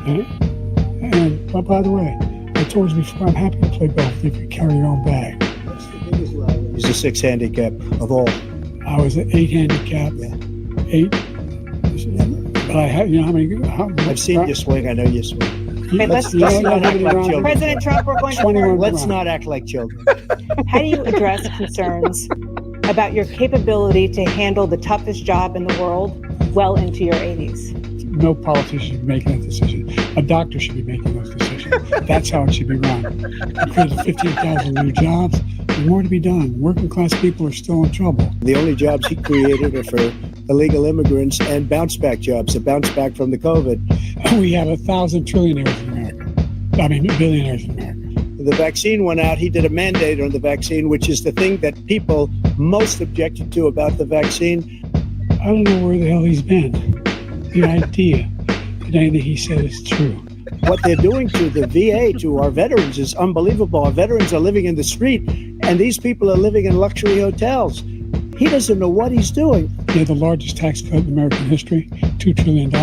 Speaker 21: And by the way, I told you before, I'm happy to play golf if you carry your own bag.
Speaker 22: He's a 6 handicap of all.
Speaker 21: I was an 8 handicap. 8. But I have, you know how many?
Speaker 22: I've seen you swing. I know you swing.
Speaker 24: Okay, let's
Speaker 22: not act like children.
Speaker 24: President Trump, we're going to
Speaker 22: Let's not act like children.
Speaker 24: How do you address concerns about your capability to handle the toughest job in the world well into your 80s?
Speaker 21: No politician should be making that decision. A doctor should be making those decisions. That's how it should be run. We created 15,000 new jobs. There's more to be done. Working class people are still in trouble.
Speaker 22: The only jobs he created are for illegal immigrants and bounce back jobs, a bounce back from the COVID.
Speaker 21: We have 1,000 trillionaires in America. I mean, billionaires in America.
Speaker 22: The vaccine went out. He did a mandate on the vaccine, which is the thing that people most objected to about the vaccine.
Speaker 21: I don't know where the hell he's been. The idea that anything he said is true.
Speaker 22: What they're doing to the VA, to our veterans, is unbelievable. Our veterans are living in the street, and these people are living in luxury hotels. He doesn't know what he's doing.
Speaker 21: He had the largest tax cut in American history, $2 trillion.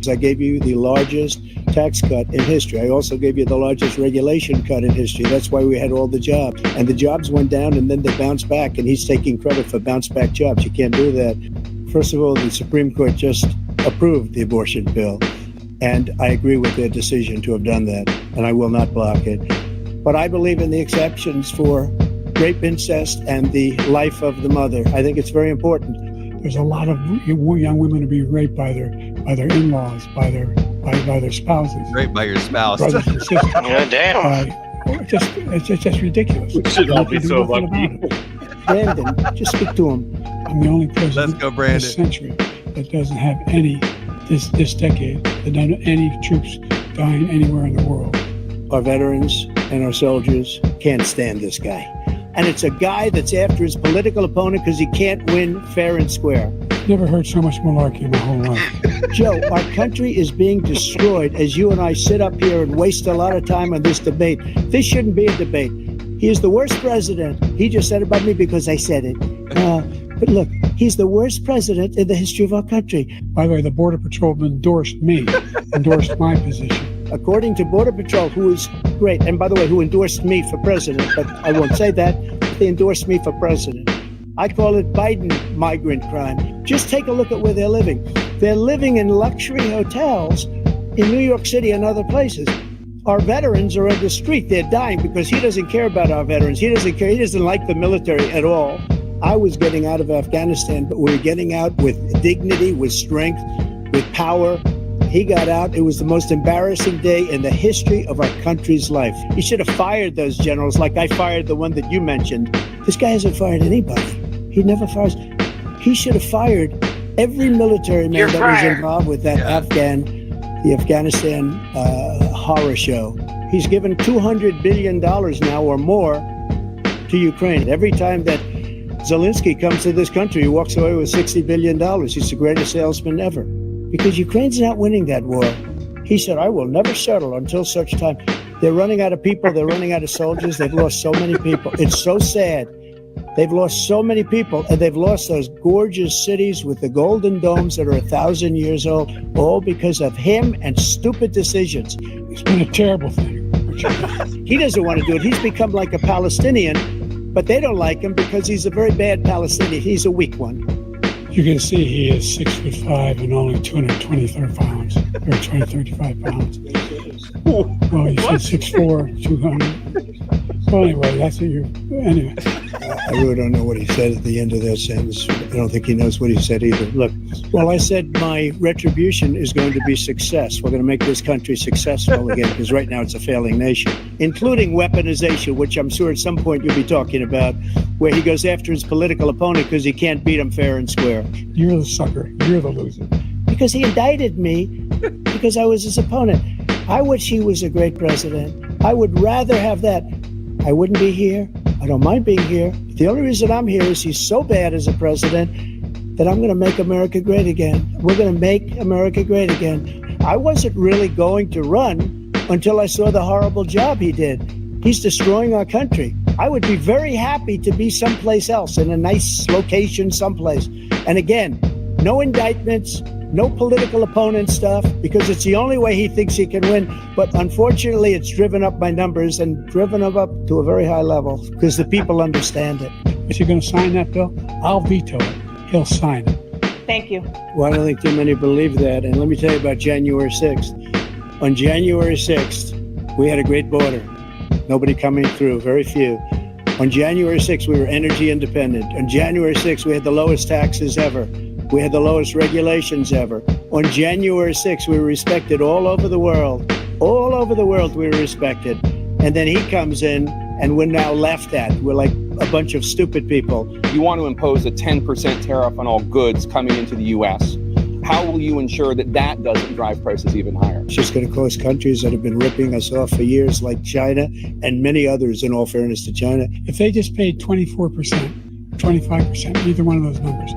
Speaker 22: I gave you the largest tax cut in history. I also gave you the largest regulation cut in history. That's why we had all the jobs. And the jobs went down, and then they bounced back, and he's taking credit for bounce back jobs. You can't do that. First of all, the Supreme Court just approved the abortion bill, and I agree with their decision to have done that, and I will not block it. But I believe in the exceptions for rape, incest, and the life of the mother. I think it's very important.
Speaker 21: There's a lot of young women to be raped by their in-laws, by their spouses.
Speaker 1: Raped by your spouse.
Speaker 21: Brothers and sisters.
Speaker 5: Yeah, damn.
Speaker 21: By It's just ridiculous.
Speaker 7: We should all be
Speaker 21: Nothing
Speaker 7: so
Speaker 21: about
Speaker 7: lucky.
Speaker 21: it.
Speaker 22: Brandon, just speak to him.
Speaker 21: I'm the only president
Speaker 1: Let's go, Brandon.
Speaker 21: this century that doesn't have any, this decade, that doesn't have any troops dying anywhere in the world.
Speaker 22: Our veterans and our soldiers can't stand this guy. And it's a guy that's after his political opponent because he can't win fair and square.
Speaker 21: Never heard so much malarkey in my whole life.
Speaker 22: Joe, our country is being destroyed as you and I sit up here and waste a lot of time on this debate. This shouldn't be a debate. He is the worst president. He just said about me because I said it. But look, he's the worst president in the history of our country.
Speaker 21: By the way, the Border Patrol endorsed me, endorsed my position.
Speaker 22: According to Border Patrol, who is great, and by the way, who endorsed me for president, but I won't say that, they endorsed me for president. I call it Biden migrant crime. Just take a look at where they're living. They're living in luxury hotels in New York City and other places. Our veterans are on the street. They're dying because he doesn't care about our veterans. He doesn't care. He doesn't like the military at all. I was getting out of Afghanistan, but we were getting out with dignity, with strength, with power. He got out. It was the most embarrassing day in the history of our country's life. He should have fired those generals like I fired the one that you mentioned. This guy hasn't fired anybody. He never fires. He should have fired every military man that was involved with that the Afghanistan horror show. He's given $200 billion now or more to Ukraine. Every time that Zelensky comes to this country, he walks away with $60 billion. He's the greatest salesman ever. Because Ukraine's not winning that war. He said, I will never settle until such time. They're running out of people. They're running out of soldiers. They've lost so many people. It's so sad. They've lost so many people, and they've lost those gorgeous cities with the golden domes that are 1,000 years old, all because of him and stupid decisions.
Speaker 21: It's been a terrible thing.
Speaker 22: He doesn't want to do it. He's become like a Palestinian, but they don't like him because he's a very bad Palestinian. He's a weak one.
Speaker 21: You can see he is 6'5" and only 223 pounds, or 235 pounds. Well, you said 6'4", 200. Well, anyway, that's what you. Anyway.
Speaker 22: I really don't know what he said at the end of that sentence. I don't think he knows what he said either. Look, well, I said my retribution is going to be success. We're going to make this country successful again, because right now it's a failing nation, including weaponization, which I'm sure at some point you'll be talking about, where he goes after his political opponent because he can't beat him fair and square.
Speaker 21: You're the sucker. You're the loser.
Speaker 22: Because he indicted me because I was his opponent. I wish he was a great president. I would rather have that. I wouldn't be here. I don't mind being here. The only reason I'm here is he's so bad as a president that I'm going to make America great again. We're going to make America great again. I wasn't really going to run until I saw the horrible job he did. He's destroying our country. I would be very happy to be someplace else, in a nice location someplace. And again, no indictments, no political opponent stuff, because it's the only way he thinks he can win. But unfortunately, it's driven up my numbers and driven them up to a very high level because the people understand it.
Speaker 21: Is he going to sign that bill? I'll veto it. He'll sign it.
Speaker 24: Thank you.
Speaker 22: Well, I don't think too many believe that. And let me tell you about January 6th. On January 6th, we had a great border. Nobody coming through, very few. On January 6th, we were energy independent. On January 6th, we had the lowest taxes ever. We had the lowest regulations ever. On January 6th, we were respected all over the world. All over the world, we were respected. And then he comes in, and we're now laughed at. We're like a bunch of stupid people.
Speaker 23: You want to impose a 10% tariff on all goods coming into the U.S. How will you ensure that that doesn't drive prices even higher?
Speaker 22: It's just going to cost countries that have been ripping us off for years, like China and many others, in all fairness to China.
Speaker 21: If they just paid 24%, 25%, either one of those numbers,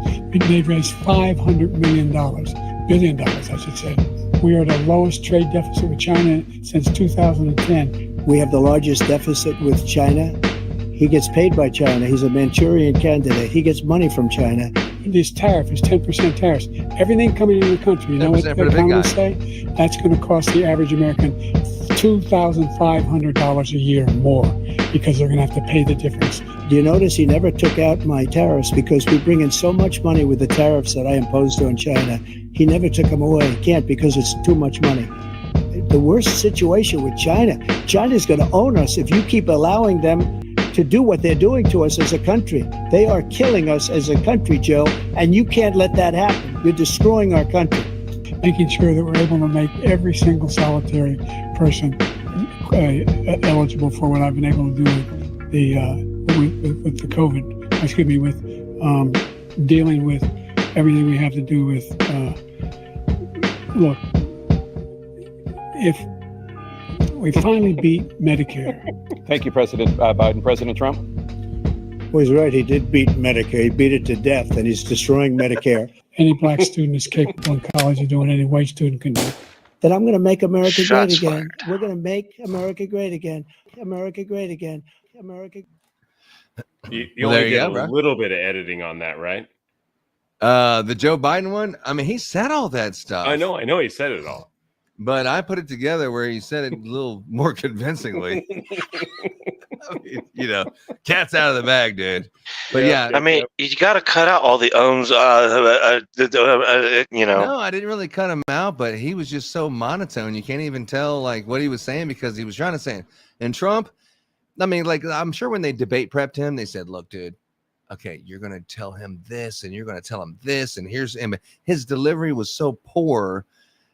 Speaker 21: they've raised $500 billion, I should say. We are the lowest trade deficit with China since 2010.
Speaker 22: We have the largest deficit with China. He gets paid by China. He's a Manchurian candidate. He gets money from China.
Speaker 21: This tariff is 10% tariffs. Everything coming into the country, you know what the economists say? That's going to cost the average American $2,500 a year more, because they're going to have to pay the difference.
Speaker 22: Do you notice he never took out my tariffs, because we bring in so much money with the tariffs that I imposed on China? He never took them away. He can't, because it's too much money. The worst situation with China, China's going to own us if you keep allowing them to do what they're doing to us as a country. They are killing us as a country, Joe, and you can't let that happen. You're destroying our country.
Speaker 21: Making sure that we're able to make every single solitary person eligible for what I've been able to do with the COVID. Excuse me, with dealing with everything we have to do with. Look, if we finally beat Medicare.
Speaker 23: Thank you, President Biden. President Trump?
Speaker 22: Well, he's right. He did beat Medicare. He beat it to death, and he's destroying Medicare.
Speaker 21: Any black student is capable in college of doing any white student can do.
Speaker 22: That I'm going to make America Shots great again. We're going to make America great again. America great again. America.
Speaker 7: You
Speaker 1: Well, there
Speaker 7: only
Speaker 1: you
Speaker 7: get
Speaker 1: go,
Speaker 7: a
Speaker 1: bro.
Speaker 7: little bit of editing on that, right?
Speaker 1: The Joe Biden one, I mean, he said all that stuff.
Speaker 7: I know he said it all.
Speaker 1: But I put it together where he said it a little more convincingly. I mean, you know, cat's out of the bag, dude. But yeah,
Speaker 5: I mean, you got to cut out all the owns. You know.
Speaker 1: No, I didn't really cut him out, but he was just so monotone. You can't even tell like what he was saying because he was trying to say it. And Trump, I mean, like I'm sure when they debate prepped him, they said, "Look, dude, okay, you're going to tell him this, and you're going to tell him this, and here's him." His delivery was so poor.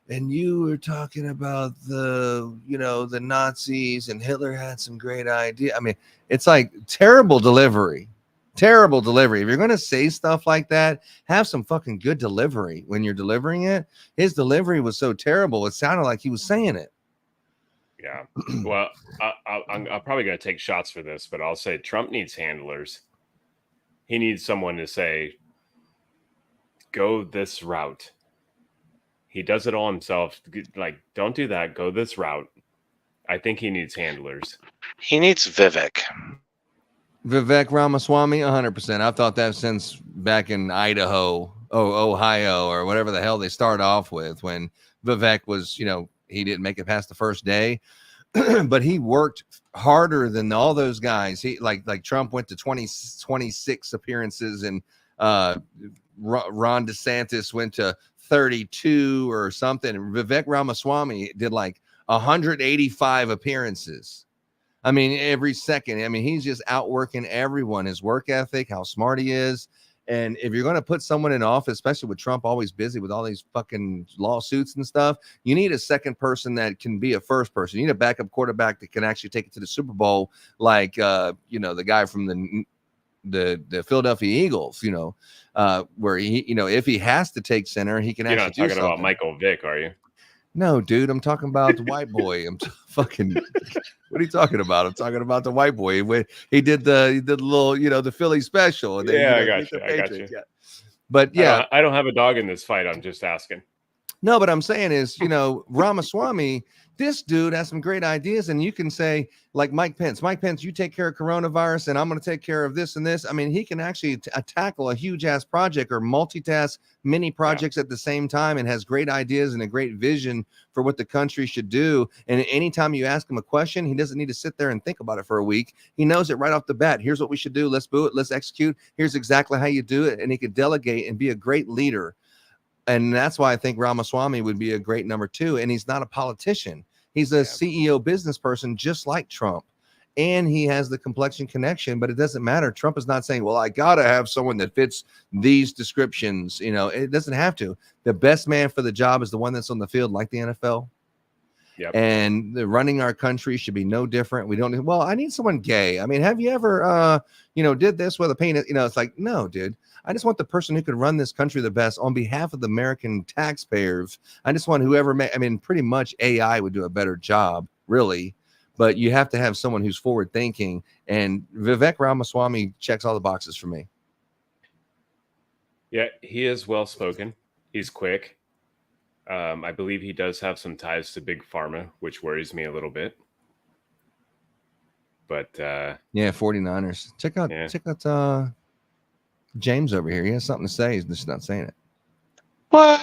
Speaker 1: And you were talking about the Nazis, and Hitler had some great idea. I mean, it's like terrible delivery. If you're going to say stuff like that, have some fucking good delivery when you're delivering it. His delivery was so terrible. It sounded like he was saying it.
Speaker 7: Yeah. Well, I'm probably going to take shots for this, but I'll say Trump needs handlers. He needs someone to say, go this route. He does it all himself. Like, don't do that. Go this route. I think he needs handlers.
Speaker 5: He needs Vivek.
Speaker 1: Vivek Ramaswamy, 100%. I've thought that since back in Idaho, Ohio, or whatever the hell they started off with when Vivek was, he didn't make it past the first day, but he worked harder than all those guys. He like Trump went to 26 appearances, and Ron DeSantis went to 32 or something. Vivek Ramaswamy did like 185 appearances. I mean, every second. I mean, he's just outworking everyone. His work ethic, how smart he is. And if you're going to put someone in office, especially with Trump always busy with all these fucking lawsuits and stuff, you need a second person that can be a first person. You need a backup quarterback that can actually take it to the Super Bowl, like the guy from the Philadelphia Eagles, where he, if he has to take center, he can
Speaker 7: You're
Speaker 1: actually
Speaker 7: not
Speaker 1: do
Speaker 7: talking
Speaker 1: something.
Speaker 7: about Michael Vick, are you?
Speaker 1: No, dude, I'm talking about the white boy. Fucking. What are you talking about? I'm talking about the white boy. When he did the little, the Philly special. And then,
Speaker 7: Yeah,
Speaker 1: I
Speaker 7: got you.
Speaker 1: Yeah. But yeah,
Speaker 7: I don't have a dog in this fight. I'm just asking.
Speaker 1: no, but I'm saying is, Ramaswamy, this dude has some great ideas, and you can say, like Mike Pence, you take care of coronavirus, and I'm going to take care of this and this. I mean, he can actually tackle a huge ass project or multitask many projects at the same time, and has great ideas and a great vision for what the country should do. And anytime you ask him a question, he doesn't need to sit there and think about it for a week. He knows it right off the bat. Here's what we should do. Let's do it. Let's execute. Here's exactly how you do it. And he could delegate and be a great leader. And that's why I think Ramaswamy would be a great number two. And he's not a politician. He's a CEO business person, just like Trump. And he has the complexion connection, but it doesn't matter. Trump is not saying, well, I got to have someone that fits these descriptions. It doesn't have to. The best man for the job is the one that's on the field, like the NFL.
Speaker 7: Yep.
Speaker 1: And running our country should be no different. We don't need, well, I need someone gay. I mean, have you ever, did this with a penis? It's like, no, dude. I just want the person who could run this country the best on behalf of the American taxpayers. I just want whoever pretty much AI would do a better job, really. But you have to have someone who's forward thinking. And Vivek Ramaswamy checks all the boxes for me.
Speaker 7: Yeah, he is well spoken. He's quick. I believe he does have some ties to Big Pharma, which worries me a little bit. But
Speaker 1: 49ers. Check out James over here. He has something to say. He's just not saying it.
Speaker 5: What?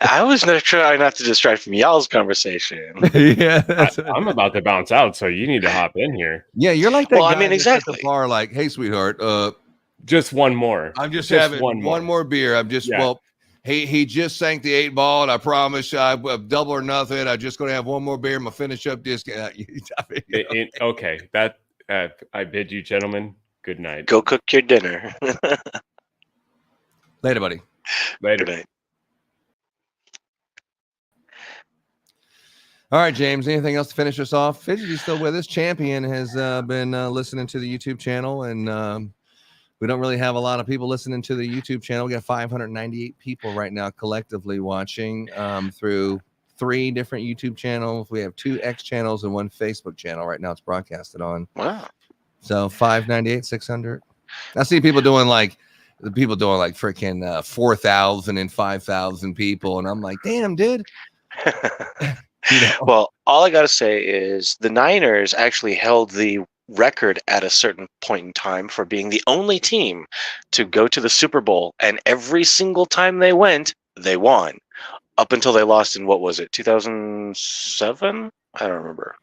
Speaker 5: I was not trying not to distract from y'all's conversation.
Speaker 1: Yeah,
Speaker 7: I'm about to bounce out, so you need to hop in here.
Speaker 1: Yeah, you're like that.
Speaker 5: Well,
Speaker 1: guy
Speaker 5: I mean,
Speaker 1: that's at
Speaker 5: exactly.
Speaker 1: the bar, like, hey, sweetheart,
Speaker 7: just one more.
Speaker 1: I'm just having one more beer. I'm just he just sank the 8 ball, and I promise I double or nothing. I'm just going to have one more beer. I'm gonna finish up this.
Speaker 7: Okay, that I bid you, gentlemen, good night.
Speaker 5: Go cook your dinner.
Speaker 1: Later, buddy.
Speaker 7: Later.
Speaker 5: Good night.
Speaker 1: All right, James, anything else to finish us off? Fidgety's still with us. Champion has been listening to the YouTube channel, and we don't really have a lot of people listening to the YouTube channel. We got 598 people right now collectively watching through 3 different YouTube channels. We have 2 X channels and 1 Facebook channel right now. It's broadcasted on.
Speaker 5: Wow.
Speaker 1: So 598, 600. I see people doing like freaking 4,000 and 5,000 people, and I'm like, damn, dude.
Speaker 5: Well, all I got to say is the Niners actually held the record at a certain point in time for being the only team to go to the Super Bowl, and every single time they went, they won. Up until they lost in, what was it, 2007? I don't remember.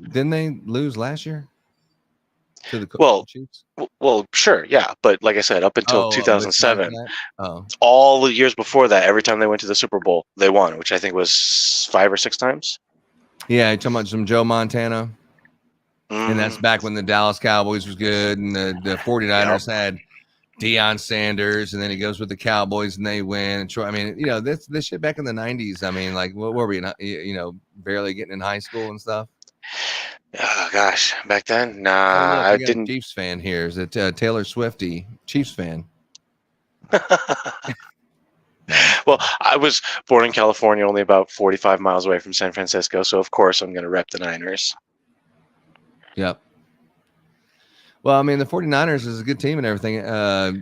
Speaker 1: Didn't they lose last year to the
Speaker 5: Well,
Speaker 1: Chiefs?
Speaker 5: well, sure, yeah, but like I said, up until 2007,
Speaker 1: Oh,
Speaker 5: all the years before that, every time they went to the Super Bowl, they won, which I think was 5 or 6 times.
Speaker 1: yeah, you're talking about some Joe Montana. And that's back when the Dallas Cowboys was good, and the 49ers had Deion Sanders, and then he goes with the Cowboys and they win. And I mean, this shit back in the 90s. I mean, like, what were we, barely getting in high school and stuff?
Speaker 5: Oh gosh, back then, nah,
Speaker 1: I
Speaker 5: I didn't.
Speaker 1: Chiefs fan here. Is it Taylor Swifty, Chiefs fan?
Speaker 5: Well, I was born in California, only about 45 miles away from San Francisco, so of course I'm going to rep the Niners.
Speaker 1: Yep. Well, I mean, the 49ers is a good team and everything.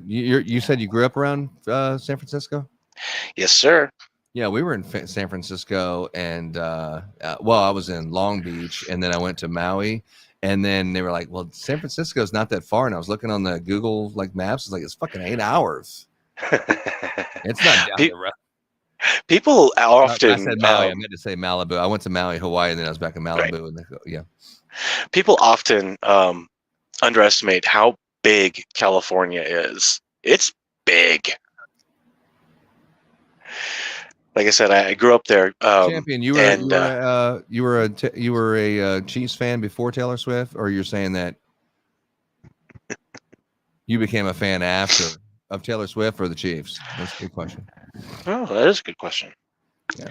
Speaker 1: You said you grew up around San Francisco?
Speaker 5: Yes, sir.
Speaker 1: Yeah, we were in San Francisco, and I was in Long Beach, and then I went to Maui, and then they were like, "Well, San Francisco is not that far," and I was looking on the Google maps. It's like it's fucking 8 hours. It's not down the road.
Speaker 5: People often.
Speaker 1: I said Maui. I meant to say Malibu. I went to Maui, Hawaii, and then I was back in Malibu, right. And yeah.
Speaker 5: People often underestimate how big California is. It's big. Like I said, I grew up there.
Speaker 1: Champion, you were a Chiefs fan before Taylor Swift, or you're saying that you became a fan after of Taylor Swift or the Chiefs? That's a good question.
Speaker 5: Oh, that is a good question.
Speaker 1: Yeah.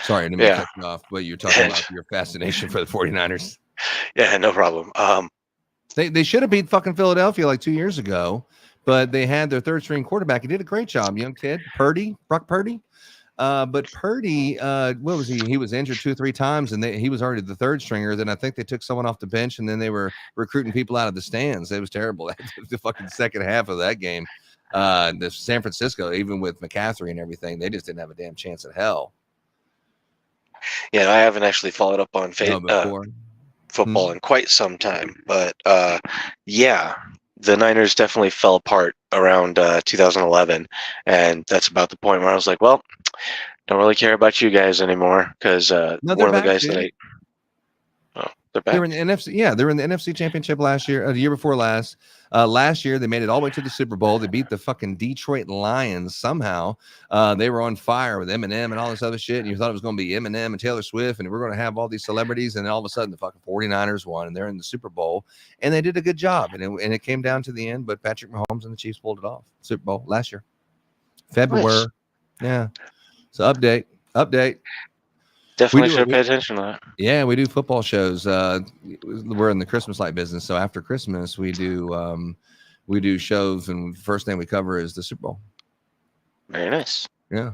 Speaker 1: Sorry, I didn't mean to cut you off, but you're talking about your fascination for the 49ers.
Speaker 5: Yeah, no problem.
Speaker 1: They should have beat fucking Philadelphia like 2 years ago, but they had their third string quarterback. He did a great job, young kid, Brock Purdy. But Purdy, what was he? He was injured 2 or 3 times, and he was already the third stringer. Then I think they took someone off the bench, and then they were recruiting people out of the stands. It was terrible. The fucking second half of that game, the San Francisco, even with McCaffrey and everything, they just didn't have a damn chance in hell.
Speaker 5: Yeah, I haven't actually followed up on football in quite some time, but yeah, the Niners definitely fell apart around 2011, and that's about the point where I was like, well, don't really care about you guys anymore, because one of the guys that they're back.
Speaker 1: They were in the NFC. Yeah, they were in the NFC Championship last year, the year before last. Last year, they made it all the way to the Super Bowl. They beat the fucking Detroit Lions somehow. They were on fire with Eminem and all this other shit. And you thought it was going to be Eminem and Taylor Swift, and we're going to have all these celebrities. And then all of a sudden, the fucking 49ers won, and they're in the Super Bowl. And they did a good job. And it came down to the end, but Patrick Mahomes and the Chiefs pulled it off. Super Bowl last year, February. Nice. Yeah. So update.
Speaker 5: Definitely should pay attention to that.
Speaker 1: Yeah, we do football shows. We're in the Christmas light business, so after Christmas we do shows, and the first thing we cover is the Super Bowl.
Speaker 5: Very nice.
Speaker 1: Yeah,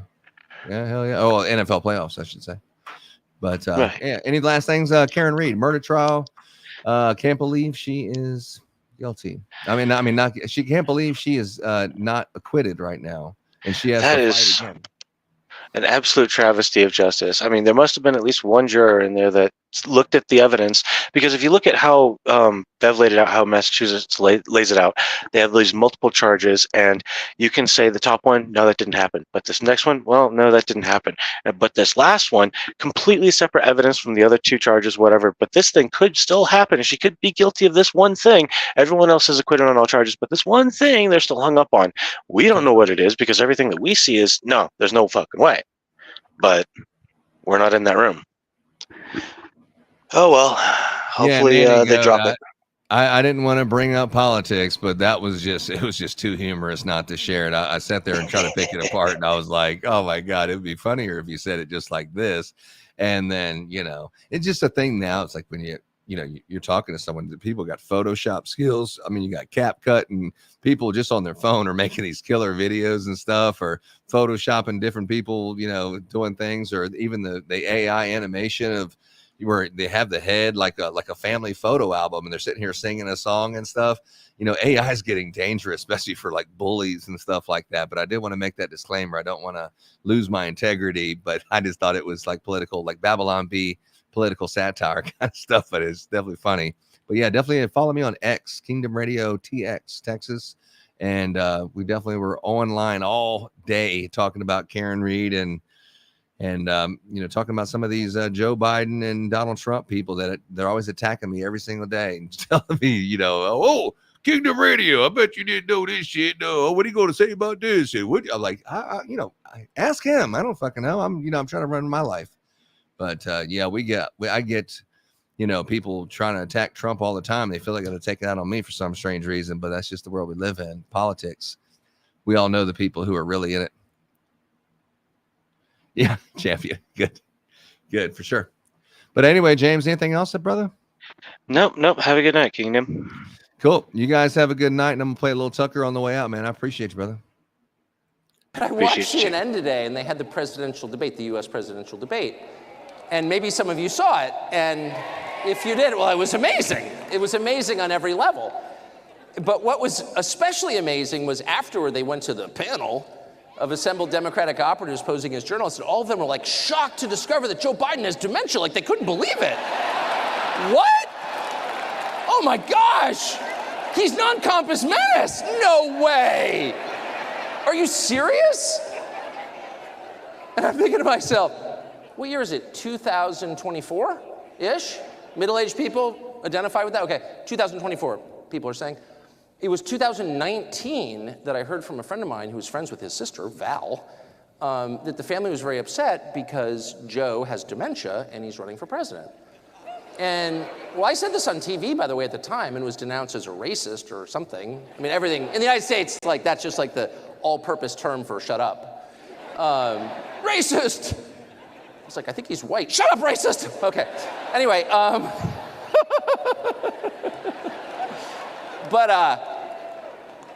Speaker 1: hell yeah. Oh, NFL playoffs, I should say. But yeah, any last things? Karen Read, murder trial. Can't believe she is guilty. She can't believe she is not acquitted right now, and she has to fight again.
Speaker 5: An absolute travesty of justice. I mean, there must have been at least one juror in there that looked at the evidence, because if you look at how Bev laid it out, how Massachusetts lays it out, they have these multiple charges, and you can say the top one, no, that didn't happen. But this next one, well, no, that didn't happen. But this last one, completely separate evidence from the other 2 charges, whatever. But this thing could still happen. She could be guilty of this one thing. Everyone else is acquitted on all charges, but this one thing they're still hung up on. We don't know what it is, because everything that we see is, no, there's no fucking way. But we're not in that room. Oh well, hopefully they drop it.
Speaker 1: I didn't want to bring up politics, but it was just too humorous not to share it. I sat there and tried to pick it apart, and I was like, oh my God, it would be funnier if you said it just like this. And then, it's just a thing now. It's like when you're talking to someone, that people got Photoshop skills. I mean, you got CapCut, and people just on their phone are making these killer videos and stuff, or Photoshopping different people, doing things, or even the AI animation of where they have the head like a family photo album, and they're sitting here singing a song and stuff. AI is getting dangerous, especially for like bullies and stuff like that. But I did want to make that disclaimer. I don't want to lose my integrity, but I just thought it was like political, like Babylon Bee political satire kind of stuff, but it's definitely funny. But yeah, definitely follow me on X, Kingdom Radio TX Texas. And we definitely were online all day talking about Karen Read and talking about some of these Joe Biden and Donald Trump people that they're always attacking me every single day and telling me, oh, Kingdom Radio, I bet you didn't know this shit. No, what are you going to say about this? I'm like, I ask him. I don't fucking know. I'm trying to run my life. But I get, people trying to attack Trump all the time. They feel like they're going to take it out on me for some strange reason, but that's just the world we live in. Politics. We all know the people who are really in it. Yeah, champion. Good for sure. But anyway, James, anything else, brother?
Speaker 5: Nope. Have a good night, Kingdom.
Speaker 1: Cool. You guys have a good night, and I'm gonna play a little Tucker on the way out, man. I appreciate you, brother.
Speaker 9: I watched CNN today, and they had the presidential debate, the U.S. presidential debate, and maybe some of you saw it. And if you did, well, it was amazing. It was amazing on every level. But what was especially amazing was afterward, they went to the panel of assembled Democratic operatives posing as journalists, and all of them were like shocked to discover that Joe Biden has dementia. Like they couldn't believe it. What? Oh my gosh! He's non-compos mentis. No way. Are you serious? And I'm thinking to myself, what year is it? 2024-ish? Middle-aged people identify with that? Okay, 2024, people are saying. It was 2019 that I heard from a friend of mine who was friends with his sister, Val, that the family was very upset because Joe has dementia and he's running for president. And, well, I said this on TV, by the way, at the time, and was denounced as a racist or something. I mean, everything, in the United States, like, that's just like the all-purpose term for shut up. Racist! It's like, I think he's white. Shut up, racist! Okay, anyway,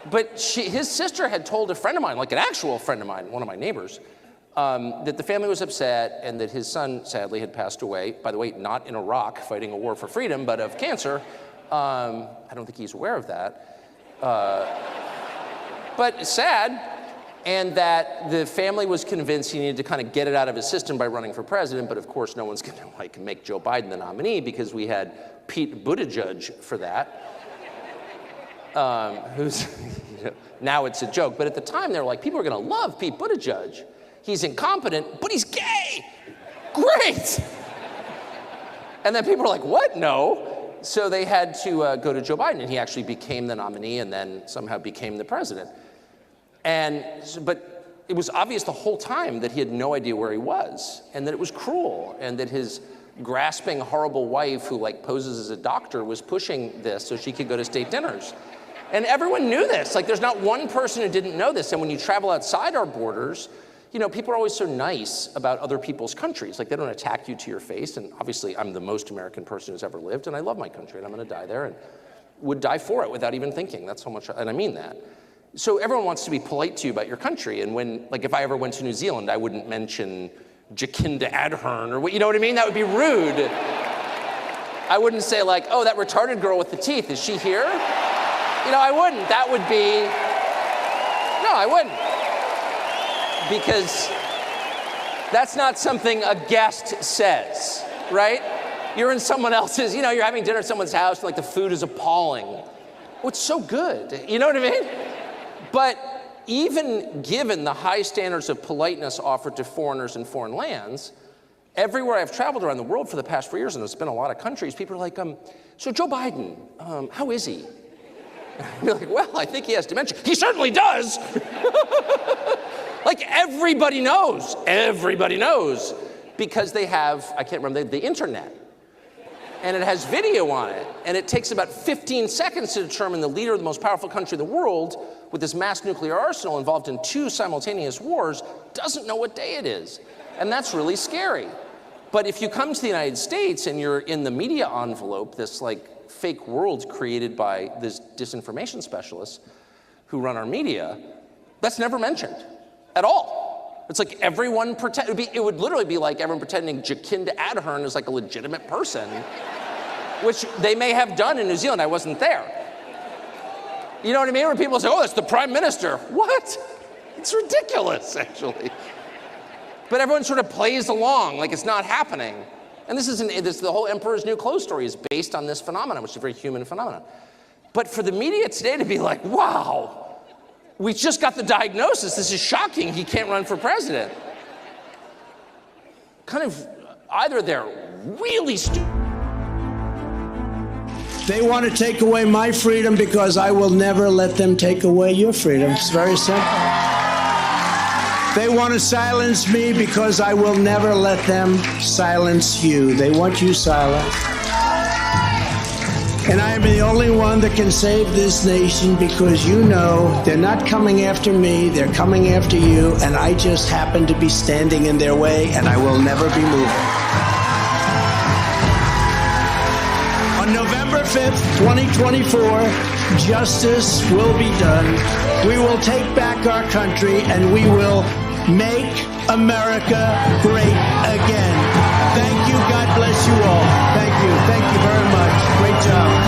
Speaker 9: But his sister had told a friend of mine, like an actual friend of mine, one of my neighbors, that the family was upset and that his son, sadly, had passed away. By the way, not in Iraq fighting a war for freedom, but of cancer. I don't think he's aware of that. But sad, and that the family was convinced he needed to kind of get it out of his system by running for president. But of course, no one's going to make Joe Biden the nominee because we had Pete Buttigieg for that. Who's, now it's a joke, but at the time they were like, people are gonna love Pete Buttigieg. He's incompetent, but he's gay. Great. And then people were like, what? No. So they had to go to Joe Biden, and he actually became the nominee and then somehow became the president. But it was obvious the whole time that he had no idea where he was, and that it was cruel, and that his grasping, horrible wife who poses as a doctor was pushing this so she could go to state dinners. And everyone knew this. Like, there's not one person who didn't know this. And when you travel outside our borders, people are always so nice about other people's countries. Like, they don't attack you to your face. And obviously, I'm the most American person who's ever lived, and I love my country, and I'm going to die there, and would die for it without even thinking. That's how much, and I mean that. So everyone wants to be polite to you about your country. And when, if I ever went to New Zealand, I wouldn't mention Jacinda Ardern or what, you know what I mean? That would be rude. I wouldn't say oh, that retarded girl with the teeth, is she here? I wouldn't. That would be, no, I wouldn't. Because that's not something a guest says, right? You're in someone else's, you're having dinner at someone's house, and the food is appalling. Oh, it's so good. You know what I mean? But even given the high standards of politeness offered to foreigners in foreign lands, everywhere I've traveled around the world for the past 4 years, and it's been a lot of countries, people are like, so Joe Biden, how is he? You're like, well, I think he has dementia. He certainly does. Everybody knows. Everybody knows. Because they have, I can't remember, the internet. and it has video on it, and it takes about 15 seconds to determine the leader of the most powerful country in the world with this mass nuclear arsenal involved in 2 simultaneous wars doesn't know what day it is. And that's really scary. But if you come to the United States and you're in the media envelope, this like fake world created by these disinformation specialists who run our media, that's never mentioned at all. It's like everyone pretend, it would literally be like everyone pretending Jacinda Ardern is like a legitimate person, which they may have done in New Zealand. I wasn't there. You know what I mean? When people say, oh, that's the prime minister. What? It's ridiculous, actually. But everyone sort of plays along like it's not happening. And the whole Emperor's New Clothes story is based on this phenomenon, which is a very human phenomenon. But for the media today to be like, wow, we just got the diagnosis. This is shocking. He can't run for president. Kind of, either they're really stupid.
Speaker 22: They want to take away my freedom because I will never let them take away your freedom. It's very simple. They want to silence me because I will never let them silence you. They want you silent. And I am the only one that can save this nation because you know they're not coming after me, they're coming after you, and I just happen to be standing in their way, and I will never be moving. On November 5th, 2024, justice will be done. We will take back our country and we will make America great again. Thank you. God bless you all. Thank you. Thank you very much. Great job.